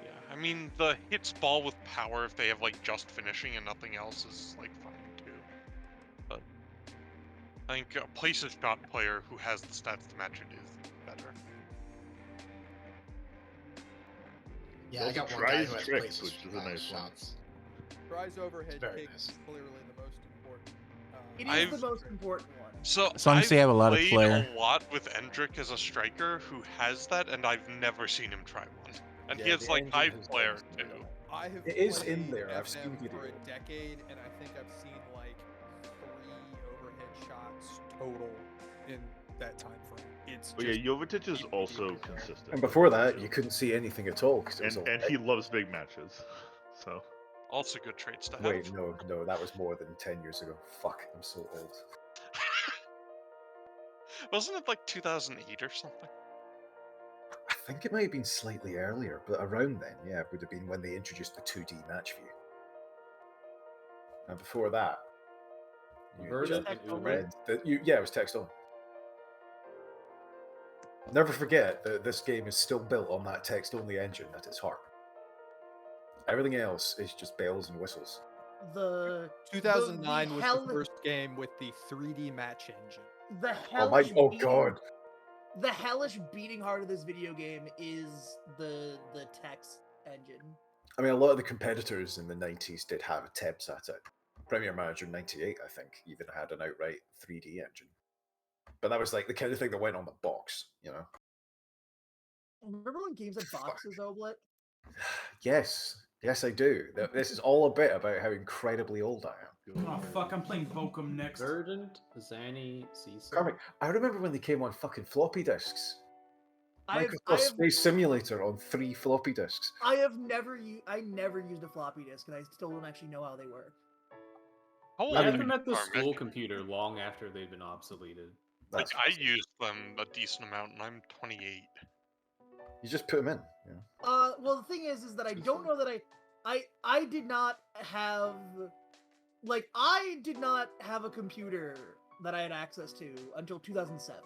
any. Yeah, I mean the hits ball with power if they have like just finishing and nothing else is like fine too. But I think a places shot player who has the stats to match it is better. Yeah, I Also got one guy tries who has tricks, places which is a nice one. shots. Tries overhead Very kicks nice. is clearly the most important. It I've- is the most important one. So As long as they have a lot of I've flair. played a lot with Endrick as a striker who has that, and I've never seen him try one. And he Yeah, has the like engine high has flair always been too. done. I have It is played in there, I've seen FM for a video. decade, and I think I've seen like 3 overhead shots total in that time frame. It's But yeah, just Jovetic is also consistent. And before that, you couldn't see anything at all. 'Cause it was all and he loves big matches. So Also good traits to have. Wait, no, that was more than 10 years ago. Fuck, I'm so old. Wasn't it like 2008 or something? I think it might have been slightly earlier, but around then, yeah, it would have been when they introduced the 2D match view. And before that, Verdant text and only? Uber. yeah, it was text only. Never forget that this game is still built on that text only engine at its heart. Everything else is just bells and whistles. The 2009 the was hell- the first game with the 3D match engine. The Oh my! hellish Oh beating- god! The hellish beating heart of this video game is the text engine. I mean, a lot of the competitors in the 90s did have attempts at it. Premier Manager 98, I think, even had an outright 3D engine. But that was like the kind of thing that went on the box, you know? Remember when games had boxes, Oblet? Yes, yes, I do. This is all a bit about how incredibly old I am. Oh fuck! I'm playing Bochum next. Verdant, Zanny, Cecil. Carmick, I remember when they came on fucking floppy disks. I Microsoft Space Simulator on 3 floppy disks. I never used a floppy disk, and I still don't actually know how they work. How I old had them at the are school men? computer long after they'd been obsoleted. Like That's I used them a decent amount, and I'm 28. You just put them in. You know? Well, the thing is that I don't know that I did not have, like, I did not have a computer that I had access to until 2007.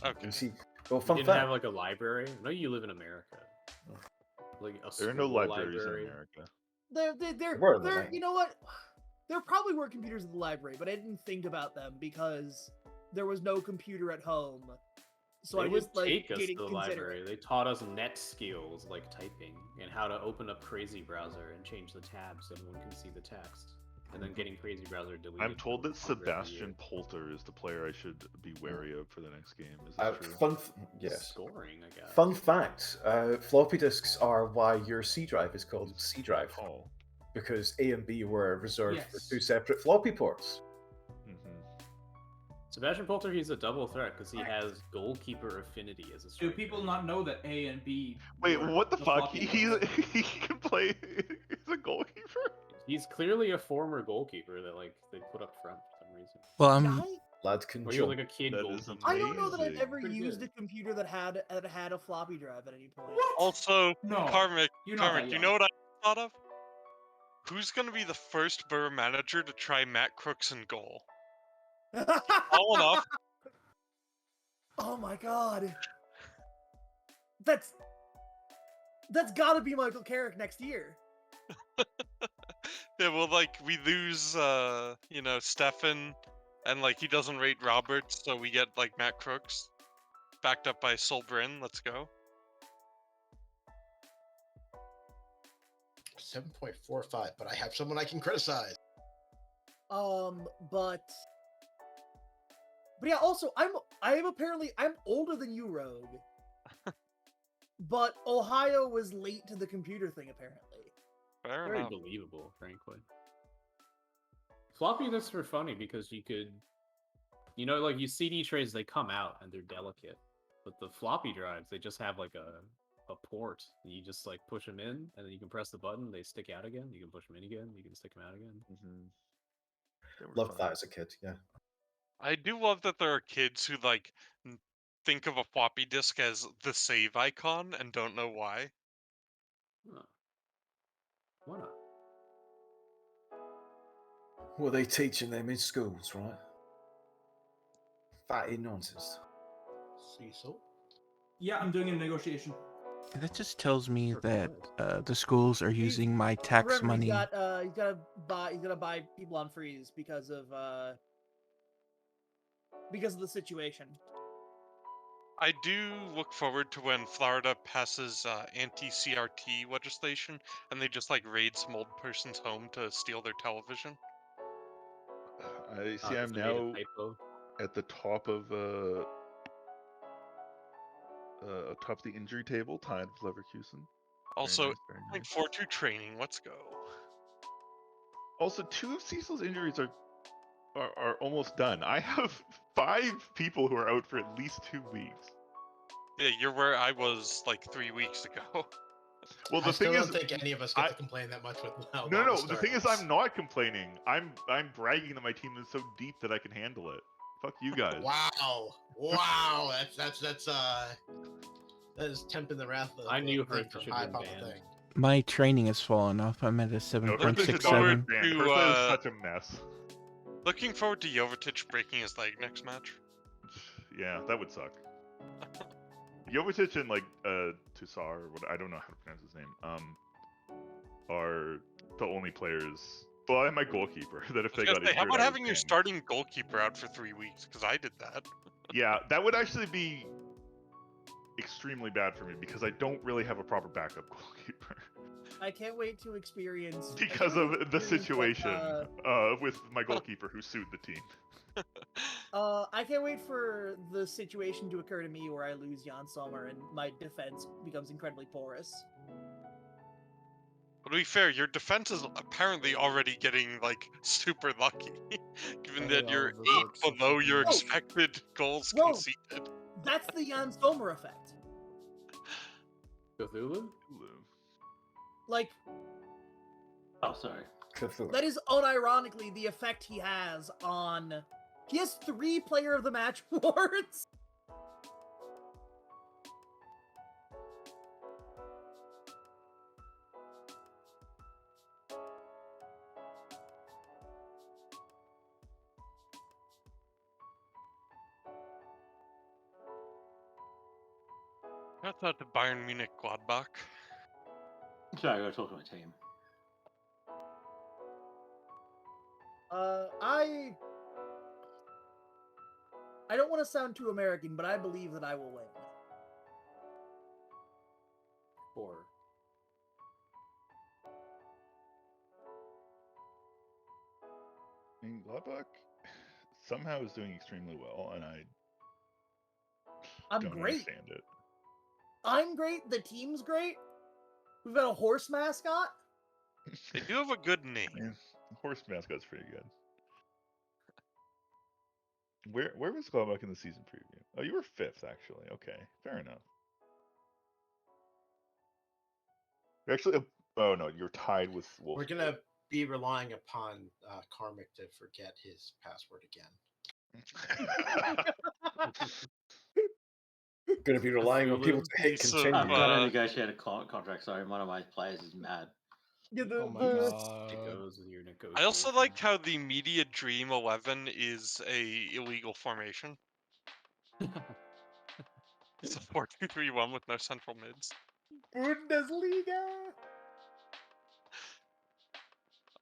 Okay. And see, well, You fun didn't fact. have like a library? No, you live in America. Like a there are no school libraries library. in America. were in the There, 90s. you know what? There probably were computers at the library, but I didn't think about them because there was no computer at home. So They I would just like take us didn't to the consider library. it. They taught us net skills like typing and how to open up Crazy Browser and change the tabs so everyone can see the text. And then getting Crazy Browser deleted. I'm told that 100 every year. Sebastian Polter is the player I should be wary of for the next game. Is that true? Yes. Scoring, I guess. Fun fact: floppy disks are why your C drive is called C drive, because A and B were reserved for two separate floppy ports. Sebastian Polter, he's a double threat because he has goalkeeper affinity as a Do striker. people not know that A and B? Wait, were what the fuck? floppy He disks? he can play. He's a goalkeeper. He's clearly a former goalkeeper that like they put up front for some reason. Well, Lads can Or he was like a kid That goalkeeper. is I don't know that I've amazing. ever Pretty used good. a computer that had a floppy drive at any point. Also, No, Karmic, you're not that you young. know what I thought of? Who's gonna be the first Burr manager to try Matt Crooks in goal? All enough. Oh my god. That's gotta be Michael Carrick next year. Yeah, well, like we lose, Stefan, and like he doesn't rate Roberts, so we get like Matt Crooks, backed up by Solbrin. Let's go. 7.45, but I have someone I can criticize. But yeah, also I'm older than you, Rogue. But Ohio was late to the computer thing apparently. Very believable, frankly. Floppy disks were funny because you could, like you CD trays, they come out and they're delicate, but the floppy drives, they just have like a port. And you just like push them in, and then you can press the button, they stick out again. You can push them in again, you can stick them out again. Loved that as a kid. Yeah. I do love that there are kids who like think of a floppy disk as the save icon and don't know why. Huh. Why not? What are they teaching them in schools, right? Fatty nonsense. Cecil? Yeah, I'm doing a negotiation. That just tells me that the schools are using my tax Remember, money. he's gotta buy people on freeze because of the situation. I do look forward to when Florida passes anti-CRT legislation and they just like raid some old person's home to steal their television. I see. I'm now at the top of the injury table, tied with Leverkusen. Also, very nice. 4-2 training. Let's go. Also, 2 of Cecil's injuries are almost done. I have 5 people who are out for at least 2 weeks. Yeah, you're where I was like 3 weeks ago. Well, the I thing still is, don't think any of us get to complain that much with how no. long The thing is, I'm not complaining. I'm bragging that my team is so deep that I can handle it. Fuck you guys. Wow, that is tempting the wrath of I knew the thing Hertha from should high have been upon the banned. thing. My training has fallen off. I'm at a No, 7.67. Hertha is such a mess. Looking forward to Jovetic breaking his leg next match. Yeah, that would suck. Jovetic and like Toussaint, or what, I don't know how to pronounce his name, are the only players. Well, and my goalkeeper that if they got injured, how about I having would your ban. starting goalkeeper out for 3 weeks? Because I did that. Yeah, that would actually be extremely bad for me because I don't really have a proper backup goalkeeper. I can't wait to experience Because of the situation with my goalkeeper who sued the team. I can't wait for the situation to occur to me where I lose Jan Sommer and my defense becomes incredibly porous. But to be fair, your defense is apparently already getting like super lucky, given that you're 8 below your expected goals conceded. That's the Jan Sommer effect. Cthulhu? Like, oh, sorry. That is unironically the effect he has on. He has 3 Player of the Match awards. Shout out to Bayern Munich Gladbach. Sorry, I gotta talk to my team. don't want to sound too American, but I believe that I will win. 4. I mean, Gladbach somehow is doing extremely well, and I'm don't great. understand it. I'm great. The team's great. We've got a horse mascot. They do have a good name. Yeah, horse mascot's pretty good. Where was Gladbach in the season preview? Oh, you were 5th, actually. Okay, fair enough. You're actually, oh no, you're tied with Wolves. We're gonna be relying upon Karmic to forget his password again. Going to be relying on people to hit Piece of, continue. I've got to negotiate a contract. Sorry, one of my players is mad. Yeah, Oh my god. It goes with your negotiation. I also liked how the Media Dream 11 is a illegal formation. It's a 4-2-3-1 with no central mids. Bundesliga.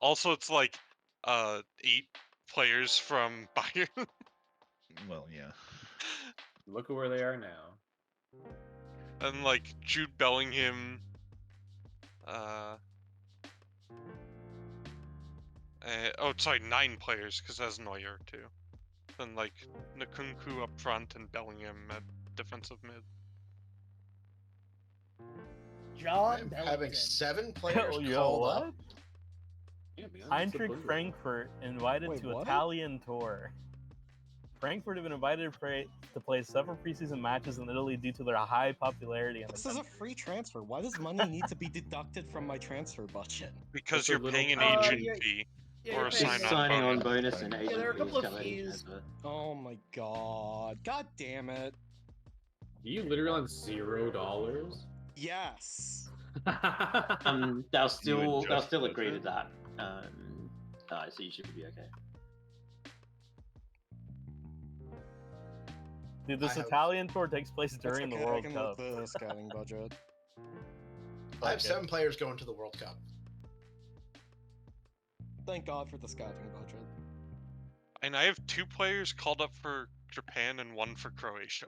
Also, it's like 8 players from Bayern. Well, yeah. Look at where they are now. And like Jude Bellingham, oh, sorry, 9 players because that's Neuer too. Then like Nkunku up front and Bellingham at defensive mid. John Having Bellington. 7 players Yo, called what? up. Yeah, man, it's the Eintracht Bundesliga. Frankfurt invited Wait, to what? Italian tour. Frankfurt have been invited to play several preseason matches in Italy due to their high popularity in the This is a country. free transfer. Why does money need to be deducted from my transfer budget? Because That's a you're little- paying an Uh, agent yeah, fee yeah, or you're a paying- sign-on Signing on bonus. bonus and Yeah, agent there are a fees couple of covered in fees. transfer. Oh my god. God damn it. You literally on $0? Yes. They'll still adjust agree to budget? that. So you should be okay. Dude, this I have- Italian tour takes place during That's the okay, World I can Cup. live the scouting budget. I have Okay. 7 players going to the World Cup. Thank God for the scouting budget. And I have 2 players called up for Japan and 1 for Croatia.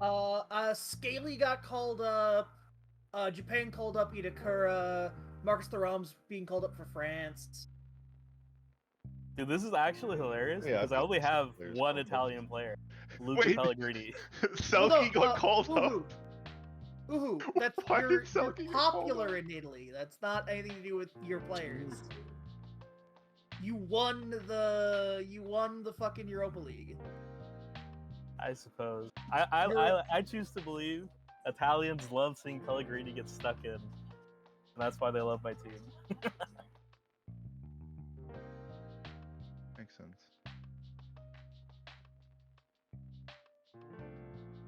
So, Scaly got called up. Japan called up Itakura. Marcus Thuram's being called up for France. Dude, this is actually hilarious Yeah, because I I've only got have players one called up. Italian player, Luca Wait. Pellegrini. Selke got called Uhu. up. Uhu, that's Why did you're Selke get called popular up? in Italy. That's not anything to do with your players. You won the fucking Europa League. I suppose. I choose to believe Italians love seeing Pellegrini get stuck in, and that's why they love my team. Makes sense.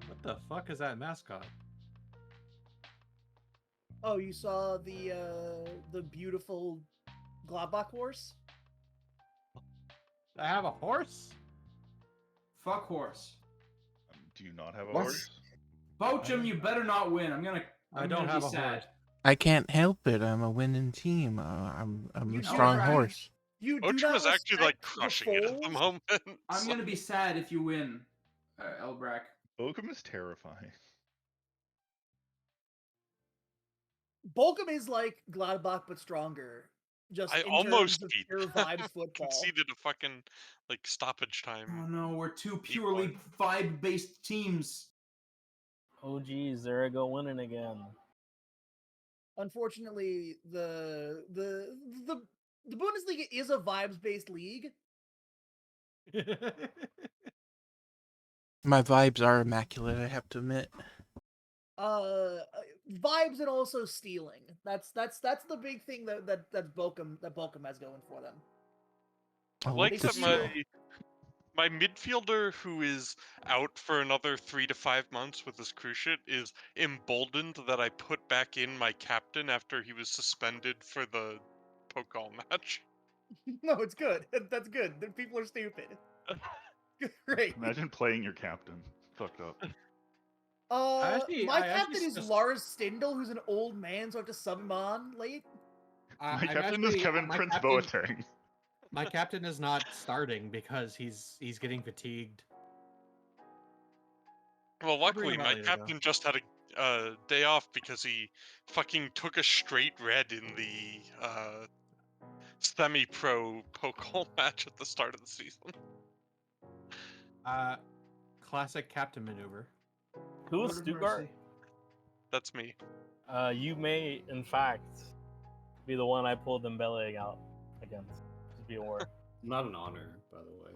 What the fuck is that mascot? Oh, you saw the beautiful Gladbach horse? I have a horse? Fuck horse. Do you not have a What? horse? Bochum, you better not win. I'm gonna don't gonna have be a sad. horse. I can't help it. I'm a winning team. I'm You a strong don't- horse. You do Ocho not is actually like respect the crushing it at the foals? moment. I'm so- gonna be sad if you win, Elbrack. Bochum is terrifying. Bochum is like Gladbach but stronger. Just I in almost terms of beat pure them. vibes football. Conceded a fucking like stoppage Oh time. no, we're 2 purely vibe-based teams. Oh geez, there I go winning again. Unfortunately, the Bundesliga is a vibes-based league. My vibes are immaculate, I have to admit. Vibes and also stealing. That's the big thing that Bochum has going for them. I like They that steal. my midfielder who is out for another 3 to 5 months with his cruciate is emboldened that I put back in my captain after he was suspended for the Pokal match. No, it's good. That's good. The people are stupid. Great. Imagine playing your captain. Fucked up. My captain is Lars Stindl, who's an old man, so I have to sub him on late. My captain is Kevin Prince Boateng. My captain is not starting because he's getting fatigued. Well, luckily, him out my later, captain just had a day off because he fucking took a straight red in the semi-pro Pokeball match at the start of the season. Classic captain maneuver. Who was Lord of Stuttgart? mercy. That's me. You may, in fact, be the one I pulled Dembele out against. Just be aware. Not an honor, by the way.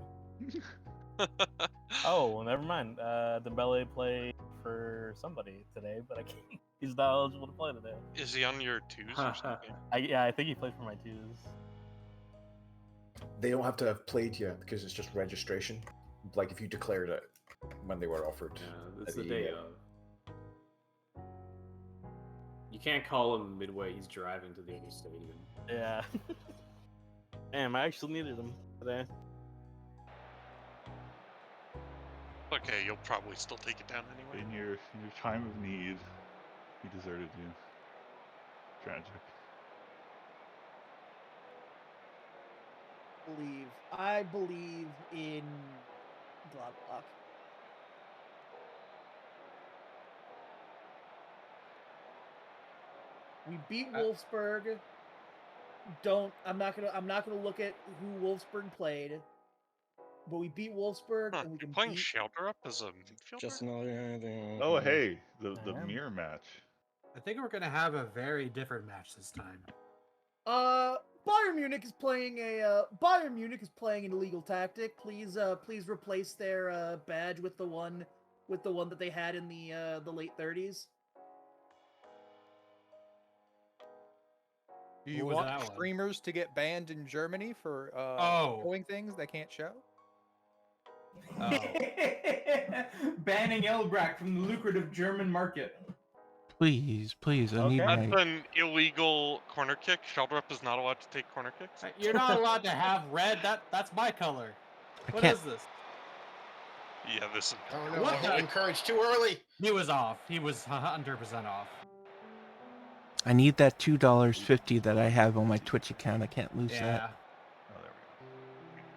Oh, well, never mind. Dembele played for somebody today, but I can't. He's not eligible to play today. Is he on your twos or something? Yeah, I think he played for my twos. They don't have to have played yet because it's just registration. Like if you declared it when they were offered. Yeah, it's at the day of. You can't call him midway. He's driving to the other stadium. Yeah. Damn, I actually needed him today. Okay, you'll probably still take it down anyway. In your time of need, he deserted you. Tragic. I believe in Gladbach. We beat Wolfsburg. I'm not gonna look at who Wolfsburg played, but we beat Wolfsburg and we can Playing beat. Shelter up as a midfielder? Just another. Oh, hey, the mirror match. I think we're gonna have a very different match this time. Bayern Munich is playing an illegal tactic. Please replace their badge with the one that they had in the late 30s. Do you What was want that one? streamers to get banned in Germany for showing things they can't show? Oh. Banning Elbrack from the lucrative German market. Please, I need That's my. an illegal corner kick. Shelter up is not allowed to take corner kicks. You're not allowed to have red. That's my color. What can't- is this? Yeah, this is. Oh no, What I hit the- encourage too early. He was off. He was 100% off. I need that $2.50 that I have on my Twitch account. I can't lose Yeah. that. Oh, there we go.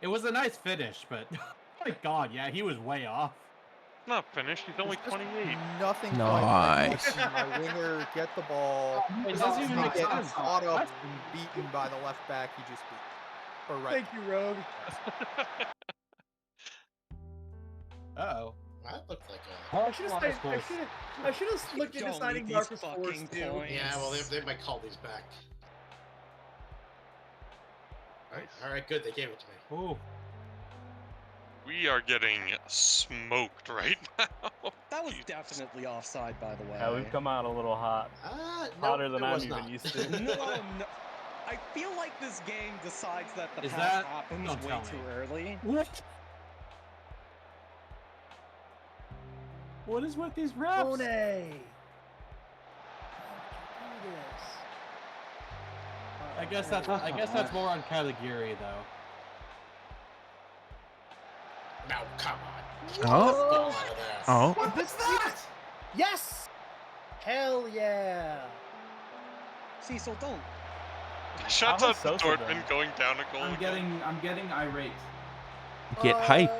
It was a nice finish, but oh my god, yeah, he was way off. It's not finished. He's only 28. Nothing Nice. like watching my winger get the ball. It It doesn't doesn't even even make get sense. caught up and beaten by the left back he just beat. Or right. Thank you, Rogue. Uh-oh. That looked like a. I should have looked into Don't signing need Marcus these Forrest fucking too. points. Yeah, well, they might call these back. Nice. All right, good. They gave it to me. Ooh. We are getting smoked right now. That was definitely offside, by the way. Yeah, we've come out a little hot. Hotter than I'm even used to. No. I feel like this game decides that the Is pass that- happens don't way tell too me. early. What? What is with these refs? One. I guess that's more on Caligari though. Now, come on. Oh. Get out of there. Oh. What is that? Yes! Hell yeah! Cecil, don't. Shots How out has to Sosa Dortmund been? going down a goal. I'm getting irate. Get hype.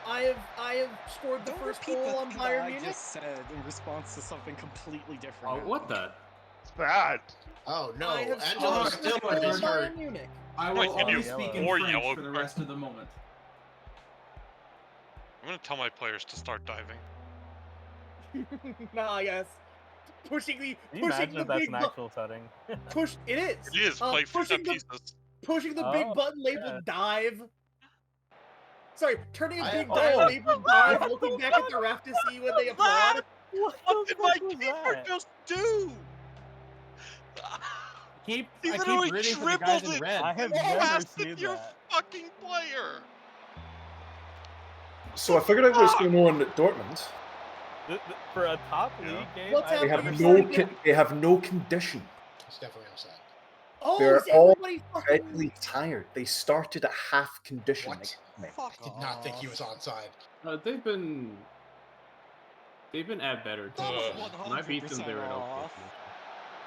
I have scored the Don't first repeat goal the on thing Bayern that I Munich. just said in response to something completely different. Oh, what the? It's bad. Oh no, I have Angelo scored the still first goal is on hurt. Bayern Munich. I Might will give you only speak in more French yellow for the cards. rest of the moment. I'm gonna tell my players to start diving. Nah, yes. Pushing the Can you imagine the if that's big an bu- actual setting? push. It is. It is play for set pushing the pieces. pushing the big Oh, button labeled dive. Sorry, turning a I- big oh. button labeled dive, looking back at the ref to see when they applaud. What did my keeper just do? I He keep literally rooting for the guys dribbled in it. red. I have You never blasted seen your that. fucking player. So I figured out what's going on at Dortmund. For a top league game, What's I've They never happening? have seen no they have no condition. It's definitely offside. Oh, They're is all everybody fucking? Deadly tired. They started at half condition. What? Like, Fuck I did not think he was onside. They've been at better That was teams. When I beat them, they were in 100% okay off. condition.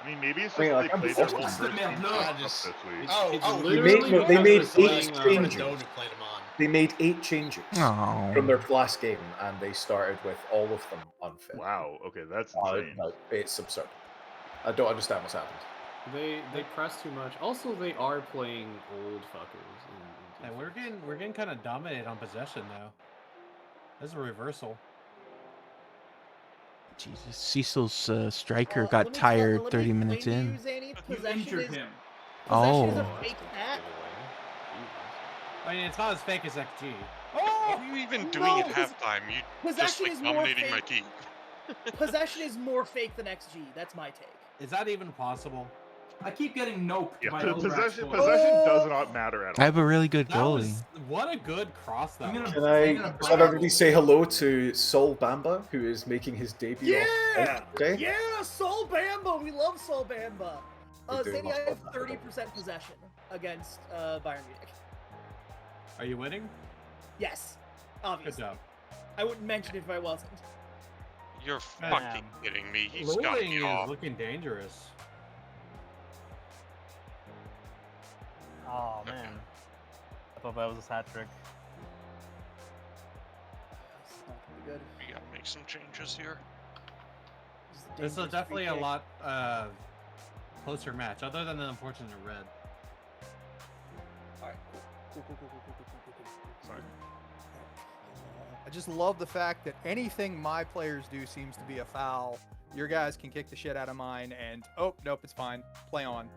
I mean, maybe it's I mean, just like, they I'm played their Boston. whole first Man, team no, stuff I just- this week. Oh, It's oh, They literally made because eight they're playing, changes. Doan who played him on. They made 8 changes Oh. from their last game, and they started with all of them unfit. Wow. Okay, that's insane. No, it's absurd. I don't understand what's happened. They press too much. Also, they are playing old fuckers. And we're getting kind of dominated on possession though. This is a reversal. Jesus, Cecil's striker got tired 30 minutes in. Injured him. Possession is Oh. a fake stat. I mean, it's not as fake as XG. What are you even doing at halftime? You just Possession like is more dominating my fake. team. Possession is more fake than XG. That's my take. Is that even possible? I keep getting noped Yeah, by possession Eldrax. does not matter at all. I have a really good That goalie. was what a good cross that was. Can I everybody say hello to Sol Bamba, who is making his debut Yeah! today? Yeah, Sol Bamba! We love Sol Bamba! We're doing Sadie, much I have better than 30% possession against Bayern Munich. Are you winning? Yes, Good obviously. job. I wouldn't mention it if I wasn't. You're fucking kidding me. He's got Rolling me is off. looking dangerous. Oh man, I thought that was a hat trick. It's not gonna be good. We gotta make some changes here. This is definitely a lot closer match, other than the unfortunate red. Alright, cool. Sorry. I just love the fact that anything my players do seems to be a foul. Your guys can kick the shit out of mine, and oh nope, it's fine. Play on.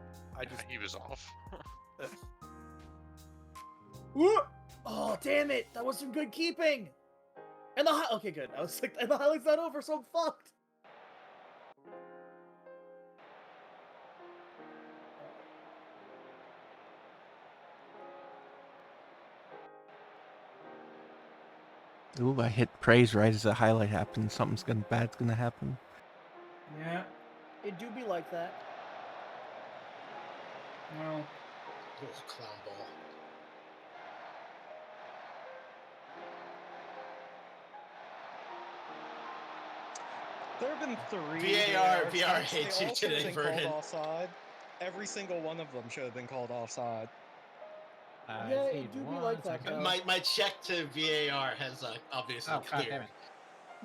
He was off. Oh, damn it! That was some good keeping! And the okay, good. I was like, and the highlight's not over, so I'm fucked! Ooh, I hit praise right as the highlight happens. Bad's gonna happen. Yeah. It do be like that. Well. Oh, clown ball. There have been 3 VAR VAR hates they you all should have today, been called Vernon. offside. Every single one of them should have been called offside. Yeah, it do be like that, though. My check to VAR has obviously Oh, God damn cleared. it.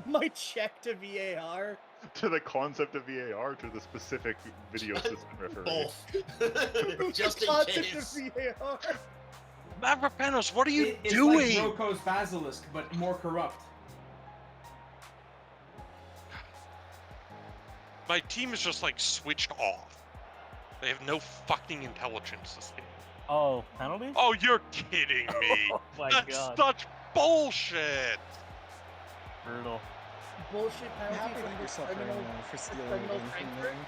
My check to VAR. To the concept of VAR, to the specific video assistant referee. Both. Just in Concept case. of VAR. Mavropanos, what are you It's doing? like Broko's Basilisk, but more corrupt. My team is just like switched off. They have no fucking intelligence this game. Oh, penalty? Oh, you're kidding me. Oh my That's god. such bullshit. Brutal. Bullshit I'm penalty happy that you're suffering criminal- now for stealing a criminal win from Frankfurt. them.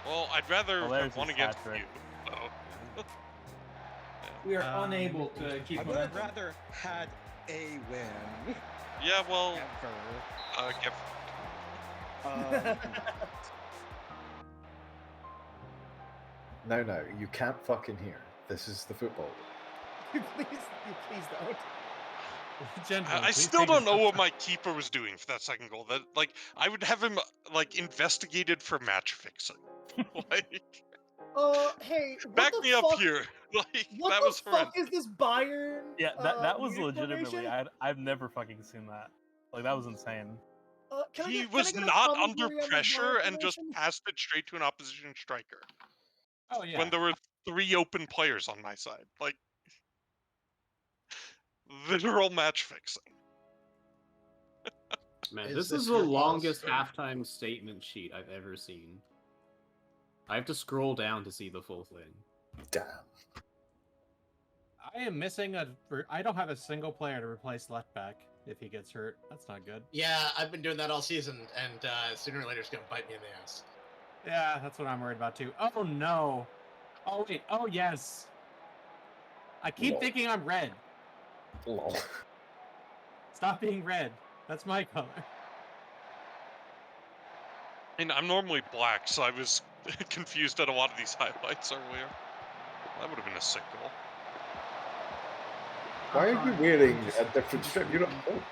Well, I'd rather Oh, there's have won his against hat trick. you. So. We are unable to keep I would have momentum. rather had a win. Yeah, well, Ever. get No, you can't fucking hear. This is the football. please don't. I still don't know what my keeper was doing for that second goal. That like I would have him like investigated for match fixing. Like, Hey, what back the me up fuck- here. Like What that the was fuck horrendous. is this Bayern? Yeah, that was unit legitimately. formation? I've never fucking seen that. Like that was insane. Can I He get- can I was get a not commentary under on this pressure Bayern and just formation? passed it straight to an opposition striker. Oh yeah. When there were 3 open players on my side. Like literal match fixing. Man, Is this this is the your longest boss? halftime statement sheet I've ever seen. I have to scroll down to see the full thing. Damn. I am missing I don't have a single player to replace left back if he gets hurt. That's not good. Yeah, I've been doing that all season, and sooner or later it's gonna bite me in the ass. Yeah, that's what I'm worried about too. Oh no. Oh wait. Oh yes. I keep Lol. thinking I'm red. Lol. Stop being red. That's my color. And I'm normally black, so I was confused at a lot of these highlights earlier. That would have been a sick goal. Why are you wearing a different strip? You're not. Oh.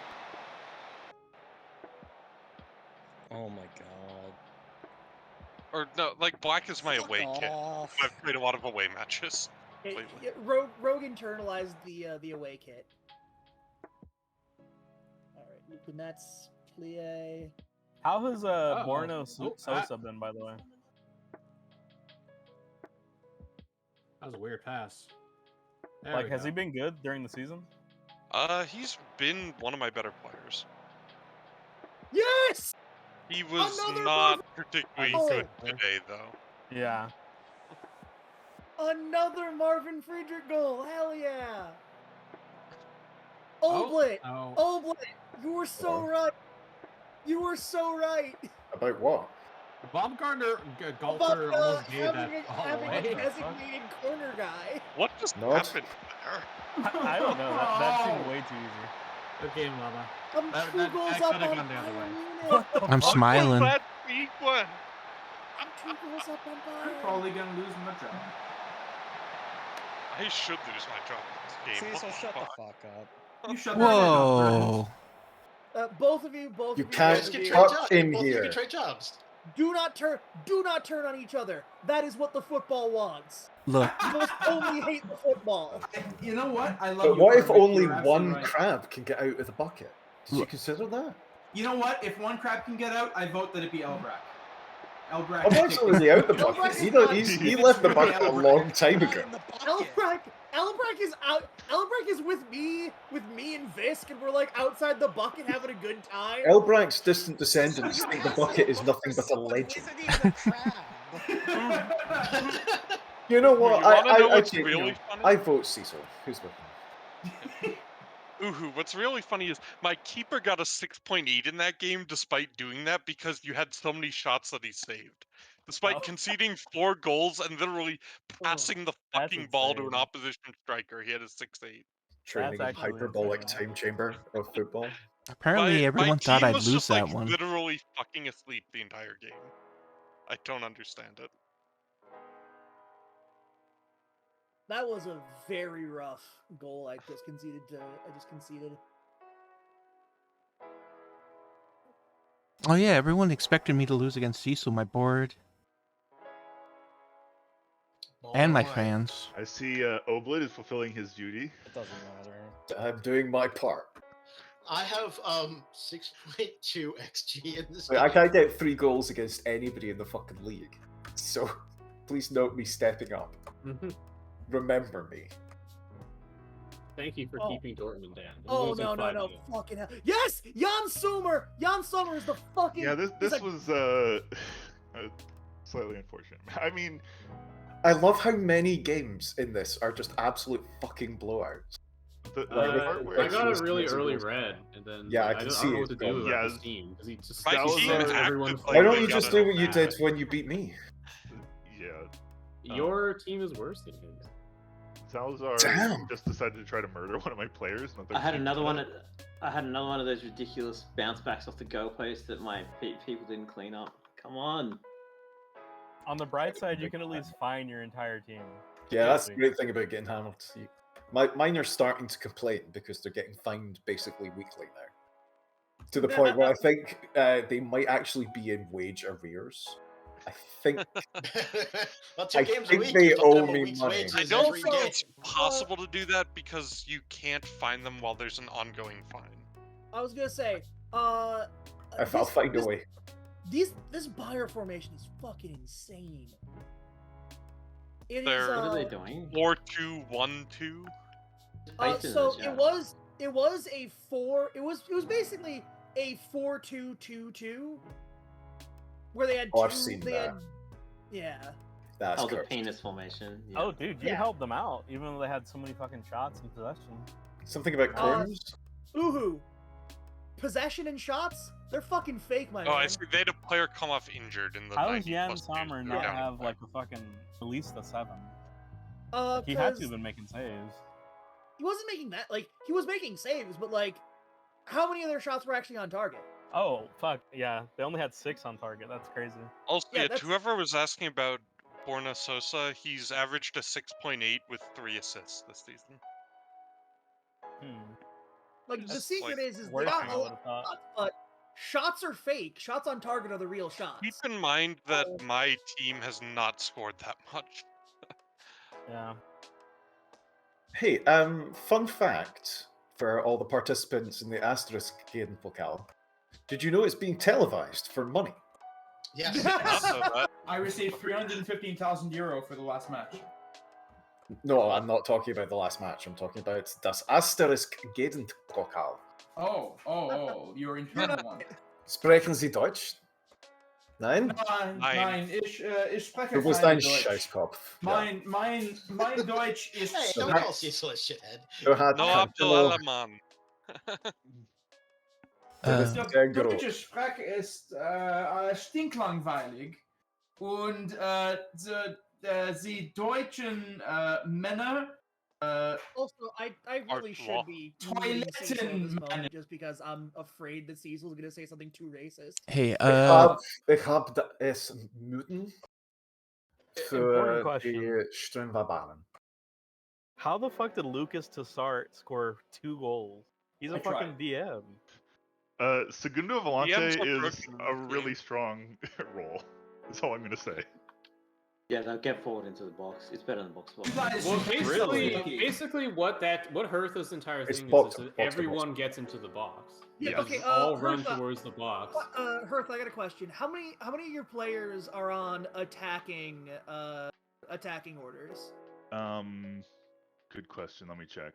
Oh my god. Or no, like black is my Fuck away kit. off. I've played a lot of away matches It- lately. Rogue internalized the away kit. The Nets, Plie. How has Borno Oh, Sosa been, by the way? That was a weird pass. There Like, we has go. he been good during the season? He's been one of my better players. Yes! He was Another not Marvin- particularly Oh. good today, though. Yeah. Another Marvin Friedrich goal. Hell yeah. Oblit. Oblit. You were so right. You were so right. About what? Bob Gardner, About golfer, almost gave having that all having away. a designated corner guy. What just Not. happened there? I don't know. That seemed way too easy. Good game, Mama. I'm That- 2 that- goals that up could've on gone the other way. Bayern Munich. I'm smiling. What was that sequence? I'm 2 goals up on I'm Bayern. probably gonna lose my job. I should lose my job in this game. What Cecil, the shut the fuck? fuck up. You shut that head up, Whoa. Both of you, You both You can't guys of can you, trade cut jobs. in Both of you here. can trade jobs. do not turn on each other. That is what the football wants. Look, You must only hate the football. You know what? I love But you. what if Cartwright, only you're absolutely one right. crab can get out of the bucket? Did you Look. consider that? You know what? If one crab can get out, I vote that it be Elbrack. Elbrack. Elbrack's already out the Elbrack bucket. is He, not- he left the bucket a long time ago. Elbrack is out. Elbrack is with me and Visk, and we're like outside the bucket having a good time. Elbrack's distant descendants think the bucket is nothing but a legend. You know what? You wanna know what's take- really funny? I vote Cecil. Who's with me? Ooh, what's really funny is my keeper got a 6.8 in that game despite doing that because you had so many shots that he saved. Despite conceding 4 goals and literally passing the That's fucking ball to an insane. opposition striker, he had a 6.8. Training That's actually hyperbolic insane. time chamber of football. apparently my everyone thought team I'd was lose just, that like, one. literally fucking asleep the entire game. I don't understand it. That was a very rough goal. I just conceded. Oh yeah, everyone expected me to lose against Cecil, my board, and my Alright. fans. I see Oblit is fulfilling his duty. It doesn't matter. I'm doing my part. I have 6.2 XG in this Wait, I game. can't get 3 goals against anybody in the fucking league. So please note me stepping up. Remember me. Thank you for keeping Dortmund down. Oh no! Fucking hell! Yes, Jan Sommer. Jan Sommer is the fucking. Yeah, this he's a- was slightly unfortunate. I mean, I love how many games in this are just absolute fucking blowouts. the I part got a was really miserable. early red, and then Yeah, I like, can I see don't know it what to going. do Yeah, about this team because he just My still team sends acted everyone. like Why don't they you got just an do what you did attack. when you beat me? yeah, Your team is worse than his. Salazar Damn. just decided to try to murder one of my players. Not that I had we another did one. that. I had another one of those ridiculous bounce backs off the goal post that my people didn't clean up. Come on. On the bright side, you can at least fine your entire team. Yeah, that's the Easily. great thing about getting hammered. Mine are starting to complain because they're getting fined basically weekly now. To the point where I think they might actually be in wage arrears. I think Well, 2 I games a think week. they you're fucking owe them a me week's money. wages I don't every think day. it's possible to do that because you can't find them while there's an ongoing fine. I was gonna say. I'll find a way. This Bayer formation is fucking insane. It is. They're- What are they doing? 4-2-1-2. Paste in So the chat. it was a 4. It was basically a 4-2-2-2, where they had Oh, two. I've seen they that. Had, yeah. That's Oh, the correct. penis formation. Yeah. Oh, dude, you Yeah. helped them out, even though they had so many fucking shots in possession. Something about corners? Uhu. Possession and shots, they're fucking fake, my Oh, I man. see. They had a player come off injured in the How 90 does Jan plus years. Sommer They're not down to have five. like a fucking at least a 7? He had to 'Cause have been making saves. he wasn't making that. Like, he was making saves, but like, how many of their shots were actually on target? Oh fuck, yeah, they only had 6 on target. That's crazy. Also, Yeah, yeah, that's- whoever was asking about Borna Sosa, he's averaged a 6.8 with 3 assists this season. Like, the That's, secret like, is they worse got than a I lot would've of thought. shots, but shots are fake. Shots on target are the real shots. Keep in mind that my team has not scored that much. Yeah. Hey, fun fact for all the participants in the Asterisk Gaiden Pokal. Did you know it's being televised for money? Yes. I received 315,000 euro for the last match. No, I'm not talking about the last match. I'm talking about das Asterisk Gaiden Pokal. Oh, your internal one. Sprechen Sie Deutsch? Nein? Nein, ich spreche Du bist kein ein Deutsch. Scheißkopf. Mein Deutsch ist... Hey, don't call Cecil a shithead. Du hast No kein hablo Verlust. alemán. Du bist Der sehr deutsche groß. Sprache ist stinklangweilig und die deutschen Männer Also, I really should be muting Cecil at this moment just because I'm afraid that Cecil's going to say something too racist. Hey, Ich hab es muten für Important question. die Strömverbahnen. How the fuck did Lucas Tassart score 2 goals? He's a I fucking tried. DM. Segundo DMs Volante are is broken a in this really game. strong role. That's all I'm gonna say. Yeah, they'll get forward into the box. It's better than box to box. Well, basically what Hertha's entire It's thing box is to that box. everyone gets into the box. Yeah, Yes. okay, all run Hertha, towards the box. Hertha, I got a question. How many of your players are on attacking orders? Good question. Let me check.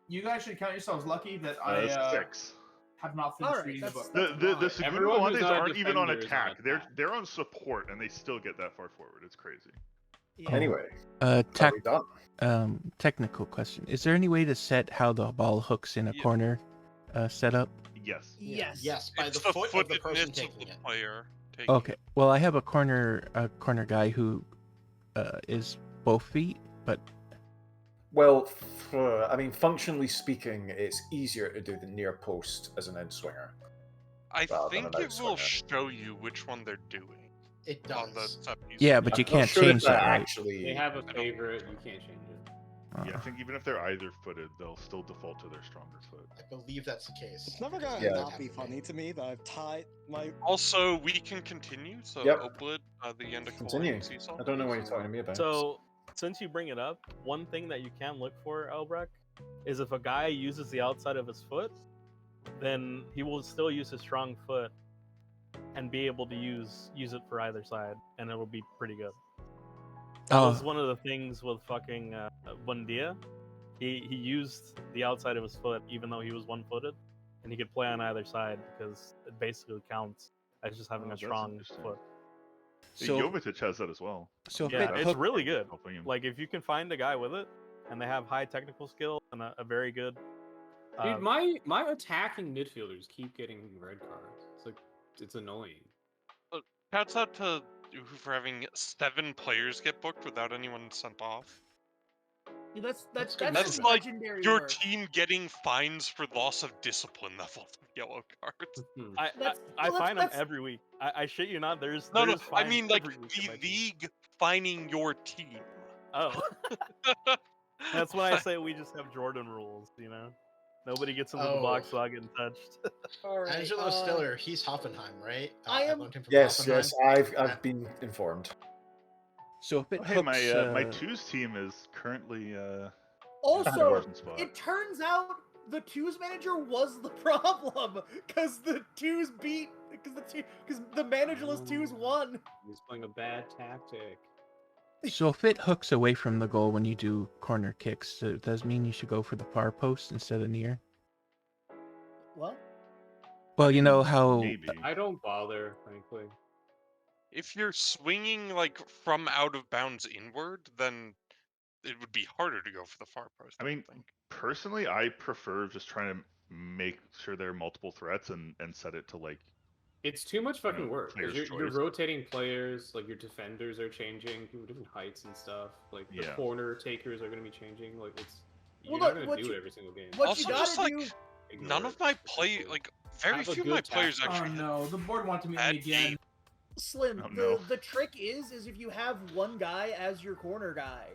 You guys should count yourselves lucky that I 6. have not finished Alright, reading the book. The Segundo Everyone who's Volantes not a aren't even on defender is on attack. attack. They're on support and they still get that far forward. It's crazy. Yeah. Anyway, uh, are we done? technical question. Is there any way to set how the ball hooks in a corner setup? Yes. Yes. Yes, by It's the foot of the footedness person of taking the it. player. Taking Okay. Well, I have a corner guy who is both feet, but Well, I mean, functionally speaking, it's easier to do the near post as an end swinger. I rather think than an it will outswinger. show you which one they're doing. It On the does. sub user. yeah, but you I'm not can't sure if change that, right? actually. They have a favorite, you can't change it. Yeah, I think even if they're either footed, they'll still default to their stronger foot. I believe that's the case. It's never gonna Yeah. not be funny to me that I've tied my. Also, we can continue. So, Yep. Oblid, the end of Continue. Cecil. I don't know what you're talking to me about. So, since you bring it up, one thing that you can look for, Elbrecht, is if a guy uses the outside of his foot, then he will still use his strong foot and be able to use it for either side, and it will be pretty good. That was one of the things with fucking Bundia. He used the outside of his foot even though he was one-footed, and he could play on either side because it basically counts as just having a that's strong interesting. foot. So, Jovic has that as well. so if Yeah, it it's hook, really good. Helping him. Like if you can find a guy with it, and they have high technical skill and a very good. Dude, my attacking midfielders keep getting red cards. It's annoying. Shouts out to you for having 7 players get booked without anyone sent off. Yeah, that's That's some like legendary your work. team getting fines for loss of discipline levels of yellow cards. I find them every week. I shit you not. There's No, there's I fines mean like every week in the my team. league fining your team. Oh, that's why I say we just have Jordan rules. You know, nobody gets into the box without getting touched. All right, Angelo Stiller, he's Hoffenheim, right? I am- loaned him from Yes, Hoffenheim. yes, I've been informed. so if it Oh, hey, hooks, my twos team is currently Also, working spot. it turns out the twos manager was the problem because the twos beat because the managerless twos won. He's playing a bad tactic. so if it hooks away from the goal when you do corner kicks, so it does mean you should go for the far post instead of near. What? Well, you know how maybe. I don't bother, frankly. If you're swinging like from out of bounds inward, then it would be harder to go for the far post. I mean, personally, I prefer just trying to make sure there are multiple threats and set it to like. It's too much fucking work because player's you're choice. rotating players. Like your defenders are changing, different heights and stuff. Like the Yeah. corner takers are going to be changing. Like you're Well, not look, going what to do you- it every single game. What Also, you gotta just like do? none of my very Have a few of good my players tactic. actually. Oh no, the board wants me Bad again. Slim, Oh, no. the trick is if you have one guy as your corner guy,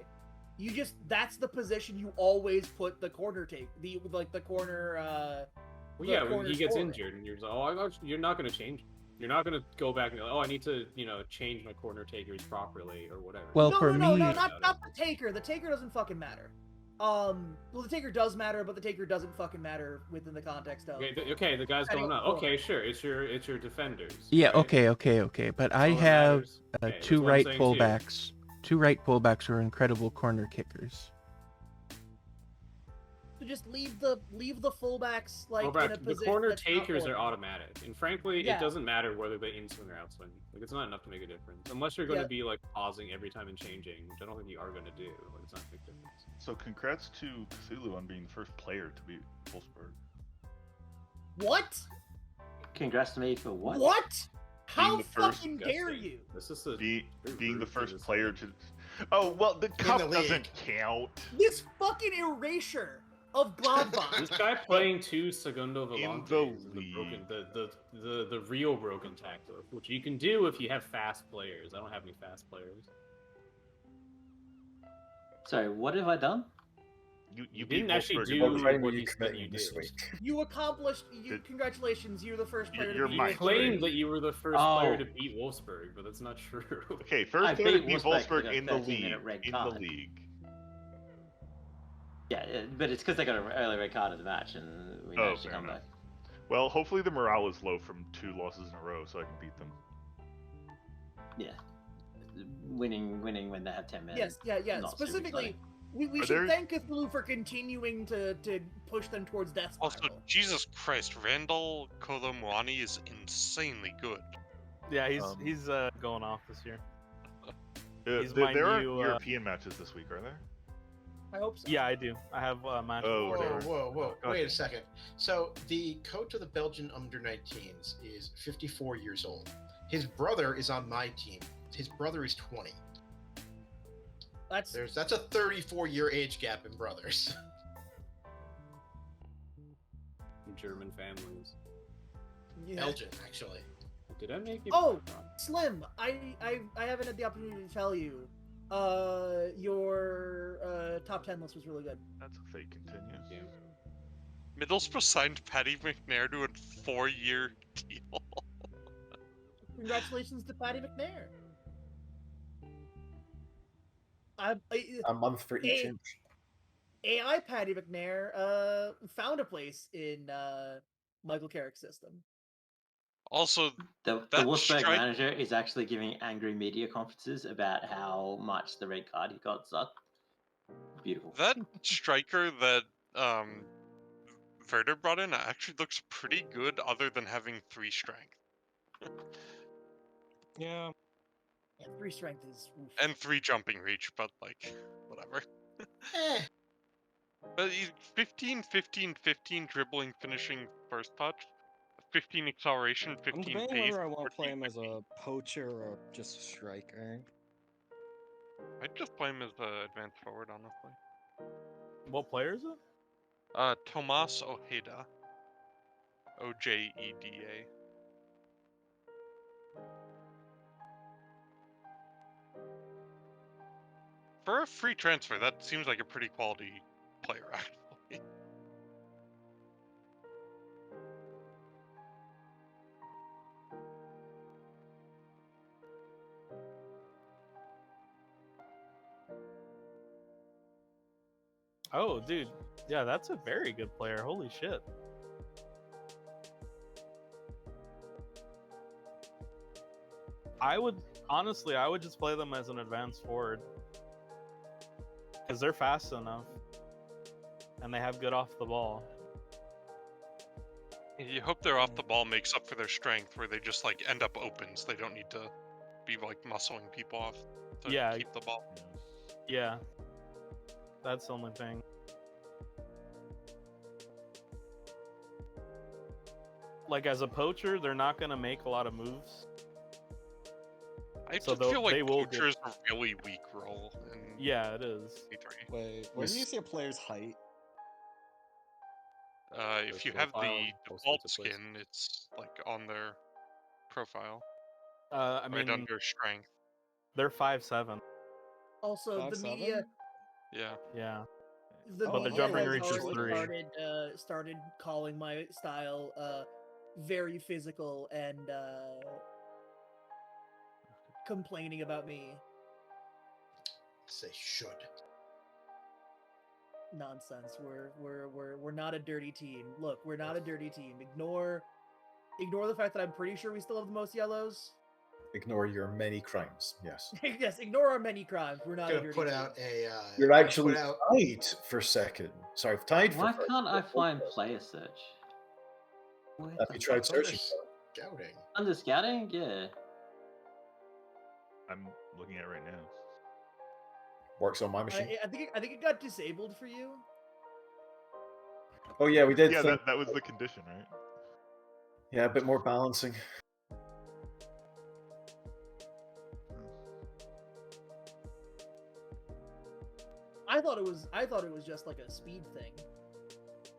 that's the position you always put the corner the corner. Well, the yeah, when corner he gets forward. injured, and you're just like, oh, you're not going to change. You're not going to go back and go, oh, I need to, change my corner takers properly or whatever. Well, no, for no, me, not the taker. The taker doesn't fucking matter. Well, the taker does matter, but the taker doesn't fucking matter within the context of. Okay, the guy's going up. Cool. Okay, sure, it's your defenders. Yeah, right? okay. But That's I all that have matters. Okay, two that's what I'm right saying too. fullbacks. Two right fullbacks who are incredible corner kickers. So just leave the fullbacks like Fullback- in a the position. corner that's not takers are horrible. automatic, and frankly, Yeah. it doesn't matter whether they in-swing or outswing. Like, it's not enough to make a difference, unless you're going to be like pausing every time and changing, which I don't think you are going to do. Like, it's not a big difference. So congrats to Cthulhu on being the first player to beat Wolfsburg. What? Congrats to me for what? What? How the first fucking dare you? This is a being the first player to. Oh well, the cup doesn't count. This fucking erasure of Gladbach. This guy playing two Segundo Volantes the is the broken, the real broken tactic, which you can do if you have fast players. I don't have any fast players. Sorry, what have I done? You didn't actually Wolfsburg do in the league. what you said you this did. week. You accomplished. Congratulations, you're the first player You're to beat my You Wolfsburg. claimed that you were the first player to beat Wolfsburg, but that's not true. Okay, first I player to beat beat Wolfsburg Wolfsburg with a in the 13-minute league. red In the card. league. Yeah, but it's because they got an early red card in the match, and we managed to fair come enough. back. Well, hopefully the morale is low from 2 losses in a row, so I can beat them. Yeah, winning when they have 10 minutes. Yeah. Not super Specifically, exciting. we Are should there- thank Cthulhu for continuing to push them towards death spiral. Also, Jesus Christ, Randall Kolomwani is insanely good. Yeah, he's going off this year. He's There my are new, European matches this week, are there? I hope so. Yeah, I do. I have a match. Oh, for there. Whoa. Okay. Wait a second. So the coach of the Belgian under-19s is 54 years old. His brother is on my team. His brother is 20. That's That's a 34-year age gap in brothers. German families. yeah. Belgian, actually. Did I make it? Oh, Slim, I haven't had the opportunity to tell you. Your top 10 list was really good. That's a fake continues. Yeah. Middlesbrough signed Paddy McNair to a 4-year deal. Congratulations to Patty McNair. A month for each inch. AI Patty McNair found a place in Michael Carrick's system. Also, The that Wolfsburg strike- manager is actually giving angry media conferences about how much the red card he got sucked. Beautiful. that striker that Werder brought in actually looks pretty good, other than having 3 strength Yeah. Yeah, 3 strength is. Oof. and 3 jumping reach, but like whatever. Eh. But he's 15, 15, 15 dribbling, finishing first touch, 15 acceleration, I'm 15 debating pace. whether I want to play 14 him as a poacher or just a striker. I'd just play him as an advanced forward, honestly. What player is it? Tomas Ojeda. Ojeda. For a free transfer, that seems like a pretty quality player, actually. Oh, dude. Yeah, that's a very good player. Holy shit. I would just play them as an advanced forward. Because they're fast enough. And they have good off the ball. You hope their off the ball makes up for their strength, where they just like end up opens. They don't need to be like muscling people off to Yeah. keep the ball. Yeah. That's the only thing. Like, as a poacher, they're not going to make a lot of moves. I So just feel they like will get- poacher's a really weak role in Yeah, it is. C3. Wait, where do you see a player's height? If you Their have profile, the all default sorts of places. skin, it's like on their profile, I right mean, under strength. they're 5'7". Also, the 5'7"? media, Yeah. Yeah. the But the media jumping has reach is already 3. started calling my style very physical and complaining about me. Say should. nonsense. We're not a dirty team. Look, we're not a dirty team. Ignore the fact that I'm pretty sure we still have the most yellows. Ignore your many crimes. Yes. Yes, ignore our many crimes. We're not a Gonna dirty put team. out a. You're gonna actually put out. tied for second. Sorry, tied for Why first. can't I find player search? Where Have the you tried It's under searching for it? scouting. Under scouting? Yeah. I'm looking at it right now. Works on my machine. I think it got disabled for you. Oh yeah, we did. Yeah, think, that was the condition, right? yeah, a bit more balancing. I thought it was just like a speed thing.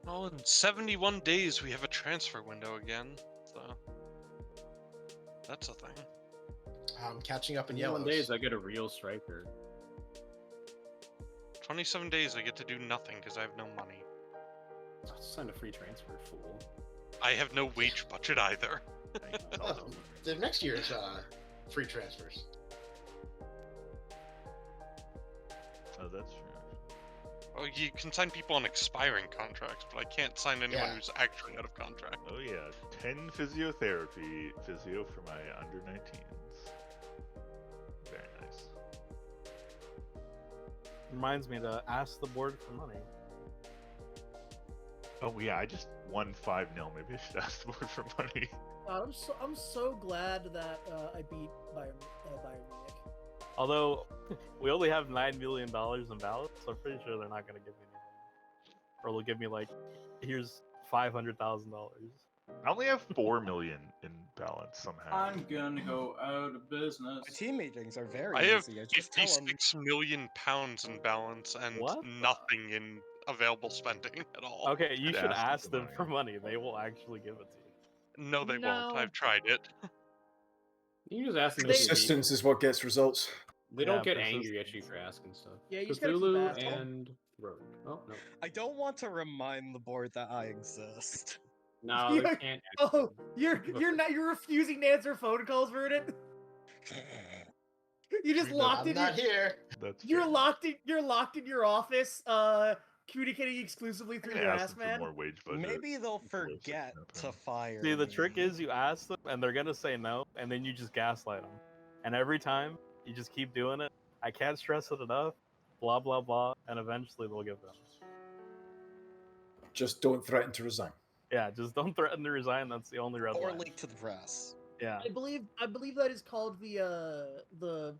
Oh, in 71 days we have a transfer window again, so that's a thing. I'm catching up in In yellows. 1 days, I get a real striker. 27 days I get to do nothing because I have no money. I'll sign a free transfer, fool. I have no wage budget either. Oh, the next year's free transfers. Oh, that's true. Oh, you can sign people on expiring contracts, but I can't sign anyone Yeah. who's actually out of contract. Oh yeah, 10 physiotherapy physio for my under 19s. Very nice. Reminds me to ask the board for money. Oh yeah, I just won 5-0. Maybe I should ask the board for money. I'm so glad that I beat Bayern Munich. Although we only have $9 million in ballots, so I'm pretty sure they're not gonna give me anything. Or they'll give me like, here's $500,000. I only have 4 million in balance somehow. I'm gonna go out of business. My team meetings are very I have easy. I just tell them. £56 million in balance and What? nothing in available spending at all. Okay, you I'd should ask ask them them for for money. They will actually give it to you. No, they won't. No. I've tried it. You can just ask them. to Persistence is what gets results. They don't Yeah, get angry at you for asking stuff. Yeah, you just gotta keep Cthulhu asking. and Rogue. Oh no. I don't want to remind the board that I exist. No, You're- they can't. Oh, you're refusing to answer phone calls, Verdant. You just locked I'm in. not here. That's You're fair. locked in. You're locked in your office. Communicating exclusively I'm through gonna your ask ass them for man. more wage budget. Maybe they'll before it's forget to happening. fire. See, the me. trick is you ask them and they're gonna say no, and then you just gaslight them. And every time you just keep doing it. I can't stress it enough. Blah blah blah, and eventually they'll give them. Just don't threaten to resign. Yeah, just don't threaten to resign. That's the only red Or line. leak to the press. Yeah. I believe that is called the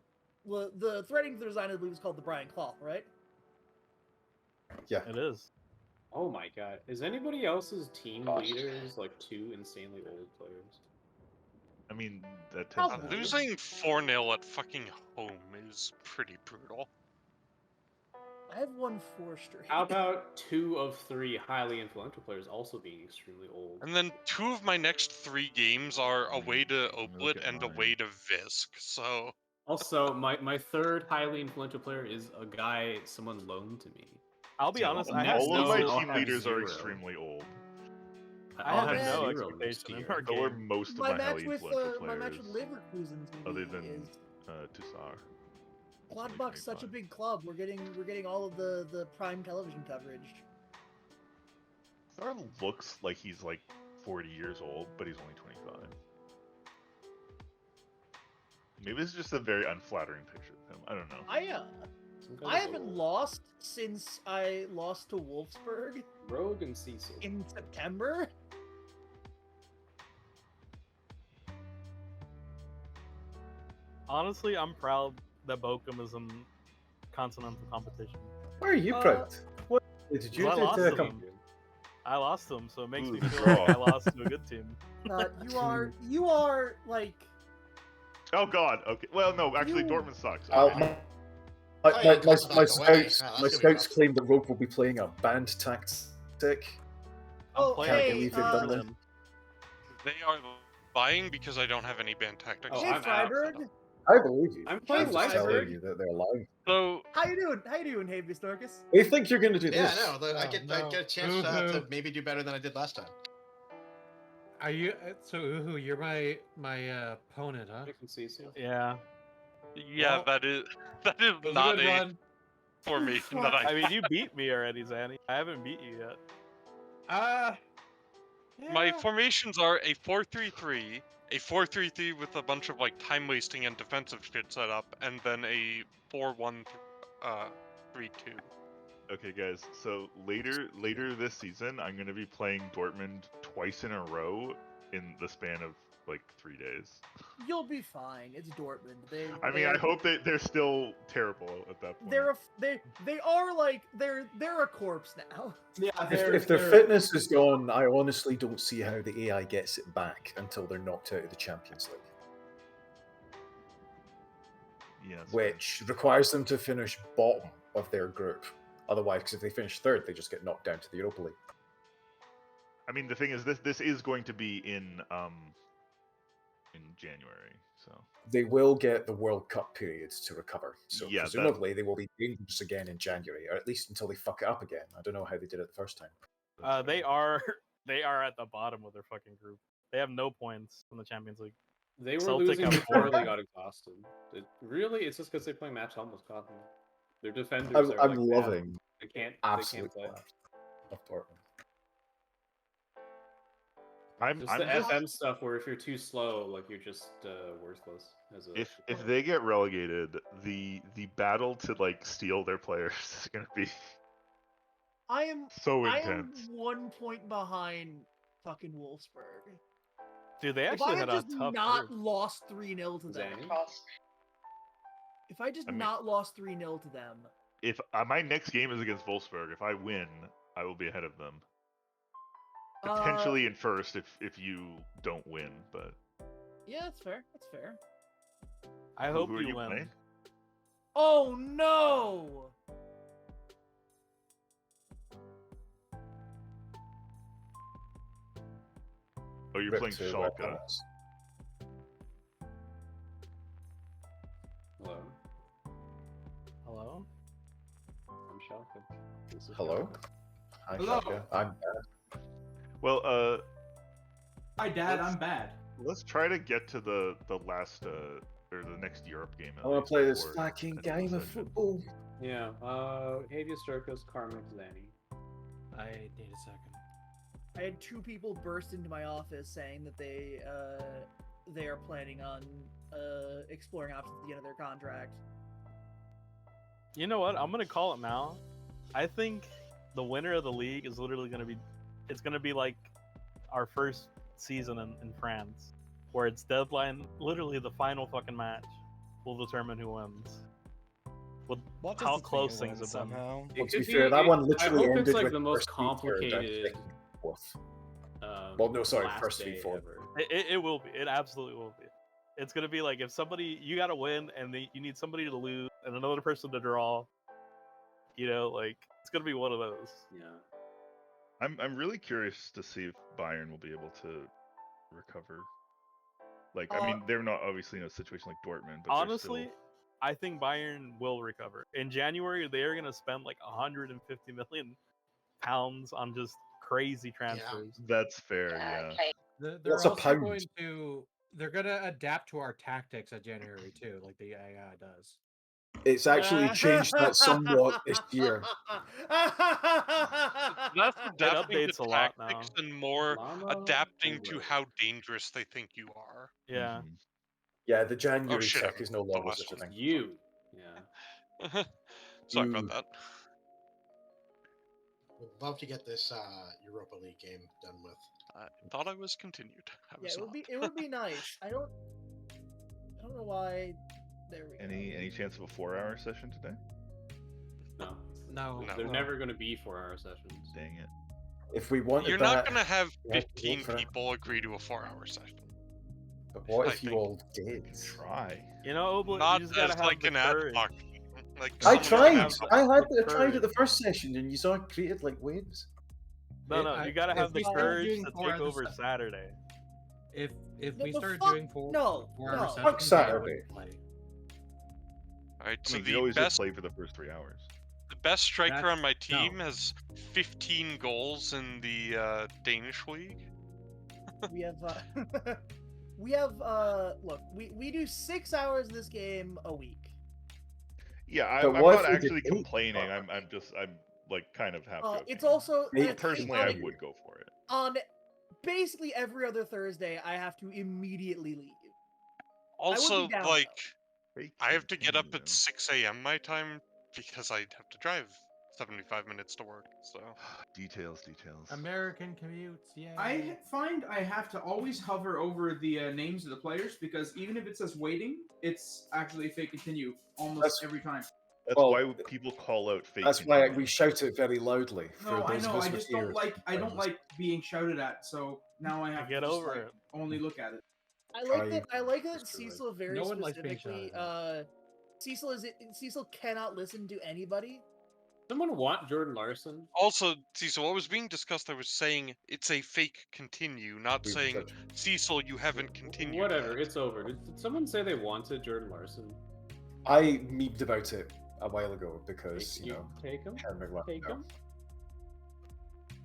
threatening to resign. I believe is called the Brian Clough, right? Yeah. It is. Oh my god. Is anybody else's team leaders like two insanely old players? I mean, that How tends to happen. Losing 4-0 at fucking home is pretty brutal. I have won 4 straight. How about 2 of 3 highly influential players also being extremely old? And then 2 of my next 3 games are away to Look Oplet at and mine. away to Visk, so... Also, my third highly influential player is a guy someone loaned to me. I'll be honest. I and have that's All of no- my I'll team have leaders are 0. extremely old. I I'll have have no 0 next expectation in year. our So are game. most of My my match highly with influential my players, match with Leverkusen's other maybe than is Tussar. Gladbach's such a big club. We're getting all of the prime television coverage. Tussar looks like he's like 40 years old, but he's only 25. Maybe this is just a very unflattering picture of him. I don't know. Some guys I are haven't old. lost since I lost to Wolfsburg Rogue and Cecil. in September. Honestly, I'm proud that Bochum is in continental competition. Why are you proud? What did you I do lost to to come? them. I lost them, so it makes me Ooh, feel draw. like I lost to a good team. You are like Oh God. Okay. Well, no, actually, You- Dortmund sucks. Oh, Okay. my Oh, yeah, come back away. scouts, Wow, that's my gonna be scouts rough. claim that Rogue will be playing a band tactic. I'm Oh, playing Can't hey, believe they've done uh, this. They are lying because I don't have any band tactics. Oh, hey I'm out. Freiburg, I believe you. I'm I'm playing just Leipzig. telling you that they're lying. So, how you doing? How you doing, Hey Bistorkus? They think you're going to do Yeah, this. no, I get a chance to maybe do better than I did last time. Are you so Uhu? You're my opponent, huh? Nick and Cecil. Yeah. yeah, Well, that is It was not a good a run. formation that I. I mean, you beat me already, Zanny. I haven't beat you yet. My formations are a 4-3-3, a 4-3-3 with a bunch of like time wasting and defensive shit set up, and then a 4-1-3-2. Okay, guys. So later this season, I'm gonna be playing Dortmund twice in a row in the span of like 3 days. You'll be fine. It's Dortmund. I mean, I hope they're still terrible at that point. They are like they're a corpse now. Yeah, If their fitness is gone, I honestly don't see how the AI gets it back until they're knocked out of the Champions League. Yes. Which requires them to finish bottom of their group. Otherwise, because if they finish third, they just get knocked down to the Europa League. I mean, the thing is, this is going to be in January, so they will get the World Cup periods to recover. So yeah, presumably they will be dangerous again in January, or at least until they fuck it up again. I don't know how they did it the first time. They are at the bottom of their fucking group. They have no points in the Champions League. They were Celtic losing have before 4. they got exhausted. It's just because they play match almost caught them. Their defenders are I'm like loving bad. They can't play. Of Dortmund. I'm the FM stuff where if you're too slow, like you're just worthless. If they get relegated, the battle to like steal their players is gonna be I am so intense. I am 1 point behind fucking Wolfsburg. Dude, they actually had a tough If I just not group. lost 3-0 to them. If I just not lost 3-0 to them. If my next game is against Wolfsburg, if I win, I will be ahead of them. Potentially in first if you don't win, but yeah, that's fair. That's fair. I hope who you win. Playing? Oh no! Oh, you're playing Schalke. Hello. Hello. I'm Schalke. Hello. Hi, Hello. Schalke. I'm bad. Well, Hi, Dad. I'm bad. Let's try to get to the last or the next Europe game. I want to play this fucking game of football. Yeah. Habeas Circus, Carmick, Zanny. I need a second. I had 2 people burst into my office saying that they are planning on exploring options at the end of their contract. You know what? I'm gonna call it now. I think the winner of the league is literally gonna be. It's gonna be like our first season in France, where it's deadline. Literally, the final fucking match will determine who wins. With how close things have been. Well, to be fair, that one literally I hope ended it's like with the most first v third, I complicated. think, fourth. Well, no, sorry, last first day v four. ever. It will be. It absolutely will be. It's gonna be like if somebody you gotta win and you need somebody to lose and another person to draw. You know, like it's gonna be one of those. Yeah. I'm really curious to see if Bayern will be able to recover. Like, I mean, they're not obviously in a situation like Dortmund, but honestly, I think Bayern will recover. In January, they are going to spend like 150 million pounds on just crazy transfers. That's fair, yeah. They're What's a also pound? going to they're gonna adapt to our tactics at January too, like the AI does. It's actually changed that somewhat this year. Less adapting updates to a lot tactics now. and more Llama adapting to Over. how dangerous they think you are. Yeah. Yeah, the January shit, tech I'm is no the longer last such a thing. You. Yeah. Sorry about that. Would love to get this Europa League game done with. I thought I was continued. I Yeah, was it would be nice. I don't know why. There we go. Any chance of a 4-hour session today? No. No. They're never going to be 4-hour sessions. Dang it. If we wanted You're that, not going to have we have to 15 go for it. people agree to a 4-hour session. But what I if you think. all did? Try. You know, Obla, Not you just gotta as have like the an ad courage. hoc. Like I someone can tried. have the- I tried courage. it the first session, and you saw it created like waves. No, you gotta have the we start courage doing to 4 take other over stuff- Saturday. If No, we but start fuck- doing 4 no, 4-hour no. sessions, Fuck Saturday. play. Alright, I so mean, you the always best just play for the first 3 hours. the best striker That's- on my team no. has 15 goals in the Danish league. We have look, we do 6 hours of this game a week. Yeah, But I'm what not if we actually debate complaining. about I'm like kind of half joking. It's also Fake Personally, I would go for it. on basically every other Thursday. I have to immediately leave. Also, down, like, Fake I have to get up continue. at 6 a.m. my time because I have to drive 75 minutes to work. So Details. American commutes, yeah. I find I have to always hover over the names of the players because even if it says waiting, it's actually fake continue almost every time. That's Well, why people call out fake. That's why continue. we shout it very loudly. For No, I those know. of us I with just don't ears like. I don't sometimes. like being shouted at. So now I have Get to just over like it. only look at it. I like that Cecil very No one likes being specifically. shouted Cecil cannot listen to anybody. Someone want Jordan Larson? also, Cecil, what was being discussed, I was saying it's a fake continue, not saying Cecil, you haven't continued. Whatever, yet. it's over. Did someone say they wanted Jordan Larson? I memed about it a while ago because You take him. Take him.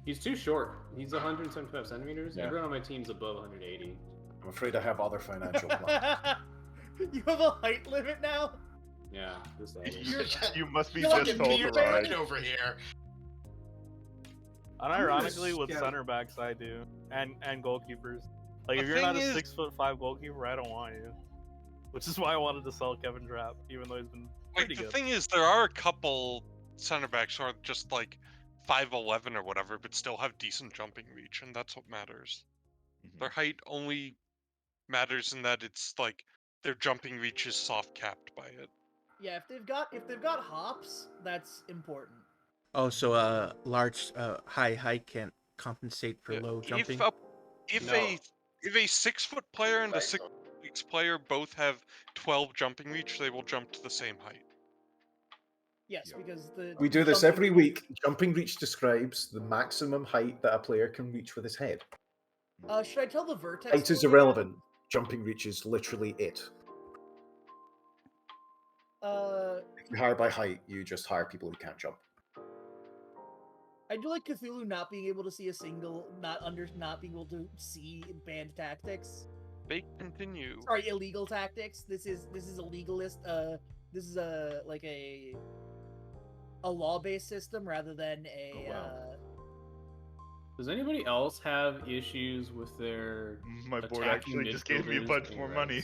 He's too short. He's 175 centimeters. Yeah. Everyone on my team's above 180. I'm afraid I have other financial plans. You have a height limit now. Yeah, this You must be Fucking just told Peter to ride. Pan over here. Unironically, with scout. center backs, I do, and goalkeepers. Like, The if you're not a thing is- 6'5" goalkeeper, I don't want you. Which is why I wanted to sell Kevin Trapp, even though he's been Like, pretty the good. thing is, there are a couple center backs who are just like 5'11" or whatever, but still have decent jumping reach, and that's what matters. Their height only matters in that it's like their jumping reach is soft capped by it. Yeah, if they've got hops, that's important. Oh, so large, high height can't compensate for low jumping. If a 6-foot player and a 6 player both have 12 jumping reach, they will jump to the same height. Yes, because the We do this jumping every reach- week. Jumping reach describes the maximum height that a player can reach with his head. Should I tell the vertex? Height is story irrelevant. Jumping reach is literally it. yet? If you hire by height, you just hire people who can't jump. I do like Cthulhu not being able to see a single, not being able to see banned tactics. They continue. Sorry, illegal tactics. This is a legalist. This is a law-based system rather than a. Does anybody else have issues with their? My board attacking actually just gave me a midfielders bunch and more wings? money.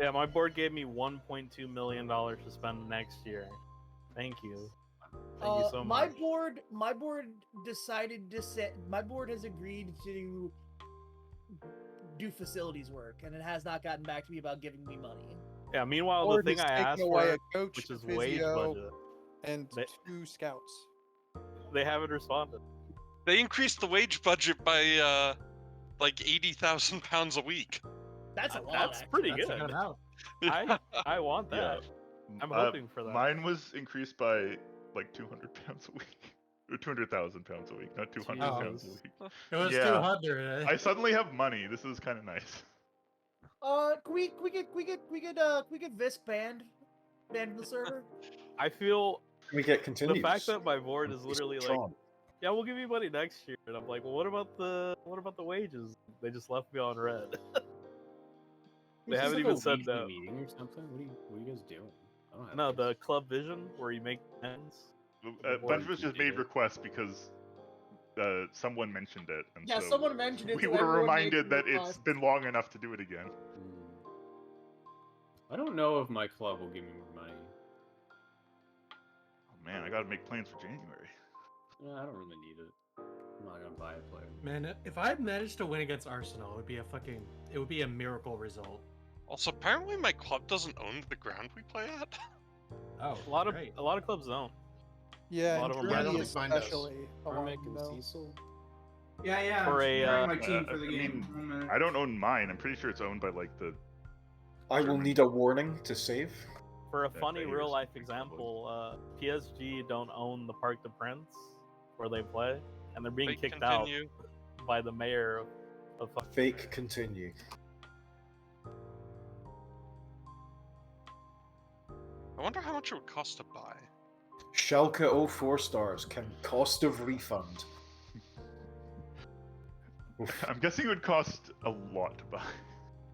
Yeah, my board gave me $1.2 million to spend next year. Thank you. Thank you so my much. board decided to set. My board has agreed to do facilities work, and it has not gotten back to me about giving me money. Yeah, meanwhile, Board the thing is I taking asked away for, a coach, which is a wage physio, budget, and They- 2 scouts. they haven't responded. They increased the wage budget by like 80,000 pounds a week. That's a lot. That's pretty That's a good. good amount. I want that. I'm hoping for that. Mine was increased by like 200 pounds a week. Or 200,000 pounds a week, not 200 pounds a Jesus. week. It was Yeah. 200. I suddenly have money. This is kind of nice. Can we get Visc banned from the server? I feel Can we get continues? the fact that my board is It's literally like, Tron. yeah, we'll give you money next year, and I'm like, well, what about the wages? They just left me on red. They Is this haven't like even a said weekly no. meeting or something. What are you guys doing? I don't have No, this. the club vision where you make ends. A bunch of us just made requests because someone mentioned it, and Yeah, so someone mentioned it, we so were everyone made reminded the that it's request. been long enough to do it again. I don't know if my club will give me more money. Oh man, I gotta make plans for January. I don't really need it. I'm not gonna buy a player. Man, if I managed to win against Arsenal, it would be a miracle result. Also, apparently my club doesn't own the ground we play at. Oh, A lot of great. clubs don't. Yeah, A lot and of them I Germany don't think mine does. especially. Armic alone, and though. Cecil. Yeah. For a, I'm my team for the I game. mean, I don't own mine. I'm pretty sure it's owned by like the. I will need a warning to save. For a That funny they real use life something example, PSG don't own the Parc des Princes where they play, and they're being They kicked continue. out by the mayor of fucking Fake continue. I wonder how much it would cost to buy. Schalke 04 stars can cost of refund. I'm guessing it would cost a lot to buy.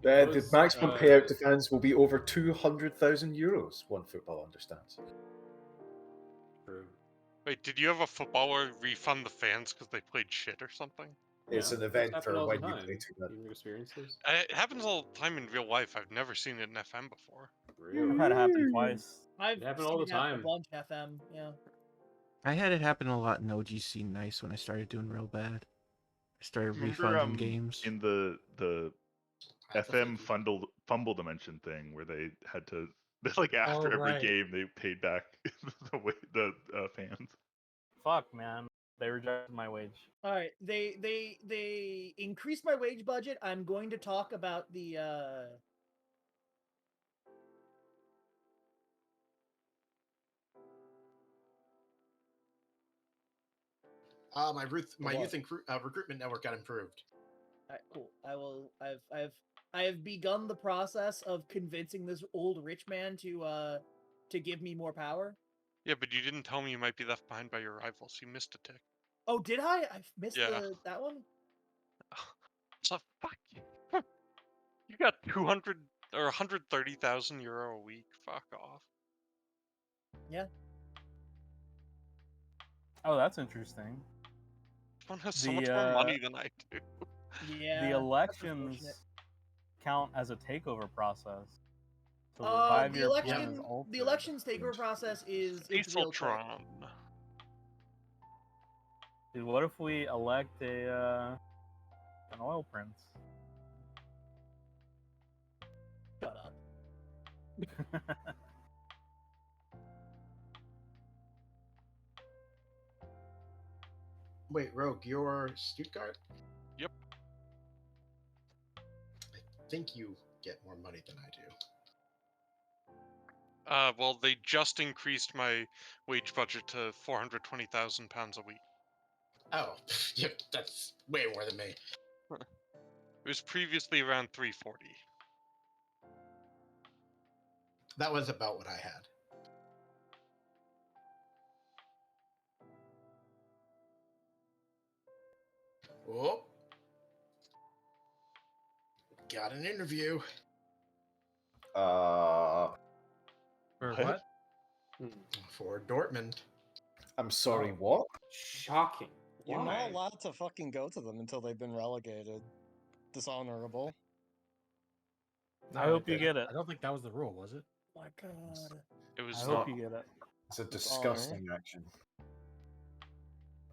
The maximum payout to fans will be over 200,000 euros, one football understands. True. Wait, did you have a footballer refund the fans because they played shit or something? It's an Those event happen for all the when you time. play together. You experience this? It happens all the time in real life. I've never seen it in FM before. Really? I've had it happen twice. I've It happen seen all the it happen a time. bunch in FM. Yeah. I had it happen a lot in OGC Nice when I started doing real bad. I started Remember, refunding games. in the That's a FM fakie. fumble dimension thing where they had to like after every right. game they paid back the fans. Fuck, man. They rejected my wage. All right. They increased my wage budget. I'm going to talk about the My youth recruitment network got improved. All right, cool. I have begun the process of convincing this old rich man to give me more power. Yeah, but you didn't tell me you might be left behind by your rivals. You missed a tick. Oh, did I? I missed Yeah. that one. So fuck you. You got 200 or 130,000 euro a week. Fuck off. Yeah. Oh, that's interesting. Someone has so much more money than I do. Yeah. The that's elections unfortunate. count as a takeover process. So The revive your election, plan is altered. the elections takeover process is it's real quick. Dieseltron. Dude, what if we elect an oil prince? Shut up. Wait, Rogue, you're Stuttgart? Yep. I think you get more money than I do. Well, they just increased my wage budget to £420,000 a week. Oh, yeah, that's way more than me. It was previously around 340. That was about what I had. Oh. Got an interview. For what? For Dortmund. I'm sorry, what? Shocking. You're Why? not allowed to fucking go to them until they've been relegated. Dishonorable. I hope you get it. I don't think that was the rule, was it? Oh my God. It was I not. hope you get it. It's a disgusting action.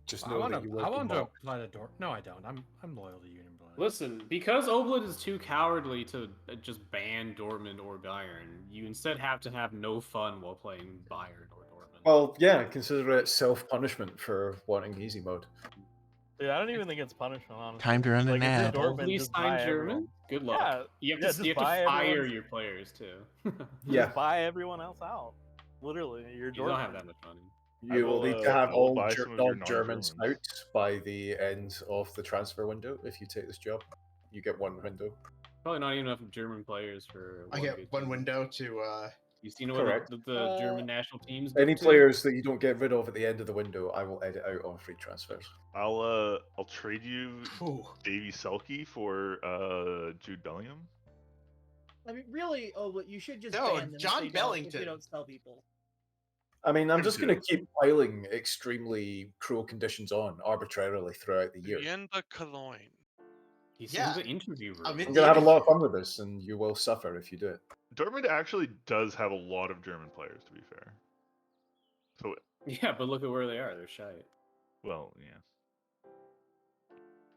Just I know want that you will I be want to mocked. apply the door. No, I don't. I'm loyal to Union Blood. Listen, because Oblin is too cowardly to just ban Dortmund or Bayern, you instead have to have no fun while playing Bayern or Dortmund. Well, yeah, consider it self-punishment for wanting easy mode. Dude, I don't even think it's punishment, honestly. Time to run an Like, if ad. you're Dortmund, Please just sign buy German? everyone. Good luck. Yeah, You have yeah, to, just you have to buy fire everyone's- your players too. Yeah. Just buy everyone else out. Literally, you're You don't have Dortmund. that much money. You will need to have I will all buy some of your non-Germans non-Germans. out by the end of the transfer window. If you take this job, you get one window. Probably not even enough German players for. I get one window to. You seen what Correct. the German national teams do Any too? players that you don't get rid of at the end of the window, I will edit out on free transfers. I'll trade you Davy Selke for Jude Bellingham. I mean, really, but you should just No, ban them John if they Bellington. don't sell people. I mean, I'm just going to Couldn't keep piling extremely cruel conditions on arbitrarily throughout the year. Rienda Cologne. He's Yeah. in the interview room. I'm going to have a lot of fun with this, and you will suffer if you do it. Dortmund actually does have a lot of German players, to be fair. So, Yeah, but look at where they are. They're shite. well, yeah.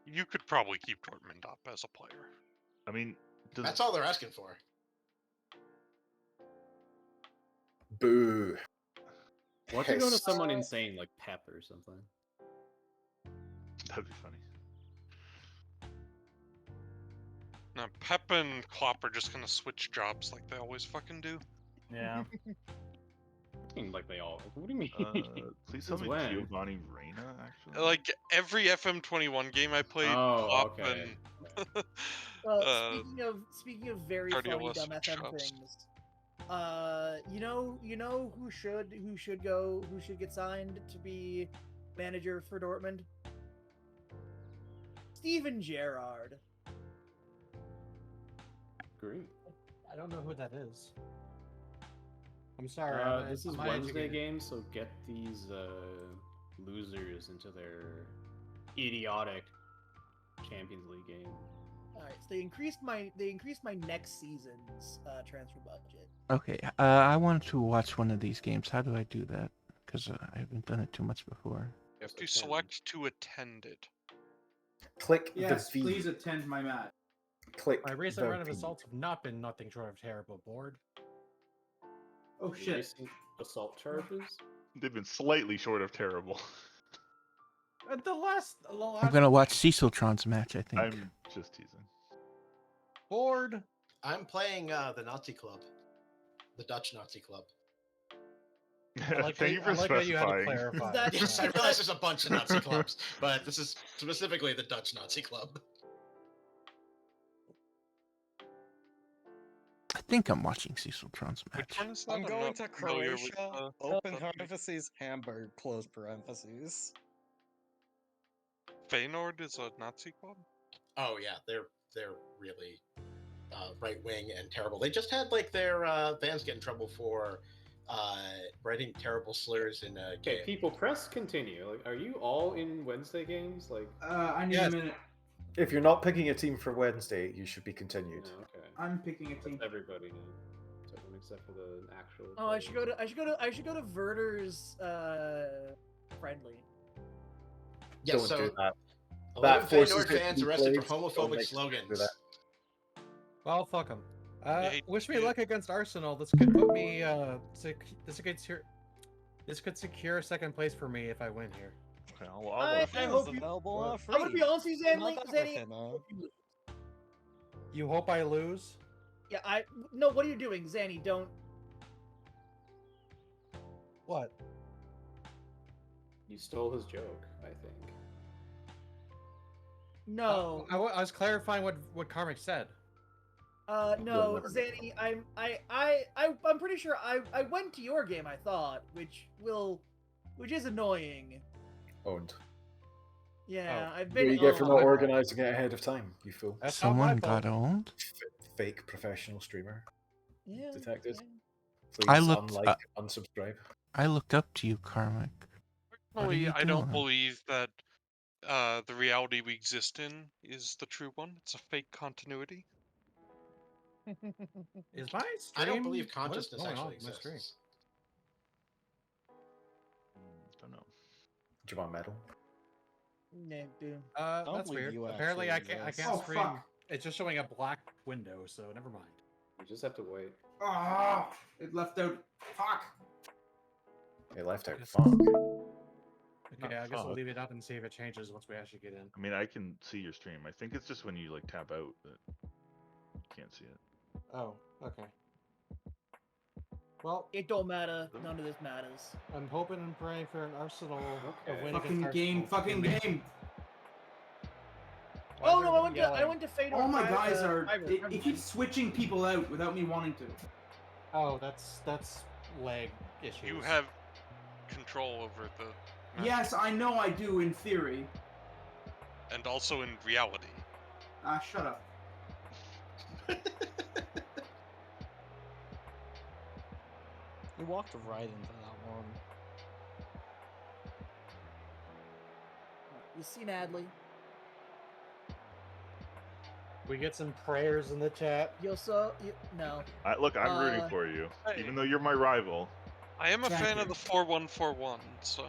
You could probably keep Dortmund up as a player. I mean, That's all they're asking for. Boo. Why don't you go to Piss. someone insane like Pep or something? That'd be funny. Now, Pep and Klopp are just gonna switch jobs like they always fucking do. Yeah. Like they all. What do you mean? Please tell Since me when? Giovanni Reina, actually. Like every FM21 game I played, Klopp okay. and Speaking of very funny Guardiola dumb switch FM jobs. things, you know who should get signed to be manager for Dortmund? Steven Gerrard. Great. I don't know who that is. I'm sorry. This is I'm Wednesday uneducated. game, so get these losers into their idiotic Champions League game. All right, so they increased my next season's transfer budget. Okay, I wanted to watch one of these games. How do I do that? Because I haven't done it too much before. You have to select to attend it. Click Yes, the V. please attend my match. Click My recent the run of V. assaults have not been nothing short of terrible. Bored. Oh shit. Recent assault charges? They've been slightly short of terrible. The last I'm gonna watch Ceciltron's match, I think. I'm just teasing. bored. I'm playing the Nazi Club, the Dutch Nazi Club. Thank you for specifying. Yes, I realize there's a bunch of Nazi clubs, but this is specifically the Dutch Nazi Club. I think I'm watching Ceciltron's match. I'm going to Croatia, open parentheses, Hamburg, close parentheses. Feyenoord is a Nazi club? Oh yeah, they're really right wing and terrible. They just had like their fans get in trouble for writing terrible slurs in a game. Okay, people, press continue. Like, are you all in Wednesday games? Like, I need a minute. If you're not picking a team for Wednesday, you should be continued. okay. I'm picking a team. Everybody now, except for the actual. Oh, I should go to Verder's friendly. Yeah, Don't so do that. 11 That forces Feyenoord it to fans be arrested for played. Don't homophobic make them do slogans. that. Well, fuck them. Wish me luck against Arsenal. This could put me. This could secure second place for me if I win here. Okay, I hope you. I'm gonna be honest with you, Zanny. You hope I lose? Yeah, no. What are you doing, Zanny? Don't. What? You stole his joke, I think. No. I was clarifying what Karmic said. No, Zanny. I'm pretty sure I went to your game. I thought, which is annoying. Owned. Yeah, I've What been. do you get for not organizing it ahead of time, you fool? Someone got owned? Fake professional streamer. Yeah. Detected. yeah. Please I looked, unlike, unsubscribe. I looked up to you, Karmic. What are Personally, you I don't doing? believe that the reality we exist in is the true one. It's a fake continuity. Is my stream? I don't believe what is consciousness going on actually with my stream? exists. Don't know. Do you want medal? Yeah, dude. Don't That's believe weird. you Apparently, I actually can't exist. stream. fuck. It's just showing a black window, so never mind. You just have to wait. Ah, it left out. Fuck. It left out. Fuck. Okay, I guess we'll fuck. leave it up and see if it changes once we actually get in. I mean, I can see your stream. I think it's just when you like tab out that you can't see it. Oh, okay. Well, It don't matter. None of this matters. I'm hoping and praying for an Arsenal a Okay. win Fucking against game. Arsenal. Fucking game. Why Oh is no, I everyone went to Feyenoord. All my Fiverr, guys are. Fiverr. It keeps switching people out without me wanting to. Oh, that's leg issues. You have control over the match, Yes, I know I do in theory. and also in reality. Ah, shut up. We walked right into that one. You seen Adley? We get some prayers in the chat. No. Look, I'm rooting Uh, for you, hey. even though you're my rival. I am a Thank fan you. of the 4141, so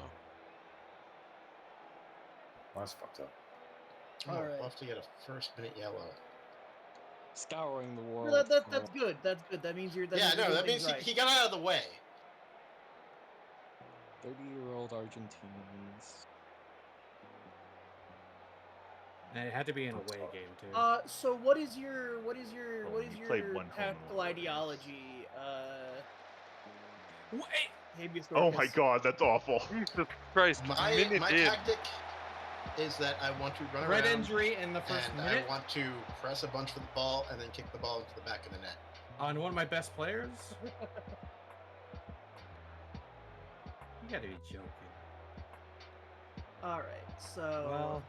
That's fucked up. Oh, Alright. we'll have to get a first-minute yellow. Scouring the world. No, that's good. That's good. That means you're. Yeah, no, you're that doing means right. he got out of the way. 30-year-old Argentinians. And it had to be an away game too. So what is your Oh, you played one home tactical and ideology? Habeas Oh my corpus? god, that's awful. Jesus Christ, My minute in. tactic is that I want to run Red around injury in the first and minute I want to press a bunch for the ball and then kick the ball into the back of the net. on one of my best players. You gotta be joking. All right. So. Well,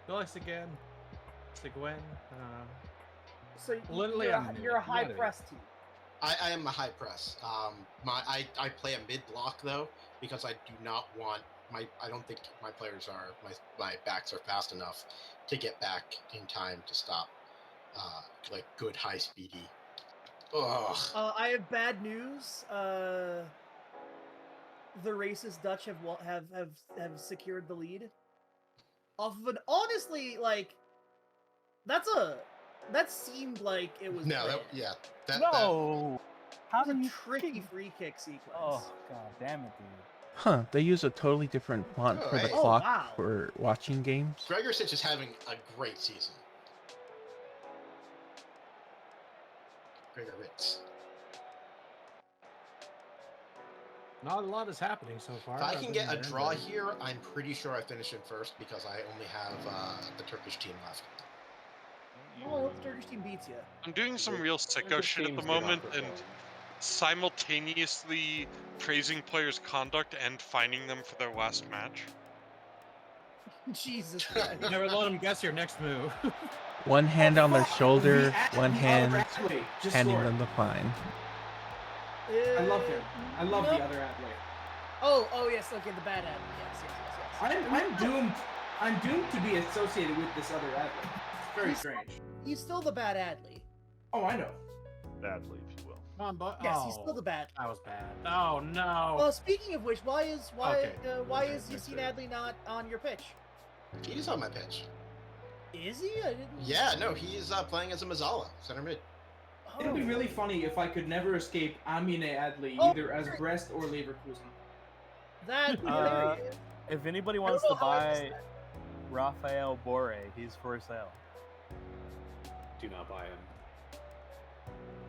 Phyllis again. Seguin. So Literally, you're, I'm you're a high not press team. I am a high press. I play a mid block though because I do not want I don't think my players are my backs are fast enough to get back in time to stop like good high speedy. Ugh. I have bad news. The racist Dutch have secured the lead off of an honestly like that seemed like it was No, planned. No. How That was do a you tricky free kick sequence. Oh god damn it, dude. Huh, they use a totally different font for the hey. clock wow. for watching games. Gregorsich is having a great season. Gregor Ritz. Not a lot is happening so far. If I can get a other than draw Denver. here, I'm pretty sure I finish in first because I only have the Turkish team left. Oh, the Turkish team beats you. I'm doing some real sicko Turkish shit at the teams do not moment and perform. simultaneously praising players' conduct and fining them for their last match. Jesus Christ. Never let them guess your next move. One hand on their shoulder, The one other hand athlete just handing scored. them the fine. I love him. I love Nope. the other athlete. Oh yes, okay, the bad athlete. Yes. I'm doomed to be associated with this other athlete. It's very strange. He's still the bad athlete. Oh, I know. Badly, if you will. Come on, but Yes, he's still the bad. That was bad. Oh no. Well, speaking of which, why is Okay. Yassine Adli not on your pitch? He's on my pitch. Is he? I didn't. Yeah, no, he's playing as a Mazzala, center mid. It'd be really funny if I could never escape Amine Adli Oh, either as Brest or Leverkusen. That hilarious. If anybody I don't wants know to how I missed buy Rafael Borre, he's for sale. Do not buy him.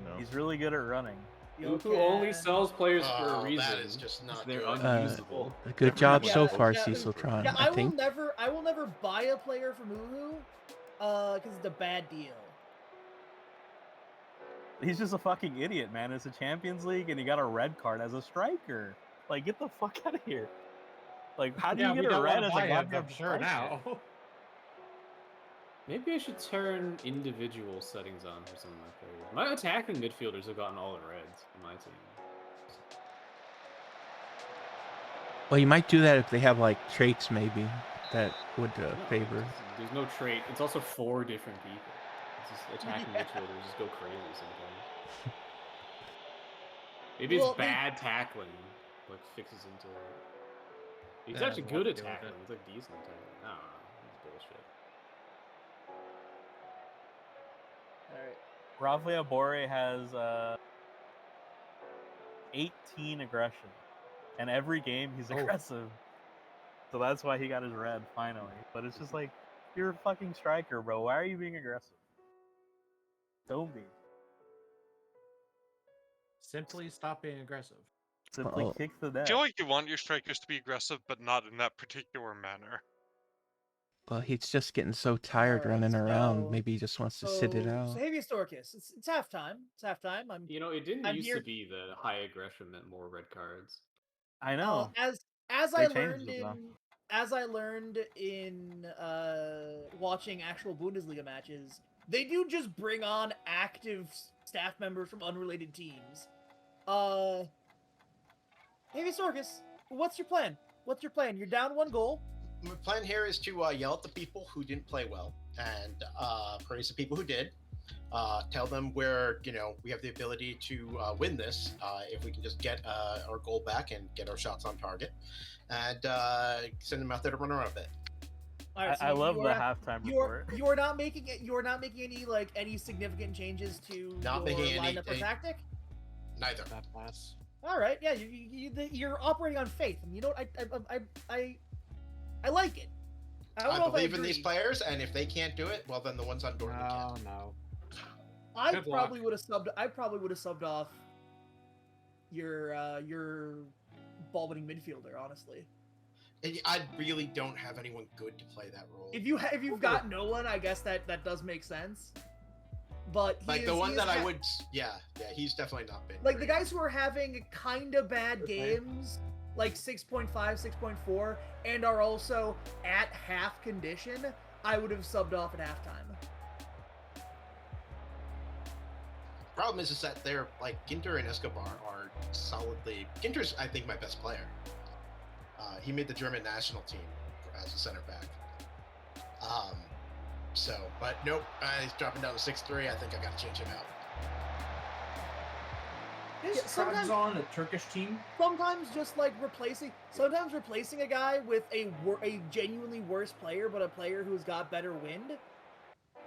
No. He's really good at running. Who only sells players for a Oh, reason. that is just not They're good. unusable. Good job so Yeah, far, yeah, Cecil Tron. Yeah, I think. I will never buy a player from Uhu, because it's a bad deal. He's just a fucking idiot, man. It's a Champions League, and he got a red card as a striker. Like, get the fuck out of here. Like, how do Yeah, you we get a don't red wanna as buy a him, goddamn I'm sure striker? now. Maybe I should turn individual settings on for some of my players. My attacking midfielders have gotten all the reds on my team. Well, you might do that if they have like traits, maybe that would No, favor. There's no trait. It's also 4 different people. It's just attacking midfielders just go crazy sometimes. Maybe it's Well, bad tackling, like fixes into it. He's Yeah, actually we'll good have at to deal with tackling. it. He's like decent at tackling. I don't know. It's bullshit. Alright. Rafael Borre has 18 aggression. And every game he's aggressive. So that's why he got his red, finally. But it's just like, you're a fucking striker, bro. Why are you being aggressive? Don't be. Simply stop being aggressive. Simply Oh. kick the I net. feel like you want your strikers to be aggressive, but not in that particular manner. Well, he's just getting so tired Alright, running around. so- Maybe he just wants to sit it out. So Habeas Dorcas, it's halftime. It's halftime. You know, it didn't I'm used here- to be that high aggression meant more red cards. I know. As They I changed learned it, though. in watching actual Bundesliga matches, they do just bring on active staff members from unrelated teams. Habeas Dorcas, what's your plan? What's your plan? You're down 1 goal. My plan here is to yell at the people who didn't play well and praise the people who did. Tell them where we have the ability to win this if we can just get our goal back and get our shots on target, and send them out there to run around a bit. All right, so I love you're the not- halftime You're report. you're not making it. You're not making any significant changes to Not your making lineup or any- tactic. Neither. That pass. All right, yeah, you're operating on faith, and you know what? I like it. I don't know I if believe in these agree. players, and if they can't do it, well, then the ones on Dortmund No, can. no. I Good probably luck. would have subbed. I probably would have subbed off your ball-winning midfielder. Honestly, And I really don't have anyone good to play that role. if you've got no one, I guess that does make sense. But Like the one that I would, yeah, he's definitely not been. like the great. guys who are having kind of bad games, like 6.5, 6.4, and are also at half condition, I would have subbed off at halftime. problem is that they're like Ginter and Escobar are solidly. Ginter's, I think, my best player. He made the German national team as a center back. But nope, he's dropping down to 6'3". I think I got to change him out. Is Trabzon a Turkish team? Sometimes just like replacing a guy with a genuinely worse player, but a player who's got better wind,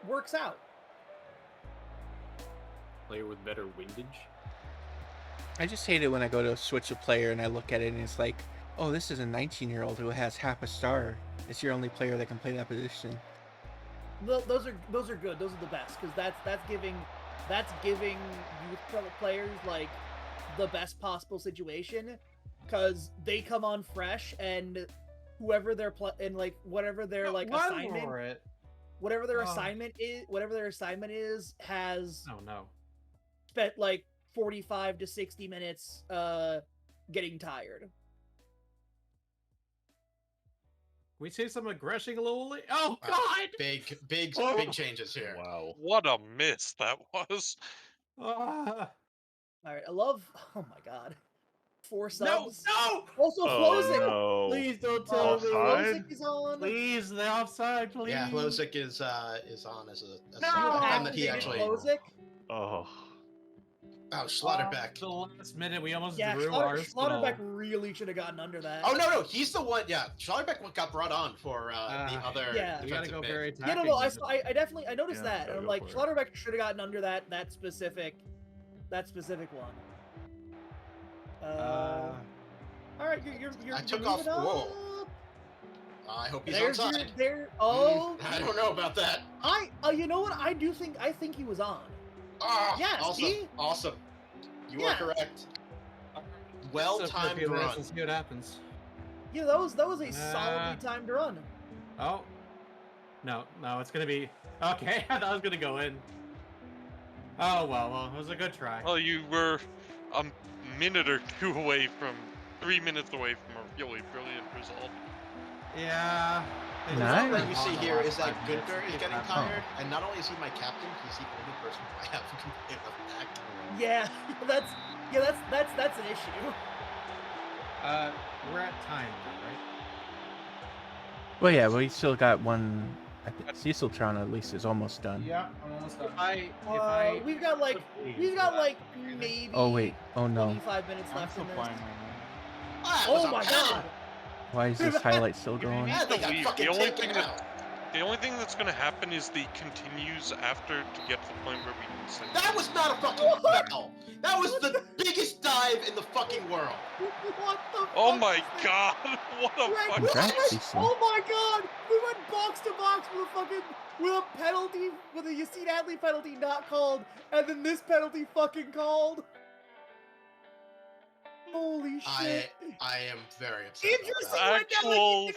works out. Player with better windage. I just hate it when I go to switch a player and I look at it and it's like, oh, this is a 19-year-old who has half a star. It's your only player that can play that position. Those are good. Those are the best because that's giving youth players like the best possible situation because they come on fresh and whoever their whatever their assignment is has spent like 45 to 60 minutes getting tired. We see some aggression a little. Oh God! Big changes here. Wow. What a miss that was. All right, I love. Oh my God, 4 subs. No. Also, Flosic. No. Please don't tell me Flosic is on. Please, the offside, please. Yeah, Flosic is on as a time that he actually. Flosic. Oh. Oh, Schlotterbeck. The last minute, we almost Yeah, drew Schlotterbeck really should have gotten under that. Oh no, he's the one. Yeah, Schlotterbeck got brought on for the other. Yeah, we gotta go very attacking. Yeah, no, I definitely noticed that, and I'm like, Schlotterbeck should have gotten under that specific one. All right, you're I took moving off. up. Whoa. I hope he's There's onside. I don't know about that. You know what? I think he was on. Oh, yeah, awesome. You are correct. Well-timed run. Let's see what happens. Yeah, that was a solidly timed run. Oh. No, it's gonna be okay. I thought it was gonna go in. Oh well, it was a good try. Well, you were a minute or two away from 3 minutes away from a really brilliant result. Yeah. The problem that you see here is that Günther is getting tired, and not only is he my captain, he's the only person I have who can play left back. Yeah, that's an issue. We're at time, right? Well, yeah, we still got one. I think Ceciltron at least is almost done. Yeah, I'm almost done. We've got like maybe. Oh wait. Oh no. 25 minutes left in this. Oh my God. Why is this highlight still going? The only thing that's going to happen is the continues after to get to the point where we can send. That was not a fucking foul. That was the biggest dive in the fucking world. What the? Oh my God! What a fucking! Oh my God! We went box to box with a penalty, with a Yassine Adli penalty not called, and then this penalty fucking called. Holy shit! I am very upset. Interesting. Actual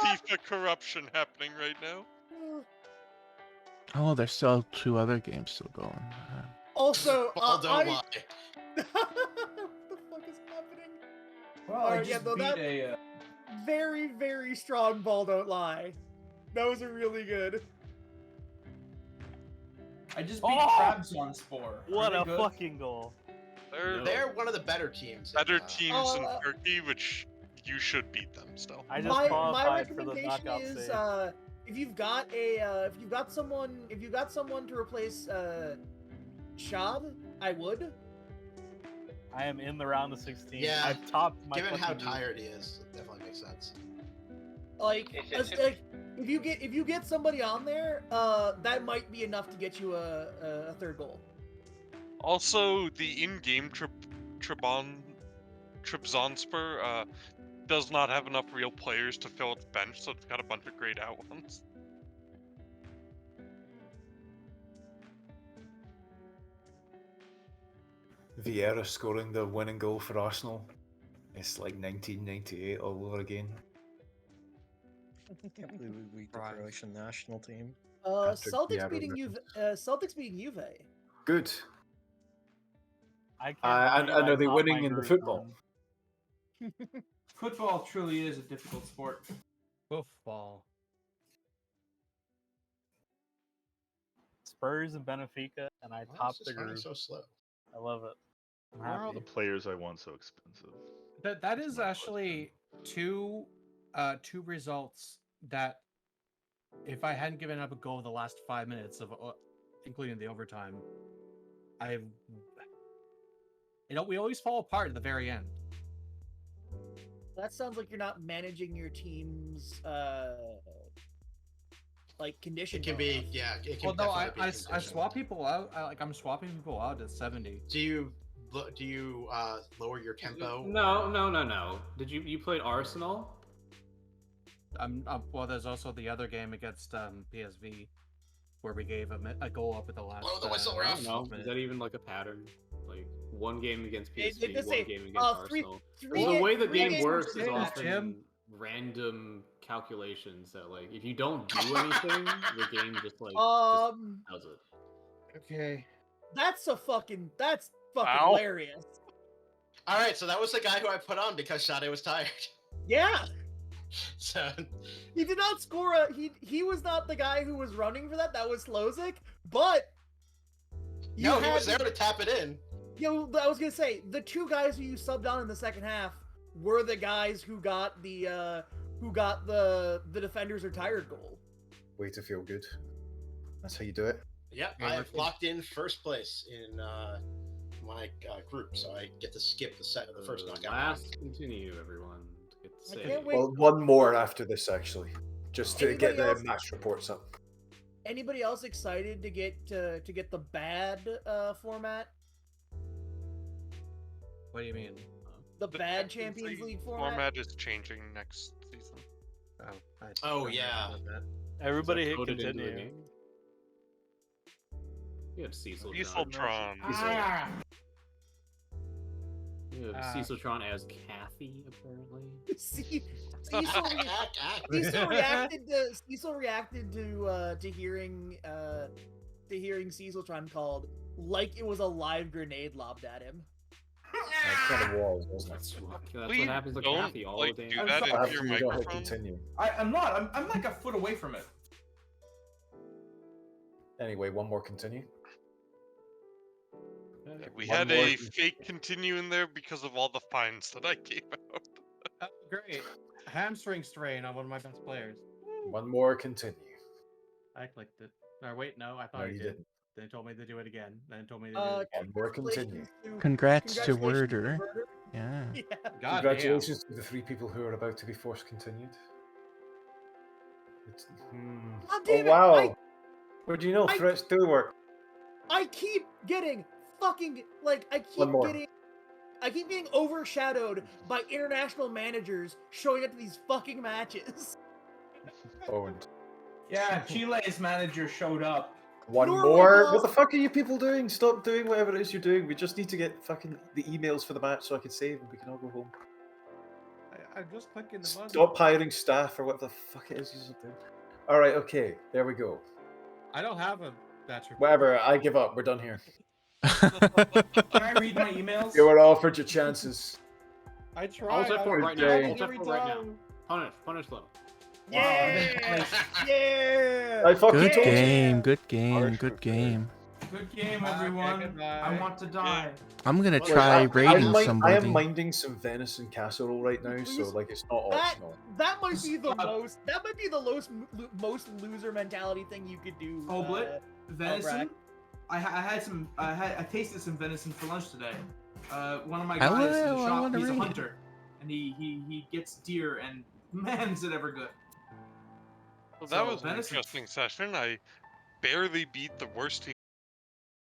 FIFA corruption happening right now. Oh, there's still 2 other games still going. Also, Ball don't lie. what the fuck is happening? Well, I just beat a very, very strong ball don't lie. That was a really good. I just beat Trabzonspor. What a fucking goal. They're one of the better teams. Better teams in Turkey, which you should beat them still. My recommendation is if you've got someone to replace Shad, I would. I am in the round of 16. Yeah, I've topped my. Given how tired he is, it definitely makes sense. Like if you get somebody on there, that might be enough to get you a third goal. Also, the in-game Trabzonspor does not have enough real players to fill its bench, so it's got a bunch of grayed out ones. Vieira scoring the winning goal for Arsenal. It's like 1998 all over again. I can't believe we beat the Croatian national team. Celtics beating Juve. Good. I know they're winning in the football. Football truly is a difficult sport. Football. Spurs and Benfica, and I topped the group. So slow. I love it. I'm Why are all happy. the players I want so expensive? That is actually two results that if I hadn't given up a goal the last 5 minutes of including the overtime, we always fall apart at the very end. That sounds like you're not managing your team's like condition. It can be, yeah. It can Well, no, definitely be I conditional. swap people out. I'm swapping people out at 70. Do you lower your tempo? No. Did you played Arsenal? Well, there's also the other game against PSV where we gave a goal up at the last. Blow the whistle, I ref. don't know. Is that even like a pattern? Like one game against It PSV, does one say, game against Arsenal. three Well, the way the three game games works is per match. often random calculations that like if you don't do anything, the game just like just does it. Okay. That's fucking Ow. hilarious. All right, so that was the guy who I put on because Sade was tired. Yeah. So He did not score he was not the guy who was running for that. That was Slozik, but he was there to tap it in. I was gonna say the two guys who you subbed on in the second half were the guys who got the defender's retired goal. Way to feel good. That's how you do it. Yep, I've locked in first place in my group, so I get to skip the first knockout. Last continue, everyone. To get to I say. can't wait. Well, one more after this actually, just to get Anybody the else? match reports up. Anybody else excited to get the bad format? What do you mean? The bad Champions League format? is changing next season. Oh yeah. Everybody hit Coded into the continue. game? You have Cecil Ceciltron. You have Ceciltron as Kathy, apparently. Cecil reacted to hearing Ceciltron called like it was a live grenade lobbed at him. That kind of was, wasn't it? That's what happens to Kathy all the damn do time. that into After your you don't hit microphone. continue. I'm not. I'm like a foot away from it. Anyway, one more continue. We One had more a fake continue in there because of all the fines that I gave out. Great. Hamstring strain on one of my best players. One more continue. I clicked it. Or wait, no, I thought No, I you did. didn't. Then it told me to do it again. Then it told me to do it again. One more continue. Congrats to Congratulations to Werder. Werder. Yeah. God Congratulations to the 3 people who are about to be forced continued. God Oh damn it, wow! What do you know? Threats do work. I keep getting fucking I One more. keep getting overshadowed by international managers showing up to these fucking matches. Owned. Yeah, Chile's manager showed up. One Norway more. lost. What the fuck are you people doing? Stop doing whatever it is you're doing. We just need to get fucking the emails for the match so I can save and we can all go home. I'm just clicking the button. Stop hiring staff or what the fuck it is you're doing. All right, okay, there we go. I don't have a batch report. Whatever, I give up. We're done here. Can I read my emails? You were offered your chances. I tried. I'll set for Good right now. day. I'll set for right now. Punish them. Yeah! Yeah! I fucking Good told you. game, good Harsh game, good for game. Good game, everyone. I want to die. I'm gonna Look, try raiding I somebody. am minding some venison casserole right now, so like it's not optional. That might be the most loser mentality thing you could do. Oblit, venison. Brad. I tasted some venison for lunch today. One of my guys in the shop, he's a hunter, and he gets deer, and man, is it ever good. Well, that was an interesting session. I barely beat the worst